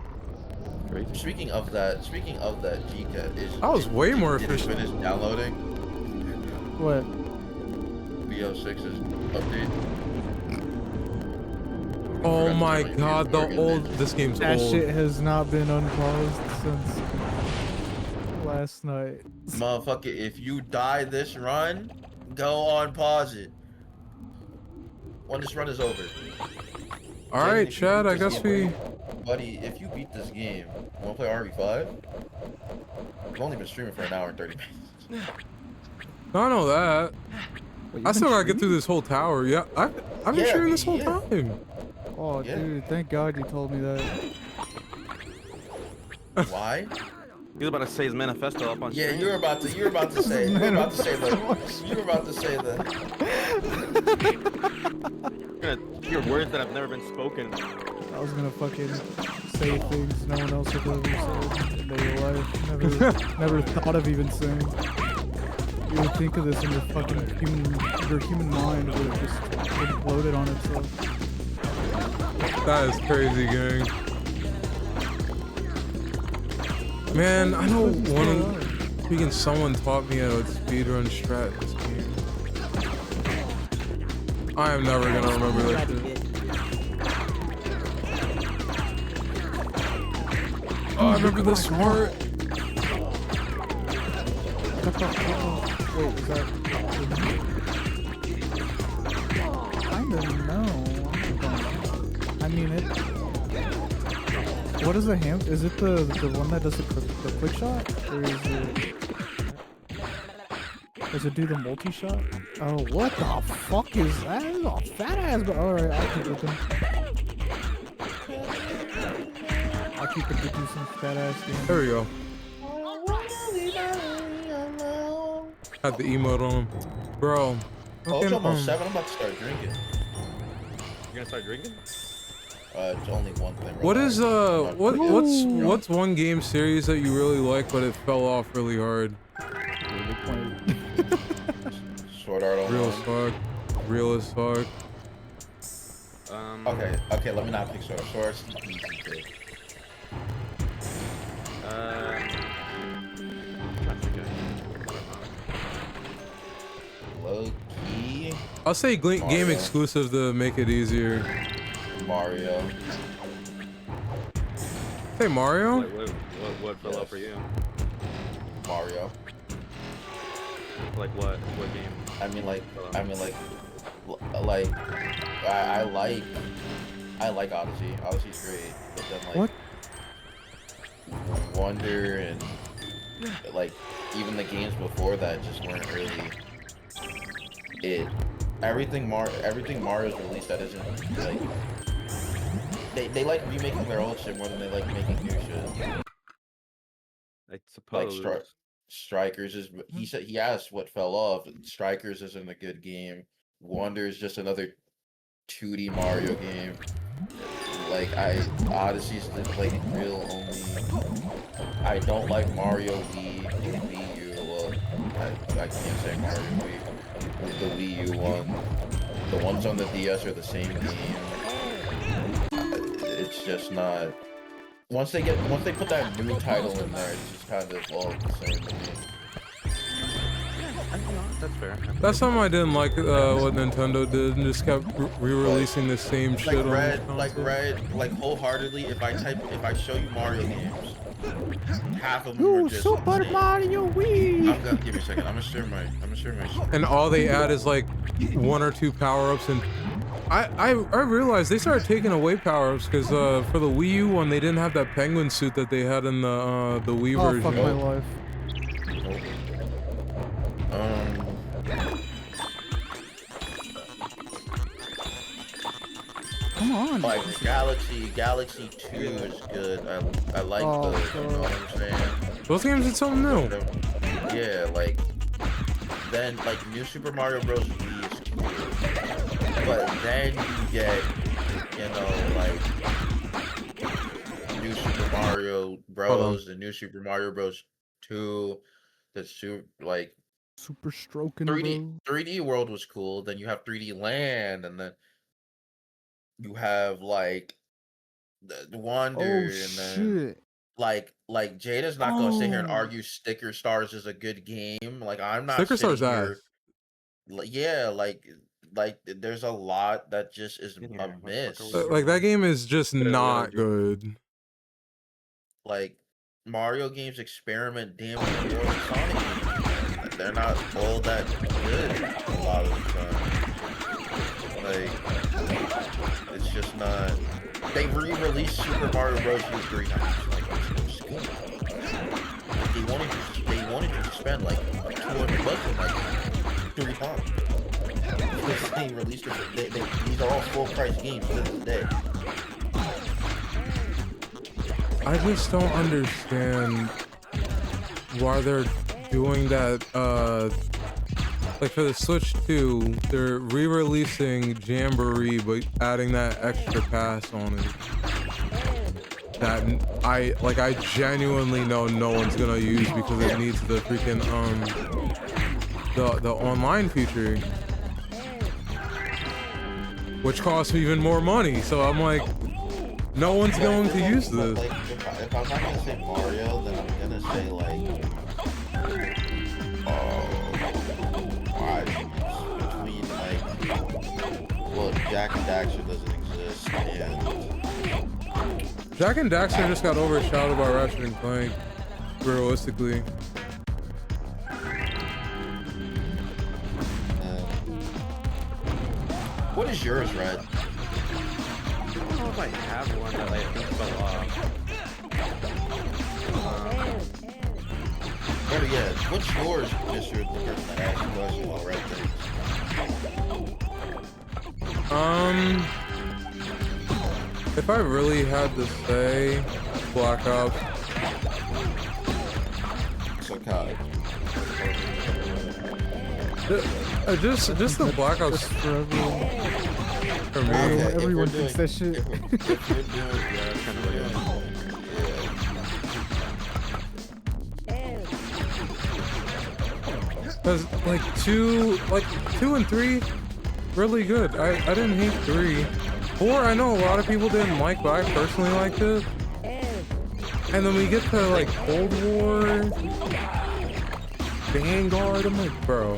Speaking of that, Gika is. I was way more Did you efficient. finish downloading What? BO6's update? Oh my god, this game's That old. shit has not been unpaused since last night. Motherfucker, if you die this run, go on pause it. When this run is over. Alright, Chad, I guess we... Buddy, if you beat this game, wanna play RV5? I've only been streaming for an hour and 30 minutes. I know that. Wait, I still gotta get through this whole tower. Yeah, I've been streaming this whole time. Oh, Yeah. dude, thank God you told me that. Why? He was about to say his manifesto up on Yeah, stream. you were about to say the You're gonna hear words that have never been spoken. I was gonna fucking say things no one else had ever said in their life. Never thought of even saying. You would think of this in your fucking human mind would have just imploded on itself. That is crazy, gang. Man, I know freaking someone taught me a speedrun strat in this game. I am never gonna remember that shit. Oh, I remember this part. Wait, is that... Kinda no. I mean it... What is the ham? Is it the one that does the quick shot? Or is it... Does it do the multi-shot? Oh, what the fuck is that? It's a fat ass, but alright, I'll keep looking. I'll keep introducing fat ass games. There we go. Had the emote on him. Bro. Oh, it's fucking, almost 7. I'm about to start drinking. You're gonna start drinking? It's only one thing. What is what's one game series that you really like but it fell off really hard? Sword Art Online. Real as fuck. Real as fuck. Okay, let me not pick Sword Art. Sword Art's the easy pick. Lowkey. I'll say game exclusive to make it easier. Mario. Hey, Mario? What fell off for you? Mario. Like what? What game? I mean like I like Odyssey. Odyssey's great, but then like Wonder and like even the games before that just weren't really it. Everything Mario's released that isn't like they like remaking their old shit more than they like making new shit. I suppose. Like Strikers is he asked what fell off. Strikers isn't a good game. Wonder is just another 2D Mario game. Like Odyssey's the like real only. I don't like Mario Wii U. Well, I can't say Mario Wii. The Wii U one. The ones on the DS are the same game. It's just not. Once they put that new title in there, it's just kind of all the same to me. That's fair. That's something I didn't like what Nintendo did and just kept re-releasing the same shit. Like wholeheartedly, if I show you Mario games, half of them are just Super Mario Wii. I'm gonna give me a second. I'm gonna share my screen. And all they add is like 1 or 2 power-ups, and I realized they started taking away power-ups because for the Wii U one they didn't have that penguin suit that they had in the Wii version. Fuck my life. Come on. Like Galaxy 2 is good. I like those. You know what I'm saying? Those games did something new. Yeah, like then like New Super Mario Bros. Wii is cool, but then you get like New Super Mario Bros. The New Super Mario Bros. 2. That's like Super stroking. 3D World was cool. Then you have 3D Land, and then you have like the Wonder, and then like Jada's not gonna sit here and argue Sticker Stars is a good game. Like I'm not. Sticker Stars ass. Yeah, like there's a lot that just is a miss. Like that game is just not good. Like Mario games experiment damn near with Sonic games. They're not all that good a lot of the time. Like it's just not. They re-released Super Mario Bros. U 3 times. Like it's good. Like, they wanted you to spend like $200 like 3 times. They released it. These are all full price games to this day. I just don't understand why they're doing that. Like for the Switch 2, they're re-releasing Jamboree, but adding that extra pass on it. That I genuinely know no one's gonna use because it needs the freaking the online feature, which costs even more money. So I'm like, no one's going to use this. Like, if I'm not gonna say Mario, then I'm gonna say like, between like, well, Jack and Daxter doesn't exist, and Jack and Daxter just got overshadowed by Ratchet and Clank, realistically. What is yours, Red? I don't know if I have one that I think fell off. Oh yeah, what's yours, Mr. the person that asked the question already? If I really had to say, Black Ops. So Kai. Just the Black Ops Just for everyone. for me. Okay, if Everyone we're thinks that shit. If we're doing, yeah, that's kind of Cause like two and three, really good. I didn't hate 3. 4, I know a lot of people didn't like, but I personally liked it. And then we get to like Cold War, Vanguard. I'm like, bro,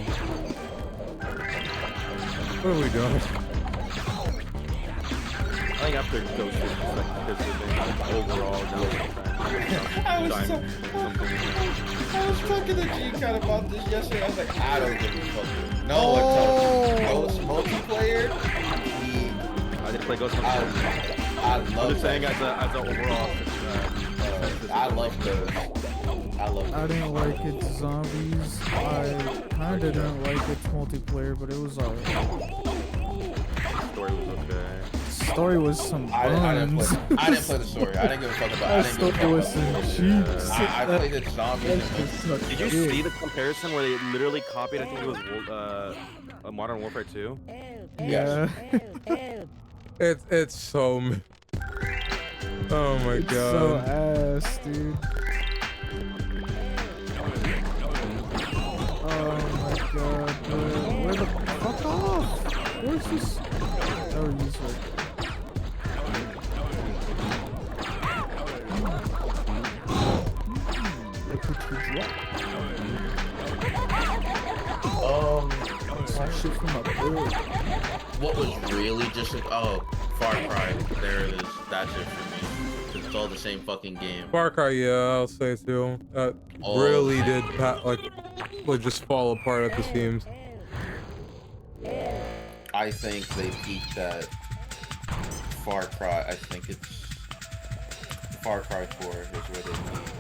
what are we doing? I think after Ghost is like this has been overall I was talking to G-Cut about this yesterday. I was like, I don't give a fuck. No one told me. Ghost multiplayer. I didn't play Ghost. I I'm love just saying as that. a overall. I love those. I love I those. didn't like its zombies. I kinda didn't like its multiplayer, but it was alright. Story was okay. Story was some buns. I didn't play the story. I didn't give a fuck about. I That didn't give a fuck story was about some the cheap. I played the zombies. Did you see the comparison where they literally copied? I think it was Modern Warfare 2. Yeah. It's so. Oh my It's god. so ass, dude. Oh my god, bro. Where the fuck off? Where's this? Oh, he's right. Look what you dropped. Some shit from my build. What was really just Far Cry. There it is. That's it for me. 'Cause it's all the same fucking game. Far Cry, yeah, I'll say too. Really did like just fall apart at the seams. I think they peaked at Far Cry. I think it's Far Cry 4 is where they peaked,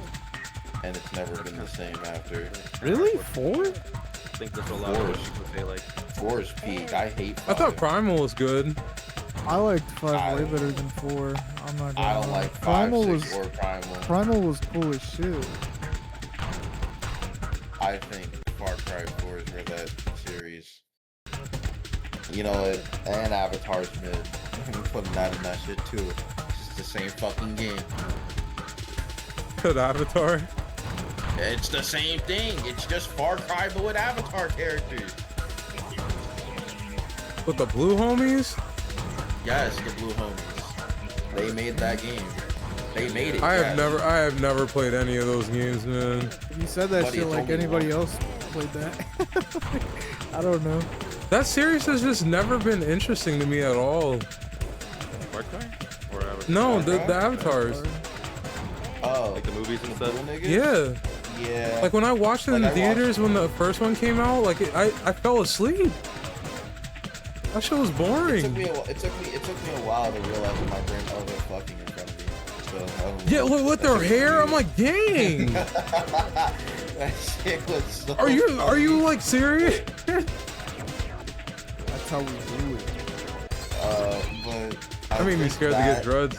and it's never been the same after. Really? 4? I think there's a lot of people say like 4 is peak. I hate 5. I thought Primal was good. I liked 5 way better than 4. I'm not gonna I don't lie. like 5, Primal 6, was or Primal. Primal was cool as shit. I think Far Cry 4 is where that series. You know, and Avatar's mid. I'm putting that in that shit too. It's the same fucking game. Good Avatar. It's the same thing. It's just Far Cry but with Avatar characters. With the blue homies? Yes, the Blue Homies. They made that game. They made it. I yes. have never played any of those games, man. You said that Buddy, shit it's like only anybody one. else played that. I don't know. That series has just never been interesting to me at all. Far Cry or Avatar? No, Far the Cry? Avatars. Oh, Like the movies and stuff. cool niggas? Yeah. Yeah. Like when I watched it in Like, the I watched theaters when the first one came out, like I fell asleep. That shit was It boring. took me a while to realize that my grandmother was fucking in front of me. So, Yeah, with their hair, I'm like, dang. that shit was so Are you like serious? That's how we do it. But I made me think scared to get that- drugs.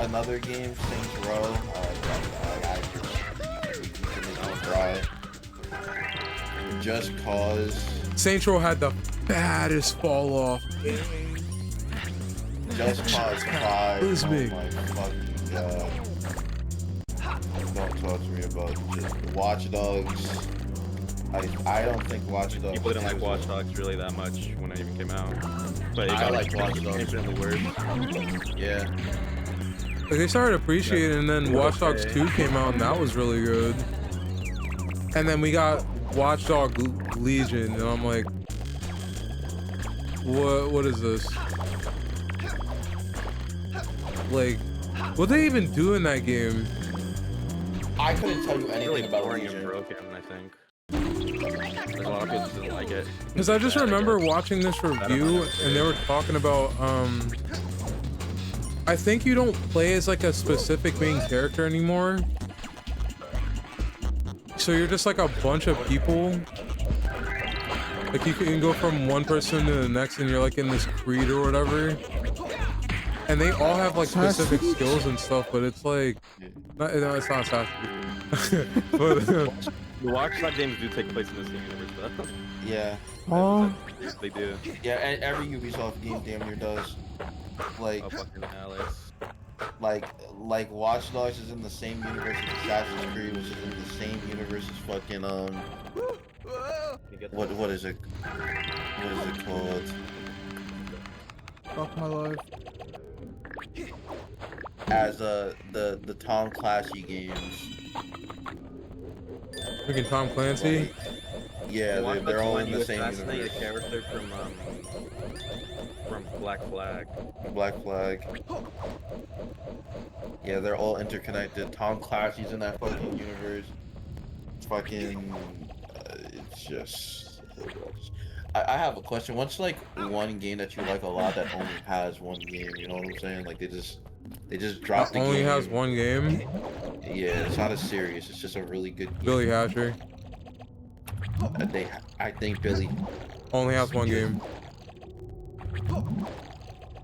Another game, Saints Row. I just you can make me cry. Just cause. Saints Row had the baddest fall off. Just cause 5. It was oh big. my fucking god. Don't talk to me about just Watch Dogs. I don't think Watch Dogs. People didn't like Watch Dogs really that much when it even came out. But it I got like Watch Dogs. infinitely worse. Yeah. Like they started appreciating, and then Watch Dogs 2 came out, and that was really good. And then we got Watch Dogs Legion, and I'm like, what is this? Like, what they even do in that game? I couldn't tell you It's anything really about boring and Legion. broken, I think. There's a lot of people just didn't like it. Because I just remember watching this review, and they were talking about, I think you don't play as like a specific main character anymore. So you're just like a bunch of people. Like you can go from one person to the next, and you're like in this creed or whatever. And they all have like specific skills and stuff, but it's like, no, it's not Assassin's. But The Watchdog games do take place in the same universe, though. Yeah. Oh, They do. Yeah, and every Ubisoft game damn near does. Like, Oh, fucking Alex. like Watch Dogs is in the same universe as Assassin's Creed, which is in the same universe as fucking what is it? What is it called? fuck my life. As the Tom Clancy games. freaking Tom Clancy. Yeah, they're all in the same assassinate universe. a character from Black Flag. Black Flag. Yeah, they're all interconnected. Tom Clancy's in that fucking universe. Fucking, it's just. I have a question. What's like one game that you like a lot that only has one game? You know what I'm saying? Like they just dropped the game. Only has one game. Yeah, it's not a series. It's just a really good game. Billy Hatcher I think Billy. only has one game.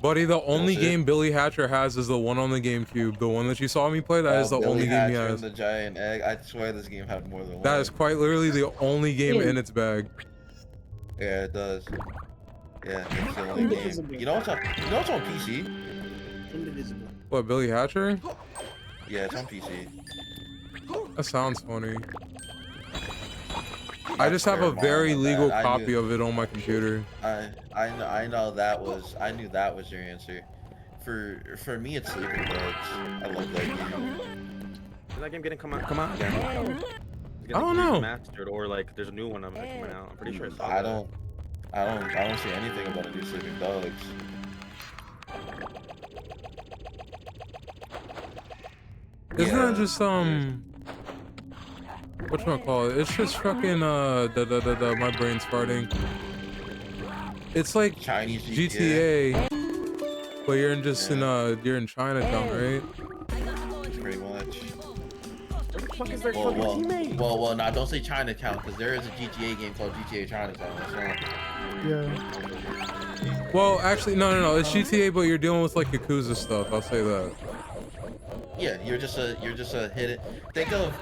Buddy, the only That's it? game Billy Hatcher has is the one on the GameCube. The one that you saw me play, that is the Billy only game he Hatcher has. and the Giant Egg. I swear this game had more than one. That is quite literally the only game in its bag. Yeah, it does. Yeah, it's the only game. You know what's on PC? Indivisible. What, Billy Hatcher? Yeah, it's on PC. That sounds funny. I just have a very legal copy of it on my computer. I know that was. I knew that was your answer. For me, it's Sleeping Dogs. I love that game. Is that game getting come out again? I don't know. Mastered or like there's a new one of it coming out. I'm pretty sure. I don't see anything about a new Sleeping Dogs. Isn't Yeah. that just whatchamacallit? It's just fucking my brain's farting. It's like Chinese GTA, but you're in you're in Chinatown, right? Pretty much. What the fuck is their fucking teammate? Well, no, don't say Chinatown, because there is a GTA game called GTA Chinatown. That's not. Yeah. Well, actually, no. It's GTA, but you're dealing with like Yakuza stuff. I'll say that. Yeah, you're just a hidden. Think of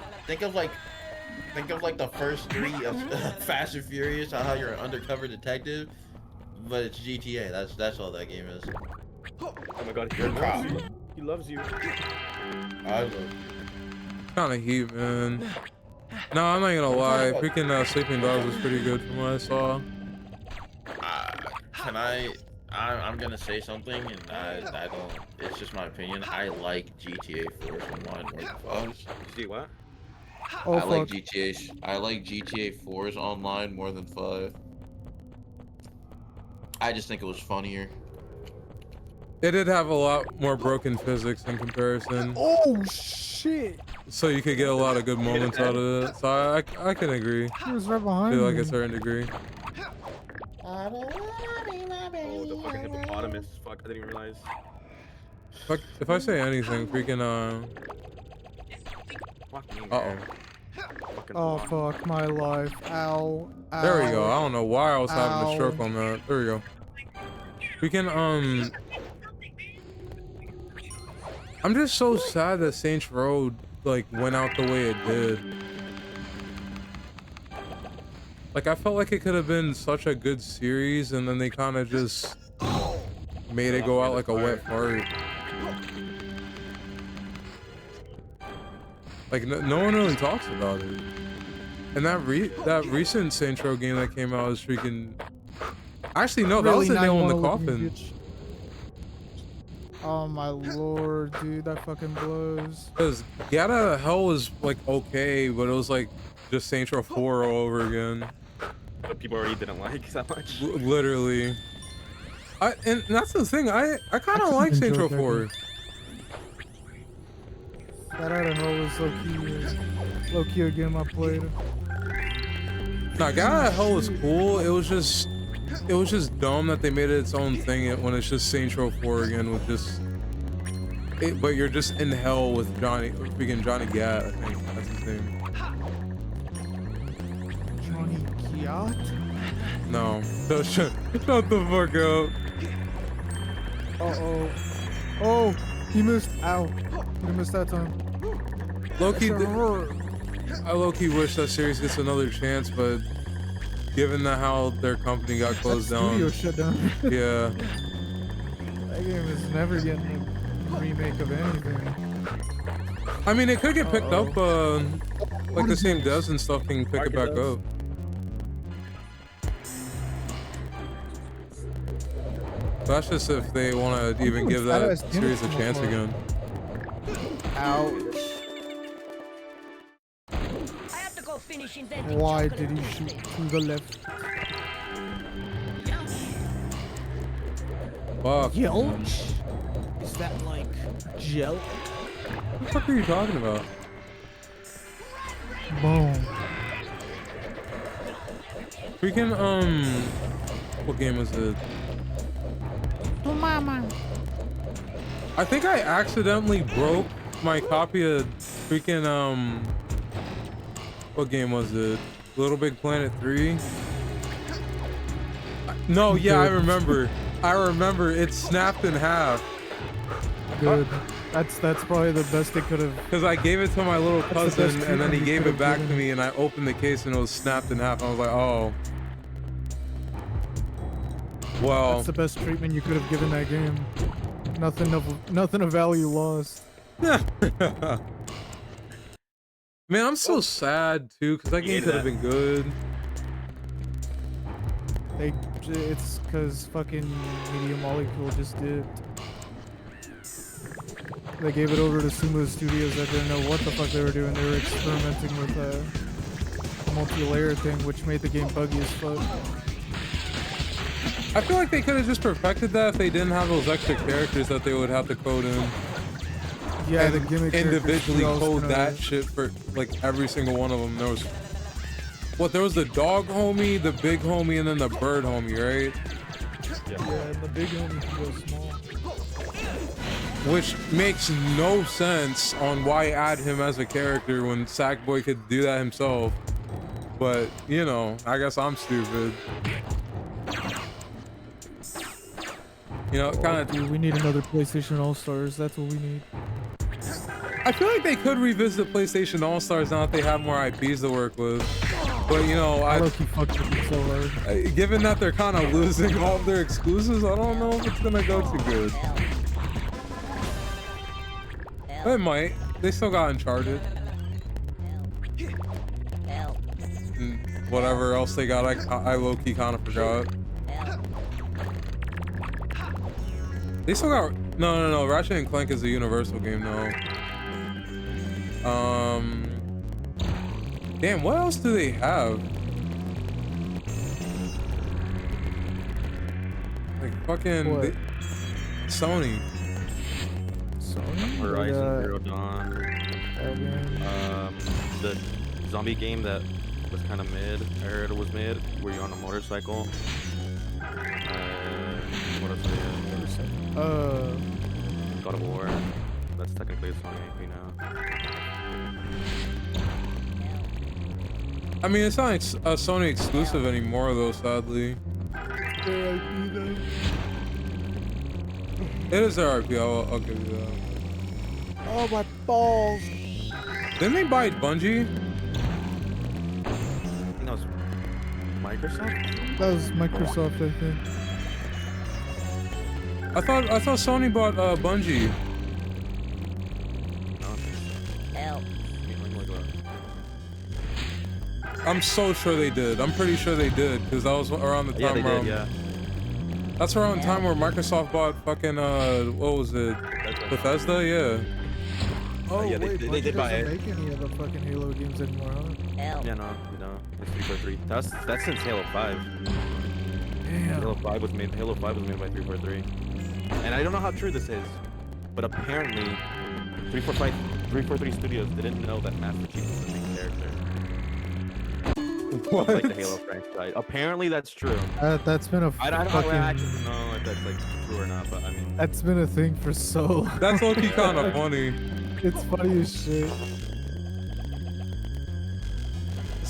like the first three of Fast and Furious, how you're an undercover detective, but it's GTA. That's all that game is. Oh my god, You're a cop. he loves you. I love. Kind of heat, man. No, I'm not gonna lie. Freaking Sleeping Dogs was pretty good from what I saw. I'm gonna say something, and I don't. It's just my opinion. I like GTA 4's online more than 5's. See what? Oh, I like fuck. I like GTA 4's online more than 5. I just think it was funnier. It did have a lot more broken physics in comparison, Oh shit! so you could get a lot of good moments out of it. So I can agree He was right behind to like me. a certain degree. Oh, the fucking hippopotamus. Fuck, I didn't even realize. If I say anything, freaking Fuck me, uh-oh. man. Fucking Oh fuck. fuck my life. Ow. Ow. There we go. I don't know why I was having a Ow. stroke on that. There we go. Freaking I'm just so sad that Saints Row like went out the way it did. Like I felt like it could have been such a good series, and then they kind of just made it go out like a wet fart. Like no one really talks about it. And that recent Saints Row game that came out was freaking. Actually, no, that was the nail in the 911 looking coffin. bitch. Oh my lord, dude, that fucking blows. Because Get Out of Hell was like okay, but it was like just Saints Row 4 all over again. But people already didn't like that much. Literally. And that's the thing. I kind of I like Saints Row enjoyed that 4. That out of hell was low-key a game I played. Nah, Get Out of Hell was cool. It was just dumb that they made it its own thing when it's just Saints Row 4 again with just. But you're just in hell with freaking Johnny Gat. I think that's his name. yacht? No. So shut the fuck up. Uh-oh. Oh, he missed. Ow. He missed that time. Lowkey, That's a horror. I low-key wish that series gets another chance, but given that how their company got closed That down, studio shut down. yeah. That game is never getting a remake of anything. I mean, it could get picked up. Like the same devs and stuff can pick it back up. That's just if they want to even give that series a chance again. Ouch. Why did he shoot to the left? Fuck. Yelch? Is that like gel? What the fuck are you talking about? Boom. Freaking, what game was it? Oh, mama. I think I accidentally broke my copy of freaking, what game was it? Little Big Planet 3? No, yeah, I remember. I remember. It snapped in half. Good. That's probably the best they could have. Because I gave it to my little cousin, and then he gave it back to me, and I opened the case, and it was snapped in half. I was like, oh. Well. That's the best treatment you could have given that game. Nothing of value lost. Man, I'm so sad too, because that game could have been good. It's because fucking Media Molecule just dipped. They gave it over to Sumo Studios that didn't know what the fuck they were doing. They were experimenting with a multi-layer thing, which made the game buggy as fuck. I feel like they could have just perfected that if they didn't have those extra characters that they would have to code in. Yeah, and the gimmick individually code that gonna... shit for like every single one of them. There was there was the dog homie, the big homie, and then the bird homie, right? Yeah, and the big homie can go small. Which makes no sense on why add him as a character when Sackboy could do that himself. But you know, I guess I'm stupid. You know, kind of. Dude, we need another PlayStation All-Stars. That's what we need. I feel like they could revisit PlayStation All-Stars now that they have more IPs to work with. But you know, I low-key fucked with it so hard. Given that they're kind of losing all of their exclusives, I don't know if it's gonna go too good. It might. They still got Uncharted. And whatever else they got, I low-key kind of forgot. They still got no. Ratchet and Clank is a Universal game now. Damn, what else do they have? Like fucking Sony. Horizon Zero Dawn. The zombie game that was kind of mid. I heard it was mid. Were you on a motorcycle? What else? God of War. That's technically a Sony IP now. I mean, it's not a Sony exclusive anymore, though. Sadly, it is their IP. I'll give you that. Oh my balls! Didn't they buy Bungie? I think that was Microsoft. That was Microsoft, I think. I thought Sony bought Bungie. I'm so sure they did. I'm pretty sure they did, because that was around the time that's around the time where Microsoft bought fucking what was it? Bethesda, yeah. Oh yeah, wait, they did buy it. Make any of the fucking Halo games anymore, huh? Yeah, no, it's 343. That's since Halo 5. Damn. Halo 5 was made by 343. And I don't know how true this is, but apparently 343 Studios didn't know that Master Chief was the main character. What? Like the Halo franchise. Apparently that's true. That's been a I don't actually know if that's like true or not, but I mean. That's been a thing for so long. That's low-key kind of funny. It's funny as shit.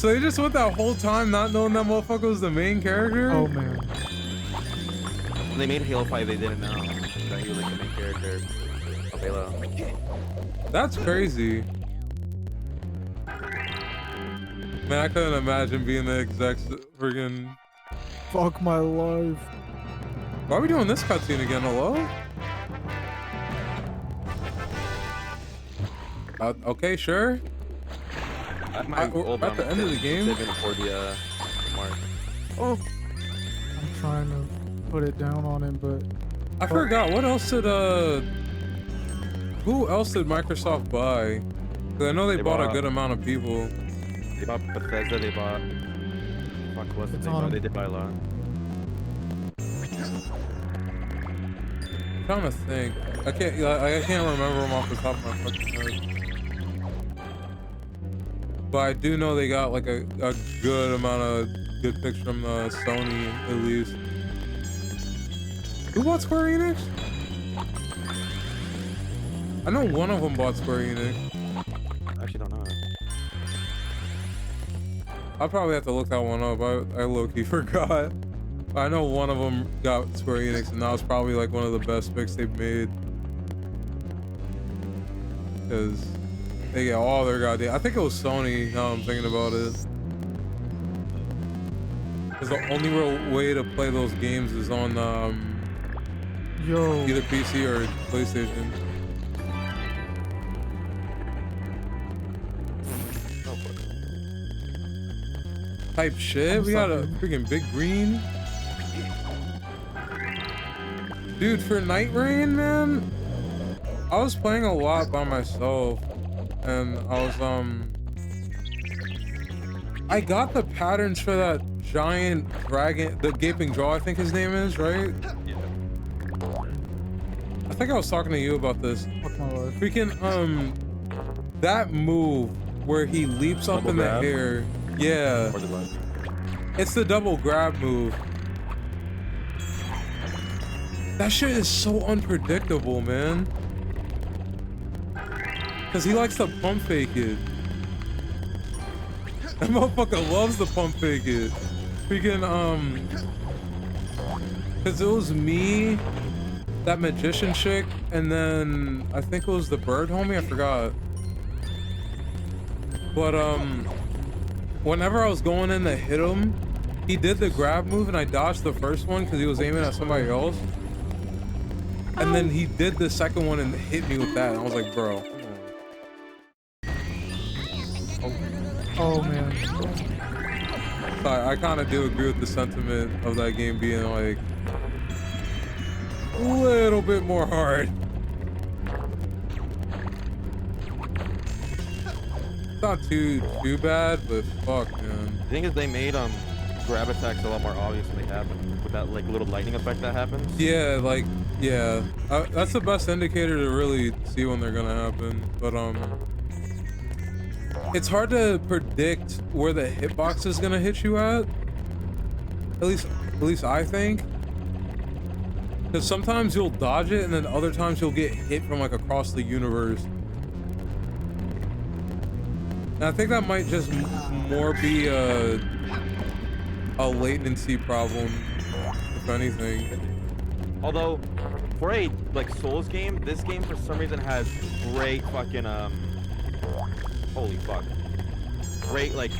So they just went that whole time not knowing that motherfucker was the main character? Oh man. When they made Halo 5, they didn't know that he was like the main character of Halo. That's crazy. Man, I couldn't imagine being the execs friggin'. Fuck my life. Why are we doing this cutscene again? Hello? Okay, sure. We're at the end of the game. Before the mark. Oh. I'm trying to put it down on him, but I forgot. What else did who else did Microsoft buy? Cause I know they bought a good amount of people. They bought Bethesda. They bought. Fuck, what's the name? They did buy a lot. I'm trying to think. I can't remember them off the top of my fucking head. But I do know they got like a good amount of good picks from Sony at least. Who bought Square Enix? I know one of them bought Square Enix. I actually don't know. I'll probably have to look that one up. I low-key forgot. I know one of them got Square Enix, and that was probably like one of the best picks they've made. Because they get all their goddamn. I think it was Sony. Now I'm thinking about it. Because the only real way to play those games is on either PC or PlayStation. Type shit. We got a freaking big green. Dude, for Night Rain, man, I was playing a lot by myself, and I was I got the patterns for that giant dragon, the gaping jaw, I think his name is, right? Yeah. I think I was talking to you about this. Freaking that move where he leaps up in the air. Yeah. It's the double grab move. That shit is so unpredictable, man. Cause he likes to pump fake it. That motherfucker loves to pump fake it. Freaking cause it was me, that magician chick, and then I think it was the bird homie, I forgot. But whenever I was going in to hit him, he did the grab move and I dodged the first one because he was aiming at somebody else. And then he did the second one and hit me with that. And I was like, bro. Oh man. Sorry, I kind of do agree with the sentiment of that game being like a little bit more hard. It's not too bad, but fuck, man. The thing is, they made grab attacks a lot more obvious when they happen, with that like little lightning effect that happens. Yeah, like that's the best indicator to really see when they're gonna happen. But it's hard to predict where the hitbox is gonna hit you at. At least I think. Because sometimes you'll dodge it, and then other times you'll get hit from like across the universe. And I think that might just more be a latency problem, if anything. Although, for a like Souls game, this game for some reason has great fucking holy fuck, great like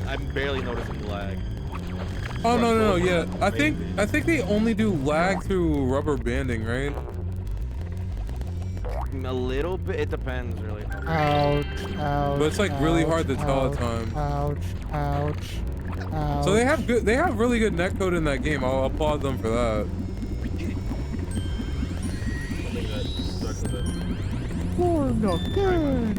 I'm barely noticing lag. Oh no, yeah. I think they only do lag through rubber banding, right? A little bit. It depends, really. Ouch, ouch. But it's like really hard to tell at times. Ouch, ouch, ouch. So they have really good netcode in that game. I'll applaud them for that. For the good.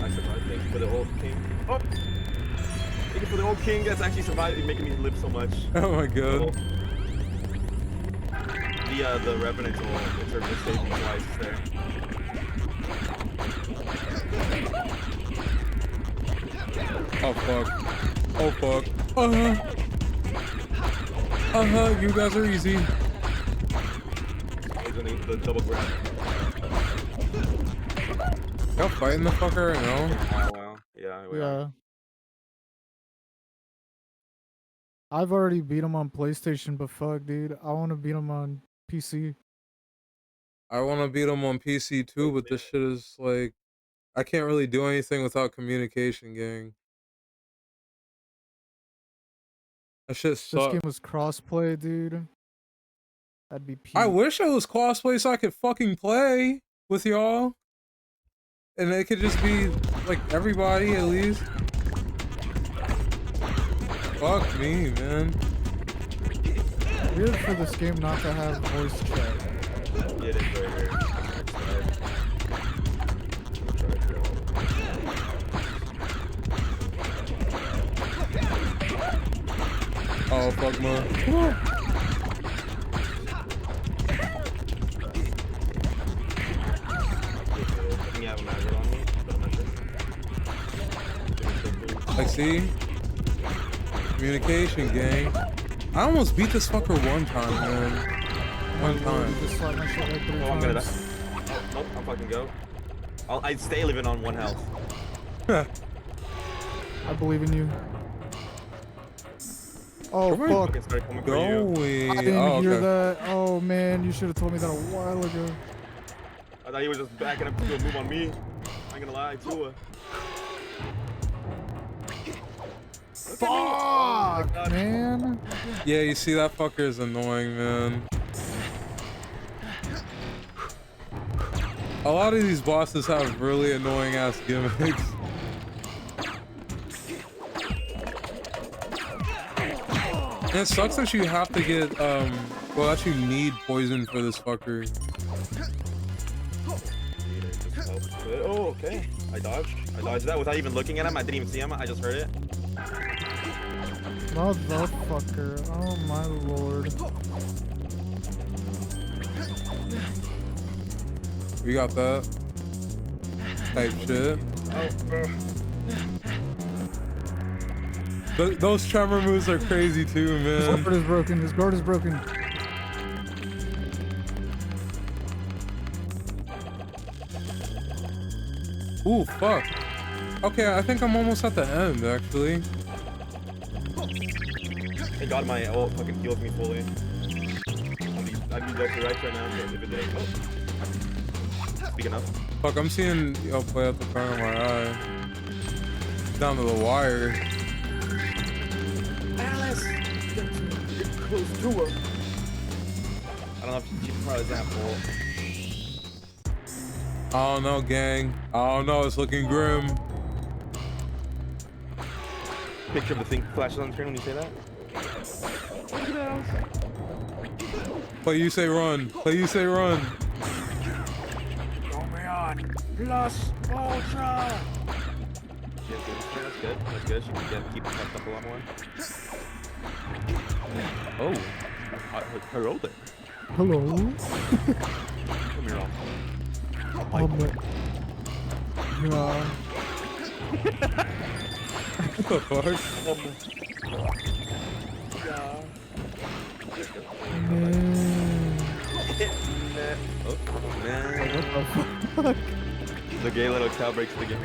I survived. Thank you for the old king. Oh, thank you for the old king that's actually surviving, making me live so much. Oh my god. The Revenant will interpret the saving twice there. Oh fuck. Oh fuck. You guys are easy. He's gonna need the double grab. Y'all fighting the fucker right now? Oh, wow. now. Yeah, we are. Yeah. I've already beat him on PlayStation, but fuck, dude, I want to beat him on PC. I want to beat him on PC too, but this shit is like, I can't really do anything without communication, gang. That shit If this game sucks. was crossplay, dude, that'd be peak. I wish it was crossplay so I could fucking play with y'all. And it could just be like everybody at least. Fuck me, man. Weird for this game not to have voice chat. Yeah, it is right here. Oh, fuck, man. You have a magnet on me, but I'm not sure. Like, see? Communication, gang. I almost beat this fucker one time, man. One time. Just slap my shit like 3 Oh, I'm gonna die. times. Oh, nope, I'm fucking go. I'd stay living on 1 health. I believe in you. Oh, Come fuck. Fucking start coming for you. Going. I didn't Oh, hear okay. that. Oh, man, you should have told me that a while ago. I thought he was just backing up to do a move on me. I ain't gonna lie, too. Fuck, man. Yeah, you see, that fucker is annoying, man. A lot of these bosses have really annoying ass gimmicks. And it sucks that you have to get, well, that you need poison for this fucker. Oh, okay. I dodged that without even looking at him. I didn't even see him. I just heard it. Motherfucker. Oh, my lord. We got that. Type shit. Those tremor moves are crazy too, His man. guard is broken. His guard is broken. Ooh, fuck. Okay, I think I'm almost at the end, actually. Thank God my ult fucking heals me fully. I'd be dead to right now if it didn't. Oh. Speaking of. Fuck, I'm seeing y'all play at the corner of my eye. Down to the wire. Alice! Get close to her. I don't know if she probably doesn't have ult. I don't know, gang. I don't know, it's looking grim. Picture of the thing flashes on the screen when you say that. Play you say run. Play you say run. Plus Ultra! That's good. That's good. She can keep kept up a lot more. Oh. Hello there. Hello. Come here, all. Oh, my. Yeah. What the fuck? Man. Oh, man. What the fuck? The gay little cow breaks the game.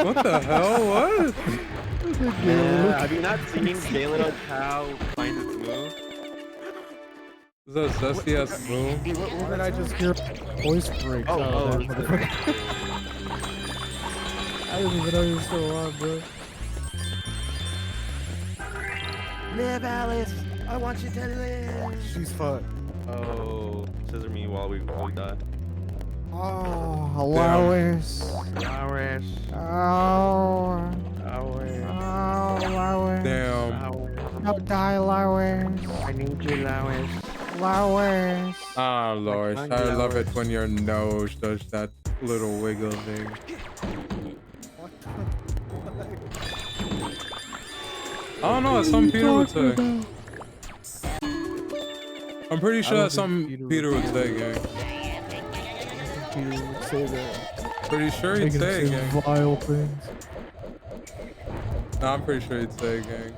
What the hell? What? Yeah, have you not seen Gay Little Cow find its move? Is that a zesty ass move? Why did I just hear voice breaks out of that motherfucker? I didn't even know you were still alive, bro. Live, Alice! I want you to live! She's fucked. Oh, scissor me while we die. Oh, Lois. Lois. Oh. Lois. Oh, Lois. Damn. Don't die, Lois. I need you, Lois. Lois. Ah, Lord. I love it when your nose does that little wiggle thing. I don't know, it's something Peter would say. I'm pretty sure that's something Peter would say, gang. Peter would say that. Pretty sure he'd Making say it, some gang. vile things. Nah, I'm pretty sure he'd say it, gang.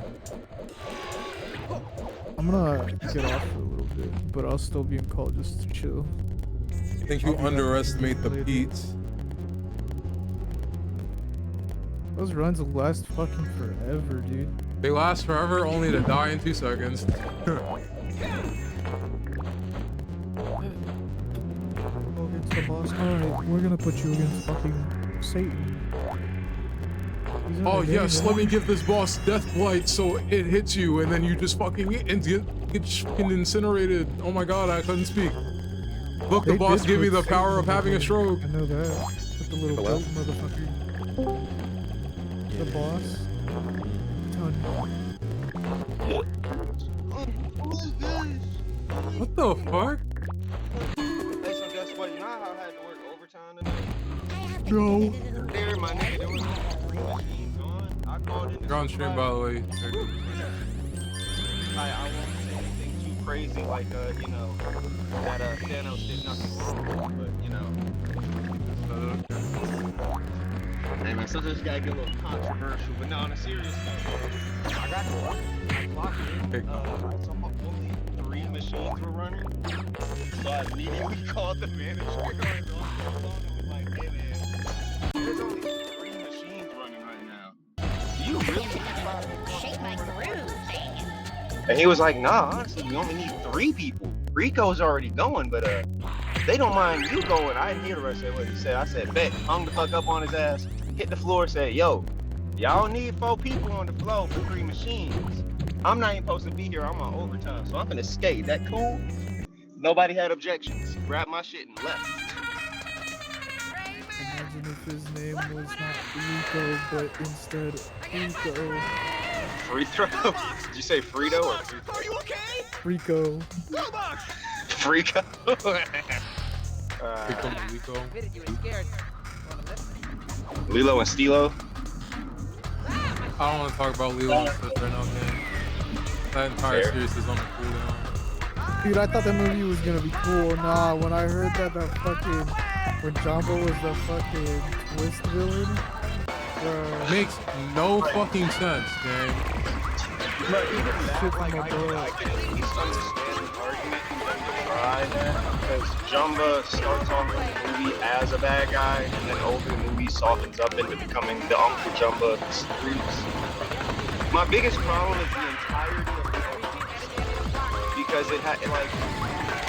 I'm gonna get off for a little bit, but I'll still be in call just to chill. I think you underestimate the Pete's. Those runs will last fucking forever, dude. They last forever, only to die in 2 seconds. Against the boss. Alright, we're gonna put you against fucking Satan. He's Oh under yes, danger. let me give this boss death blight so it hits you and then you just fucking get fucking incinerated. Oh my god, I couldn't speak. Look, the They boss did gave me put the power of Satan having a in stroke. there. I know that. Put the little Hello? goat motherfucker. The boss. Done. What the fuck? Hey, so guess what? You know how I had to work overtime tonight? No. There, my nigga, there was no three machines on. I called in. You're on stream, by the way. I won't say anything too crazy like, you know, that Thanos did nothing wrong, but, you know. Hey, man, sometimes you gotta get a little controversial, but no, on a serious note, I got clocked in. I saw only 3 machines were running, so I immediately called the manager on the phone and was like, hey, man, there's only 3 machines running right now. Do you really need 5? And he was like, nah, honestly, we only need 3 people. Rico's already going, but they don't mind you going. I didn't hear the rest of what he said. I said, bet, hung the fuck up on his ass, hit the floor, said, yo, y'all need 4 people on the floor for 3 machines. I'm not even supposed to be here. I'm on overtime, so I'm gonna skate. That cool? Nobody had objections. Grabbed my shit and left. Imagine if his name was not Rico, but instead Rico. Free throw? Did you say Frito or free throw? Are you okay? Rico. Freako? Lilo and Stilo? I don't want to talk about Lilo and Stitch right now, man. That entire Fair. series is on a cooldown. Dude, I thought that movie was gonna be cool. Nah, when I heard that when Jumbo was the fucking twist villain, Makes no fucking sense, gang. But even that, Shit like, from I can above. at least understand the argument for them to try that, because Jumba starts off in the movie as a bad guy, and then over the movie softens up into becoming the Uncle Jumba of the streets. My biggest problem is the entirety of the movie, because it had, like,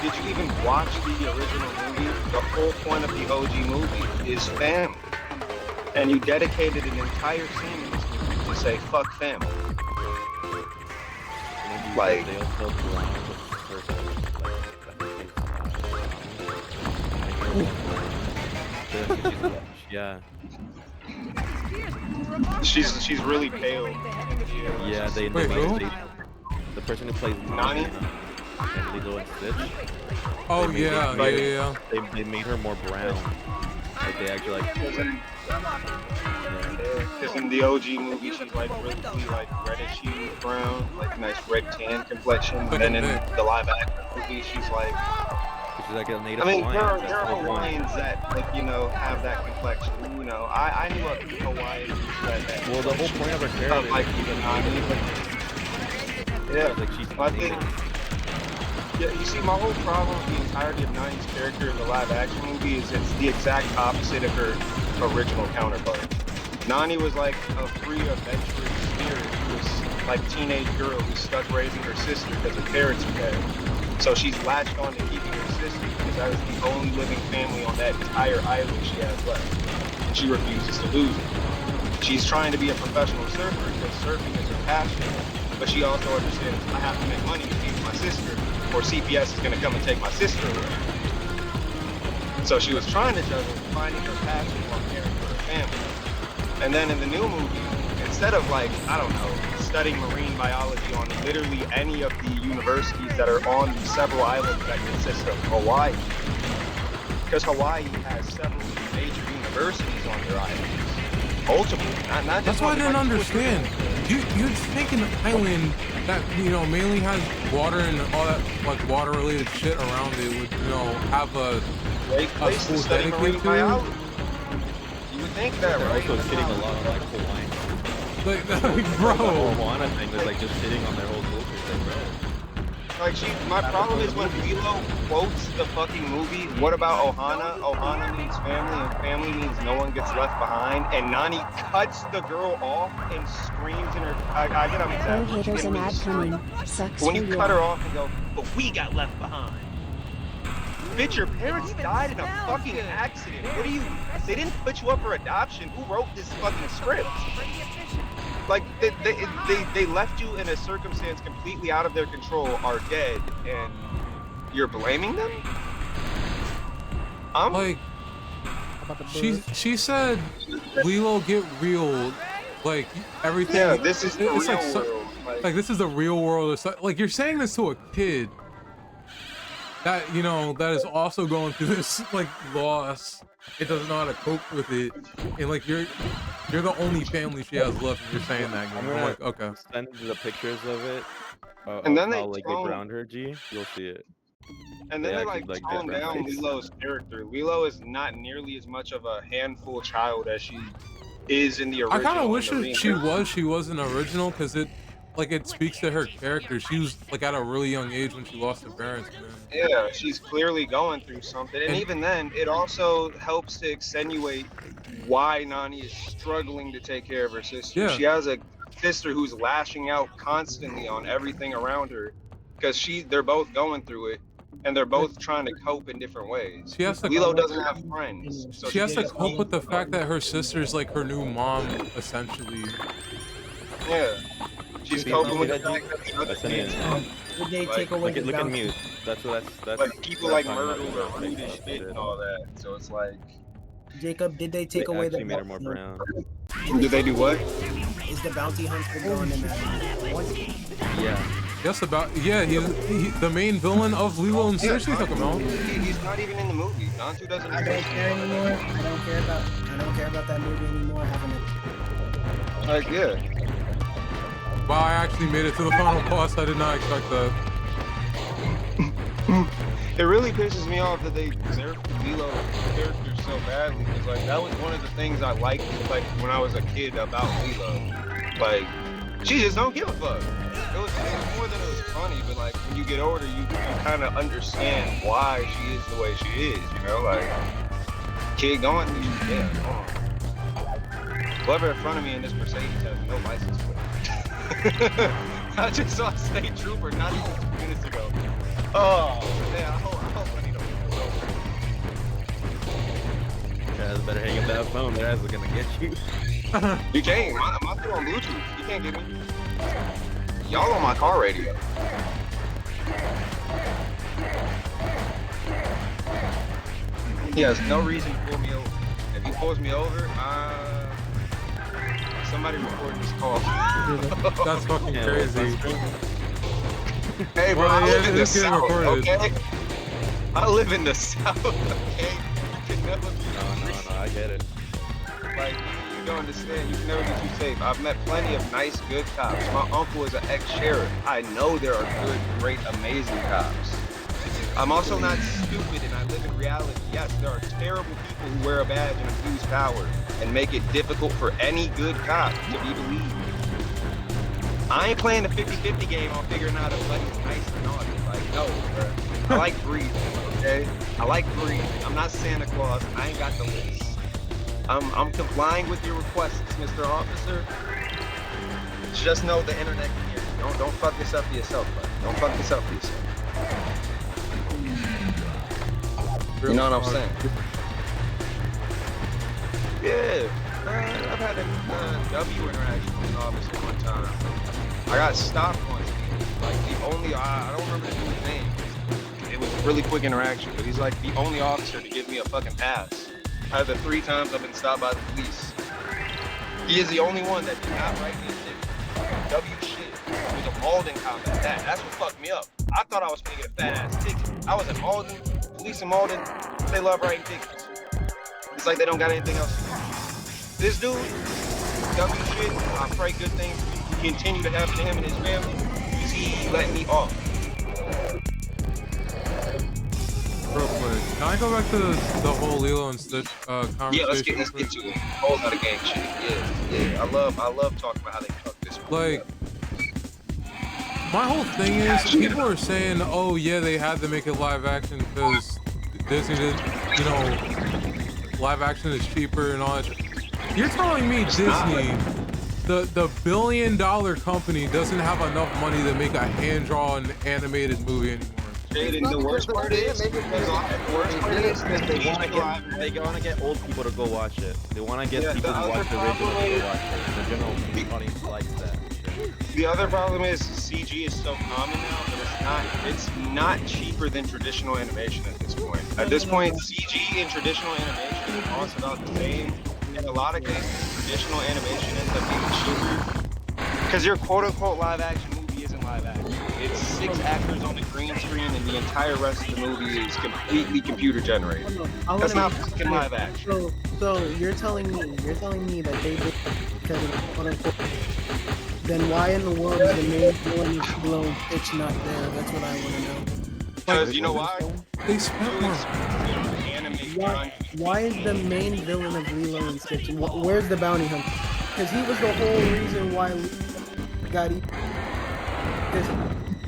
did you even watch the original movie? The whole point of the OG movie is family. And you dedicated an entire scene in this movie to say, fuck family. Like, yeah. she's really pale. Yeah, they Wait, who? the person who plays Nani? and Lilo and Stitch. Oh They made yeah, it- yeah. They made her more brown. Like they actually like. Because in the OG movie, she's like really like reddish brown, like nice red tan complexion. And then in the live action movie, she's like, She's like a native I mean, Hawaiian. there are Hawaiians that, like, you know, have that complexion. You know, I knew a Hawaiian that. Well, the whole point of her hair is like, she's a native. yeah, Like she's I think. Yeah, you see, my whole problem with the entirety of Nani's character in the live action movie is it's the exact opposite of her original counterpart. Nani was like a free, adventurous spirit who was like a teenage girl who's stuck raising her sister because her parents are dead. So she's latched on to keeping her sister because that is the only living family on that entire island she has left. And she refuses to lose it. She's trying to be a professional surfer because surfing is her passion. But she also understands I have to make money to feed my sister, or CPS is going to come and take my sister away. So she was trying to juggle finding her passion while caring for her family. And then in the new movie, instead of like, I don't know, studying marine biology on literally any of the universities that are on the several islands that consist of Hawaii, because Hawaii has several major universities on their islands. Multiple, not just That's why I one, didn't like, understand. You'd think an island that, you know, mainly has water and all that, like, water-related shit around it would, you know, have a place to school study marine dedicated to it. biology. You would think that, They're right? also shitting a lot on like Hawaiian. Like, The bro. whole Moana thing is like just shitting on their whole culture. It's like, bro. Like my problem is when Lilo quotes the fucking movie, what about Ohana? Ohana means family, and family means no one gets left behind. And Nani cuts the girl off and screams in her. I get I'm No exaggerating. haters an ad coming. Sucks When for you you. cut her off and go, but we got left behind. Bitch, your parents died in a fucking accident. What are you? They didn't put you up for adoption. Who wrote this fucking script? Like they left you in a circumstance completely out of their control, are dead, and you're blaming them? Like, she said, Lilo get real, like everything. Yeah, this is the it's real like, world. like this is the real world or something. Like you're saying this to a kid that that is also going through this like loss. It doesn't know how to cope with it, and like you're the only family she has left, and you're saying that. I'm like, okay. Send the pictures of it. And then how they drowned her. G, you'll see it. And then they like tone down Lilo's character. Lilo is not nearly as much of a handful child as she is in the original. I kind of wish she was an original, because it speaks to her character. She was like at a really young age when she lost her parents, man. Yeah, she's clearly going through something, and even then, it also helps to extenuate why Nani is struggling to take care of her sister. Yeah. She has a sister who's lashing out constantly on everything around her, because they're both going through it, and they're both trying to cope in different ways. Lilo doesn't have friends, so she has to cope with the fact that her sister's like her new mom, essentially. Yeah. She's coping with the fact that Did they take away the look at bounty? mute. That's like people like Myrtle are rude as shit and all that. So it's like, Jacob, did they take away the made her more brown. Did they do what? Is the bounty hunter going in that one? Yeah. Yes, he the main villain of Lilo and Stitch. They took him out. He's not even in the movie. Nantu doesn't. I don't care anymore. I don't care about that movie anymore. Like, yeah. Wow, I actually made it to the final boss. I did not expect that. It really pisses me off that they nerfed Lilo's character so badly, because like that was one of the things I liked like when I was a kid about Lilo. Like, she just don't give a fuck. It was more than it was funny, but like when you get older, you kind of understand why she is the way she is. Like kid going through shit. Yeah, come on. Whoever in front of me in this Mercedes has no license plate. I just saw a state trooper not even 2 minutes ago. Oh, man, I hope Lenny don't get over. Guys better hang up that phone. Their ass is gonna get you. You can't. My phone on Bluetooth. You can't get me. Y'all on my car radio. He has no reason to pull me over. If he pulls me over, somebody record this call. That's fucking crazy. Hey, bro, I live in the South, okay? I live in the South, okay? You can never be No, I get it. Like, you don't understand. You can never be too safe. I've met plenty of nice, good cops. My uncle is an ex-sheriff. I know there are good, great, amazing cops. I'm also not stupid, and I live in reality. Yes, there are terrible people who wear a badge and abuse power and make it difficult for any good cop to be believed. I ain't playing the 50-50 game on figuring out if Lenny's nice or naughty. Like, no, bro. I like breathing, okay? I like breathing. I'm not Santa Claus. I ain't got the list. I'm complying with your requests, Mr. Officer. Just know the internet can hear you. Don't fuck this up for yourself, bud. Don't fuck this up for yourself. You know what I'm saying? Yeah. I've had a W interaction with an officer one time. I got stopped once. Like the only, I don't remember the dude's name. It was a really quick interaction, but he's like the only officer to give me a fucking pass. Out of the 3 times I've been stopped by the police. He is the only one that did not write me a ticket. W shit. It was a Malden cop at that. That's what fucked me up. I thought I was gonna get a fat ass ticket. I was in Malden, police in Malden, they love writing tickets. It's like they don't got anything else to do. This dude, W shit, I pray good things continue to happen to him and his family, because he let me off. Real quick, can I go back to the whole Lilo and Stitch conversation? Yeah, let's get to it. Whole lot of gang shit. Yeah. I love talking about how they fuck this movie like up. My whole thing is, people are saying, oh yeah, they had to make it live action because Disney didn't, you know, live action is cheaper and all that shit. You're telling me Disney, the billion-dollar company, doesn't have enough money to make a hand-drawn animated movie anymore? Jaden, the worst part is, they want to get old people to go watch it. They want to get people to watch the original to go watch it. The general audience likes that. The other problem is CG is so common now, but it's not cheaper than traditional animation at this point. At this point, CG and traditional animation cost about the same. In a lot of cases, traditional animation ends up being cheaper because your quote-unquote live-action movie isn't live action. It's 6 actors on the green screen, and the entire rest of the movie is completely computer-generated. That's not fucking live action. So you're telling me that they did because of quote-unquote. Then why in the world is the main villain below pitch not there? That's what I want to know. Because you know why? They spent more. Why is the main villain of Lilo and Stitch? Where's the bounty hunter? Because he was the whole reason why got eaten.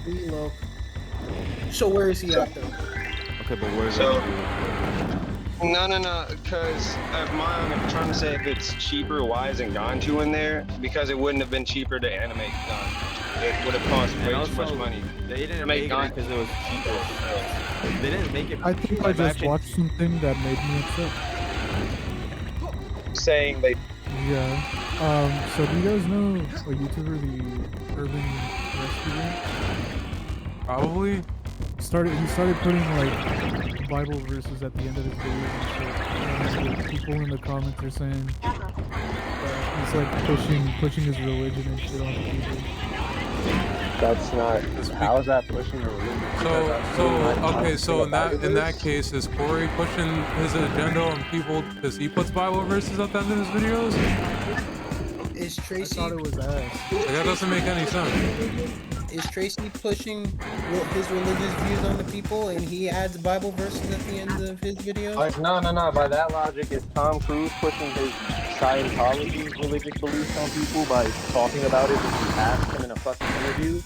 Lilo. So where is he at though? Okay, but where's No, because if I'm trying to say if it's cheaper, why isn't Gantu in there? Because it wouldn't have been cheaper to animate Gantu. It would have cost way too much money. They didn't make it because it was cheaper. They didn't make it. I think I just watched something that made me upset. Saying they. Yeah. So do you guys know a YouTuber, the Urban Rescue? Probably. He started putting like Bible verses at the end of his videos and shit. And people in the comments are saying he's like pushing his religion and shit on people. That's not. How is that pushing a religion? So in that case, is Corey pushing his agenda on people because he puts Bible verses at the end of his videos? Is Tracy? I thought it was ass. Like, that doesn't make any sense. Is Tracy pushing his religious views on the people, and he adds Bible verses at the end of his videos? Like, no. By that logic, is Tom Cruise pushing his Scientology religious beliefs on people by talking about it if you ask him in a fucking interview?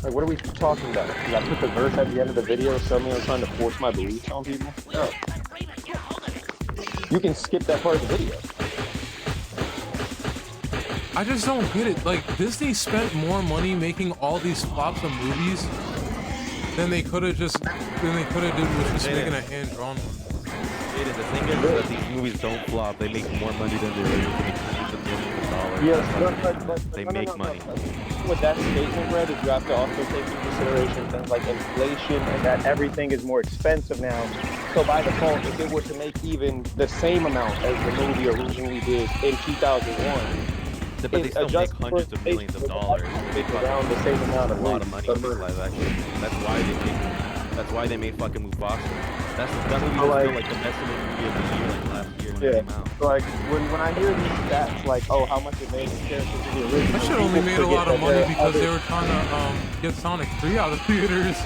Like, what are we talking about? Because I put the verse at the end of the video, suddenly I'm trying to force my beliefs on people? No. You can skip that part of the video. I just don't get it. Like, Disney spent more money making all these flops of movies than they could have just making a hand-drawn one. The thing is that these movies don't flop. They make more money than they make hundreds of millions of dollars. Yes, but they make money. With that statement, Red, is you have to also take into consideration things like inflation and that everything is more expensive now. So by default, if it were to make even the same amount as the movie originally did in 2001, but they still make hundreds of millions of dollars. They make around the same amount of money for live action. That's why they made fucking Mufasa. That movie was still like the best movie of the year, like last year when it came out. So like when I hear these stats, like how much it made the characters to the original. That shit only made a lot of money because they were trying to get Sonic 3 out of theaters.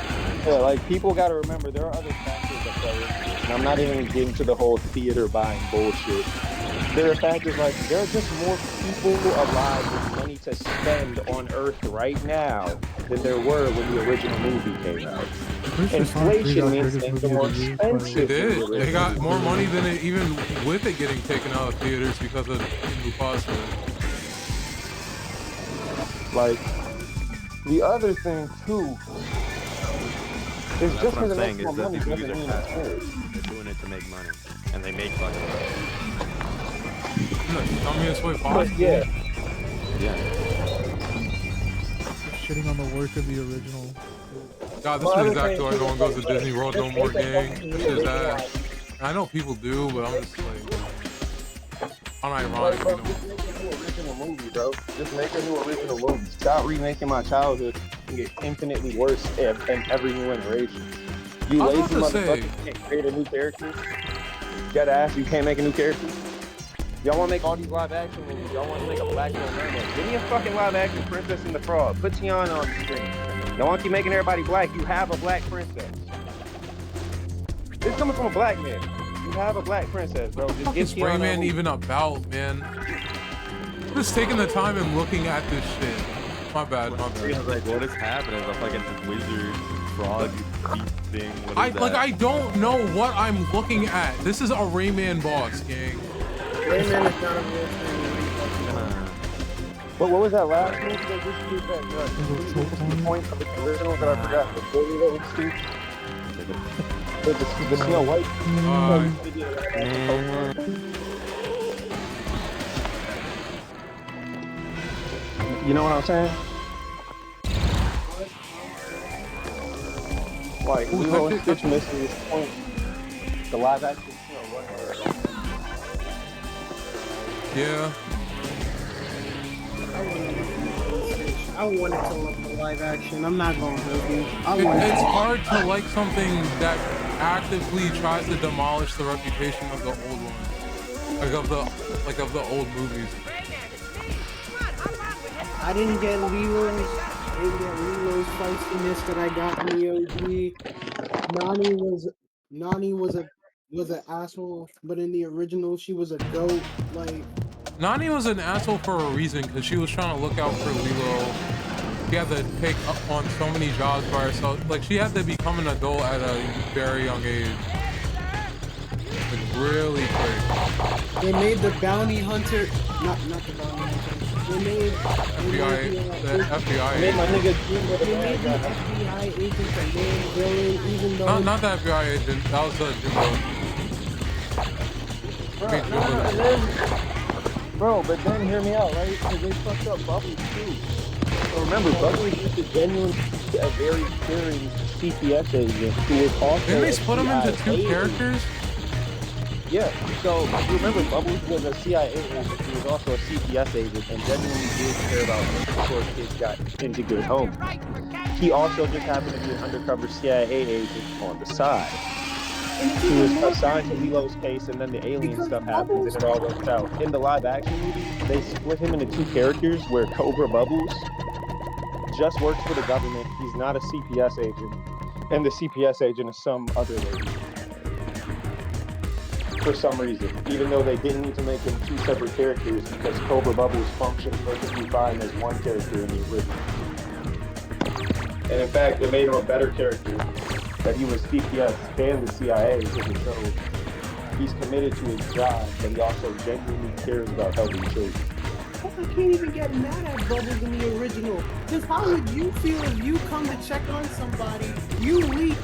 Yeah, like people gotta remember there are other factors that play into this, and I'm not even getting to the whole theater buying bullshit. There are factors like there are just more people alive with money to spend on Earth right now than there were when the original movie came out. Inflation means things are more expensive. They did. They got more money than it, even with it getting taken out of theaters because of Mufasa. Like, the other thing too is just because it makes more money doesn't mean it's good. They're doing it to make money, and they make fucking money. Dumbest way possible. Yeah. Shitting on the work of the original. God, this is exactly why no one goes to Disney World no more, gang. This is that. I know people do, but I'm just like, unironic, you know. Just make a new original movie, bro. Just make a new original movie. Stop remaking my childhood and get infinitely worse in every new iteration. You lazy motherfucker can't create a new character. You gotta ask, you can't make a new character? Y'all want to make all these live action movies? Y'all want to make a black girl mermaid? Give me a fucking live action Princess and the Frog. Put Tiana on the screen. Y'all want to keep making everybody black? You have a black princess. This is coming from a black man. You have a black princess, bro. Just What is Rayman even about, man? I'm just taking the time and looking at this shit. My bad. I was like, what is happening? A fucking wizard frog thing. What is that? I don't know what I'm looking at. This is a Rayman boss, gang. Rayman is not a real thing. What was that last movie that just did that? Point of the original that I forgot. The 40-year-old Steve. The Snow White. You know what I'm saying? Like, Lilo and Stitch missing this point. The live action Snow White. Yeah. I wanted to love the live action. I'm not going to. It's hard to like something that actively tries to demolish the reputation of the old ones, like of the old movies. I didn't get Lilo's feistiness that I got in the OG. Nani was an asshole, but in the original she was a goat. Like, Nani was an asshole for a reason, because she was trying to look out for Lilo. She had to take up on so many jobs by herself. Like, she had to become an adult at a very young age. Like, really quick. They made the bounty hunter, not the bounty hunter. They made the FBI They agent. made the FBI agent the main villain, even though Not the FBI agent. That was Jimbo. Bro, but then hear me out, right? Because they fucked up Bubbles too. So remember, Bubbles used to genuinely be a very caring CPS agent who was also. Didn't they split him into two characters? Yeah. So you remember, Bubbles was a CIA agent who was also a CPS agent and genuinely did care about making sure kids got into good homes. He also just happened to be an undercover CIA agent on the side. He was assigned to Lilo's case, and then the alien stuff happens, and it all works out. In the live-action movie, they split him into two characters, where Cobra Bubbles just works for the government. He's not a CPS agent, and the CPS agent is some other lady. For some reason, even though they didn't need to make him two separate characters, because Cobra Bubbles functioned perfectly fine as one character in the original. And in fact, it made him a better character. That he was CPS and the CIA, because it shows he's committed to his job, but he also genuinely cares about helping children. I can't even get mad at Bubbles in the original. Because how would you feel if you come to check on somebody, you leak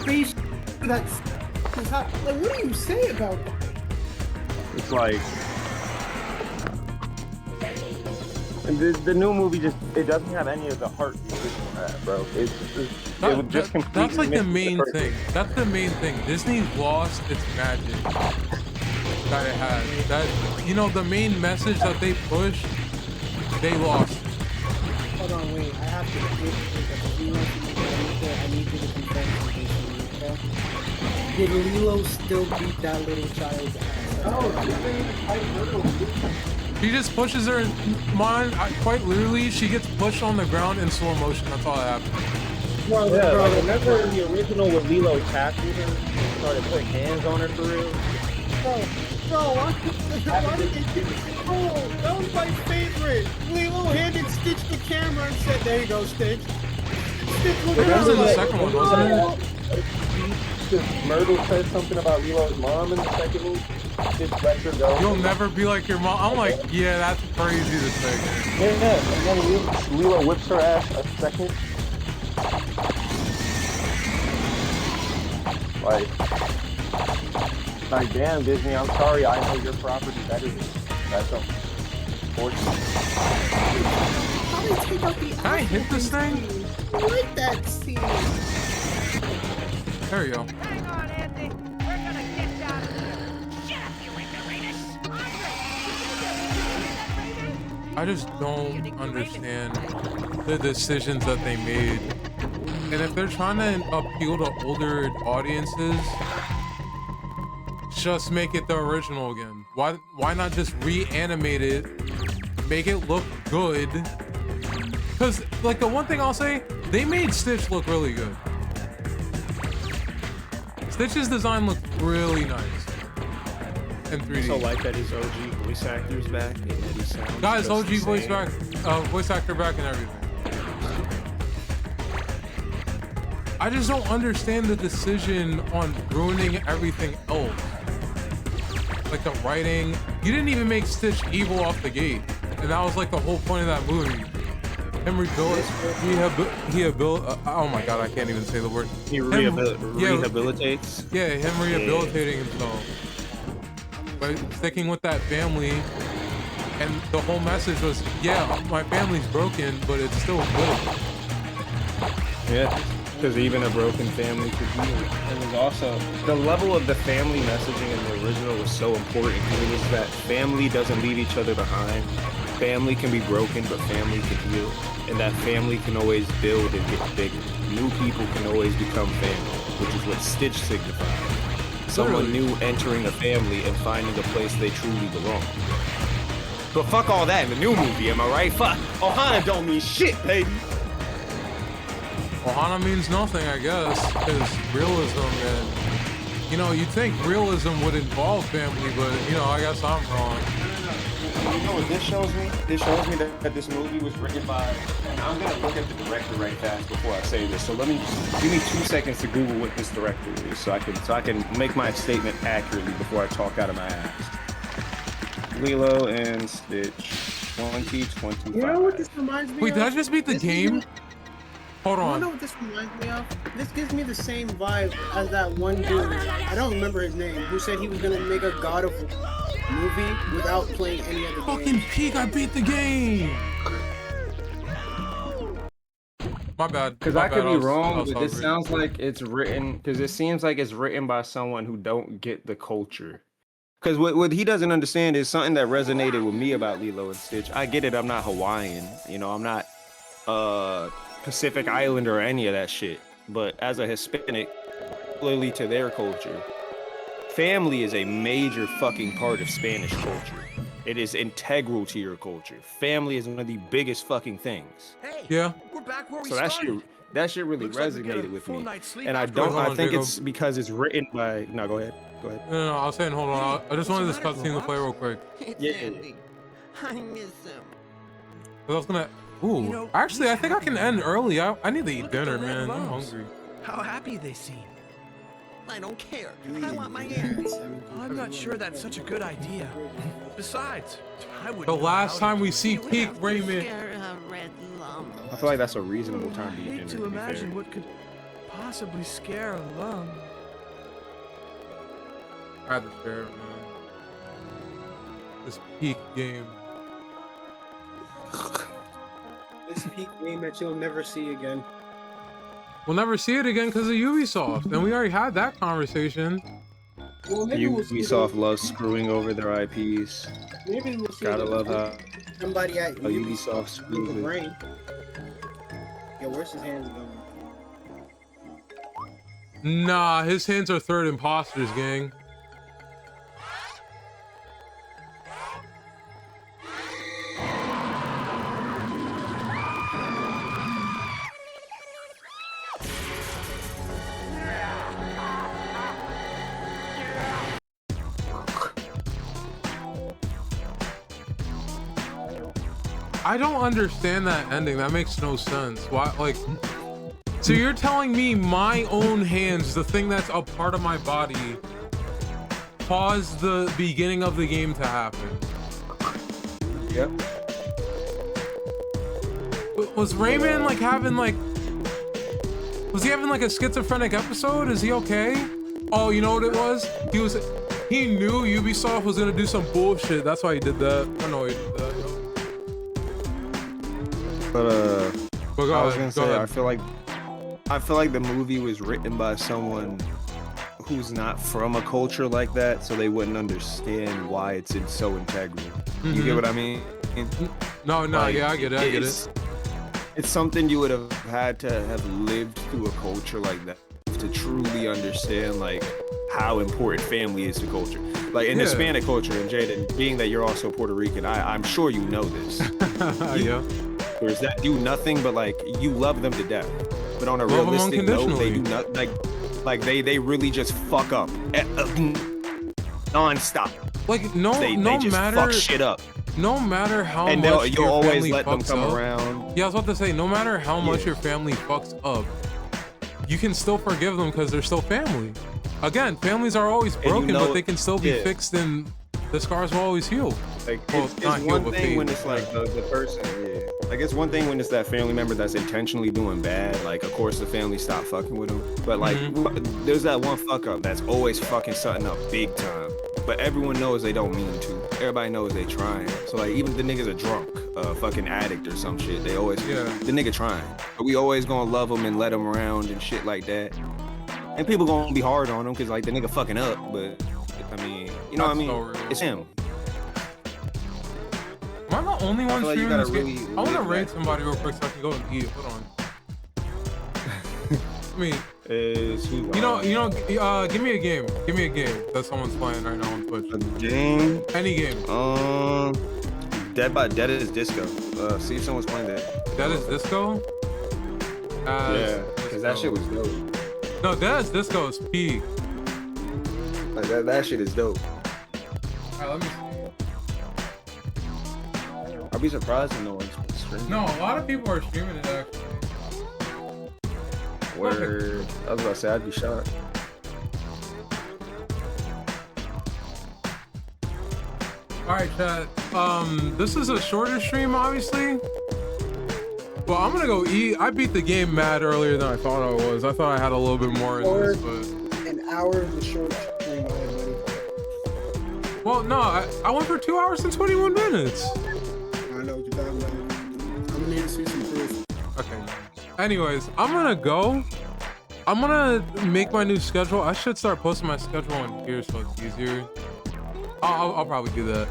face that's like, what do you say about that? It's like, and the new movie it doesn't have any of the heart the original had, bro. It would just completely. That's like the main thing. That's the main thing. Disney lost its magic that it had. That, you know, the main message that they pushed, they lost. Hold on, wait. I have to I need you to confess something to me, okay? Did Lilo still beat that little child's ass? She just pushes her, quite literally, she gets pushed on the ground in slow motion. That's all that happens. Bro, remember in the original when Lilo tackled her and started putting hands on her for real? Why did they do this? Oh, that was my favorite. Lilo handed Stitch the camera and said, "There you go, Stitch." Stitch looked That was in the like, second one, wasn't it? Myrtle said something about Lilo's mom in the second movie. Just lets her go. You'll never be like your mom. I'm like, yeah, that's crazy to say. Yeah, and then Lilo whips her ass a second. Like, damn, Disney, I'm sorry, I know your property better than you. That's unfortunate. Can I hit this thing? I like that scene. There you go. Hang on, Andy. We're gonna get down here. Shut up, you ignoramus. I just don't understand the decisions that they made. And if they're trying to appeal to older audiences, just make it the original again. Why not just reanimate it, make it look good? Because, like, the one thing I'll say, they made Stitch look really good. Stitch's design looked really nice in 3D. I also like that his OG voice actor's back and that he's sounds Guys, just OG the voice same. back, voice actor back and everything. I just don't understand the decision on ruining everything else. Like the writing, you didn't even make Stitch evil off the gate, and that was like the whole point of that movie. Him oh my god, I can't even say the word. He rehabilitates. Yeah, him rehabilitating himself. By sticking with that family, and the whole message was, yeah, my family's broken, but it's still good. Yeah, because even a broken family could heal. It was also the level of the family messaging in the original was so important because it was that family doesn't leave each other behind. Family can be broken, but family can heal, and that family can always build and get bigger. New people can always become family, which is what Stitch signifies. Someone new entering a family and finding a place they truly belong. But fuck all that in the new movie, am I right? Fuck, Ohana don't mean shit, baby. Ohana means nothing, I guess, because realism and, you know, you'd think realism would involve family, but, you know, I guess I'm wrong. You know what this shows me? This shows me that this movie was written by, and I'm gonna look at the director right fast before I say this. So give me 2 seconds to Google what this director is, so I can make my statement accurately before I talk out of my ass. Lilo and Stitch, 2025. You know what this reminds me of? Wait, did I just beat the game? Hold You on. know what this reminds me of? This gives me the same vibe as that one dude, I don't remember his name, who said he was gonna make a God of War movie without playing any other Fucking game. peak, I beat the game! My bad. Because my I could bad, be was wrong, but this hungry. sounds like it's written, because it seems like it's written by someone who don't get the culture. Because what he doesn't understand is something that resonated with me about Lilo and Stitch. I get it, I'm not Hawaiian, you know, I'm not Pacific Islander or any of that shit. But as a Hispanic, particularly to their culture, family is a major fucking part of Spanish culture. It is integral to your culture. Family is one of the biggest fucking things. Hey, yeah. We're back where we So started. that shit really Looks like we get a resonated with full me. night's sleep And I after. don't. Hold I on, think Jacob. it's because it's written by. No, go ahead. Go ahead. No, I was saying, hold on. I just wanted this cutscene to play real quick. Yeah. I miss him. I was gonna. Ooh, You know, actually, I think I can end early. I need to eat Look at dinner, the red man. I'm lumps. hungry. How happy they seem. I don't care. I want my answers. I'm not sure that's such a good idea. Besides, I would. The last time we see Peak Rayman. I feel like that's a reasonable time to I eat hate dinner. to To be imagine fair. what could possibly scare a lung. I had to share it, man. This Peak game. This peak game that you'll never see again. We'll never see it again because of Ubisoft, and we already had that conversation. Well, maybe we'll see Ubisoft loves screwing over their IPs. Maybe we'll see Gotta love how somebody at Ubisoft with screws a it. brain. Yo, where's his hands going? Nah, his hands are third imposters, gang. I don't understand that ending. That makes no sense. Why, like, so you're telling me my own hands, the thing that's a part of my body, caused the beginning of the game to happen? Yep. Was Rayman like having like, was he having like a schizophrenic episode? Is he okay? Oh, you know what it was? He knew Ubisoft was gonna do some bullshit. That's why he did that. I know he did that. But go I was ahead, gonna go say ahead. I feel like the movie was written by someone who's not from a culture like that, so they wouldn't understand why it's so integral. You get what I mean? No, Like, yeah, I get it. I get it. It's something you would have had to have lived through a culture like that to truly understand like how important family is to culture. Like in Yeah. Hispanic culture, and Jaden, being that you're also Puerto Rican, I'm sure you know this. Yeah. There's that do nothing but like you love them to death, but on a Love 'em realistic note, they unconditionally. do not like they really just fuck up non-stop. Like no They no just matter fuck shit up. no matter how And much you'll your always family let them fucks come up, around. yeah, I was about to say, no matter how much Yeah. your family fucks up, you can still forgive them because they're still family. Again, families are always And you broken, know but they can still be yeah. fixed and the scars will always heal. Like Well, it's not heal, one but thing fade. when it's like the person, yeah. Like it's one thing when it's that family member that's intentionally doing bad. Like of course the family stopped fucking with them. But like there's that one fuck up that's always fucking something up big time. But everyone knows they don't mean to. Everybody knows they trying. So like even if the nigga's a drunk, fucking addict or some shit, they always the nigga trying. But we always gonna love him and let him around and shit like that. And people gonna be hard on him because like the nigga fucking up. But I mean, you know what I mean? So It's him. Am I the only one like you streaming this gotta game? really I want to live raid that. somebody real quick so I can go and eat. Hold on. I mean, give me a game. Give me a game that someone's playing right now on Twitch. A game? Any game. Dead is Disco. See if someone's playing that. Dead is Disco? Yeah, because that shit was dope. No, Dead is Disco is peak. Like that shit is dope. Alright, let me see. I'll be surprised if no one's streaming. No, a lot of people are streaming it actually. Word. I was about to say, I'd be shocked. Alright, chat. This is a shorter stream, obviously. But I'm gonna go eat. I beat the game mad earlier than I thought I was. I thought I had a little bit more in this, but... An hour is a short stream already. Well, no, I went for 2 hours and 21 minutes. I know what you're talking about. I'm gonna need to see some proof. Okay. Anyways, I'm gonna go. I'm gonna make my new schedule. I should start posting my schedule on here so it's easier. I'll probably do that.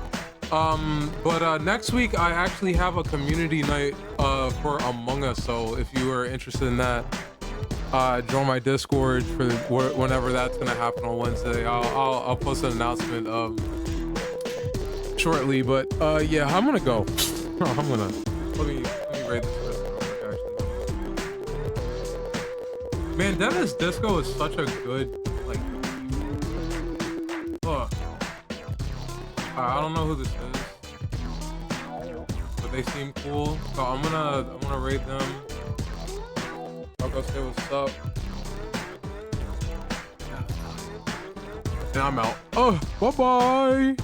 But next week I actually have a community night for Among Us. So if you are interested in that, join my Discord for whenever that's gonna happen on Wednesday. I'll post an announcement shortly. But yeah, I'm gonna go. I'm gonna let me rate this real quick, actually. Man, Dennis Disco is such a good like. I don't know who this is, but they seem cool. So I'm gonna raid them. I'll go say what's up. And I'm out. Oh, bye bye.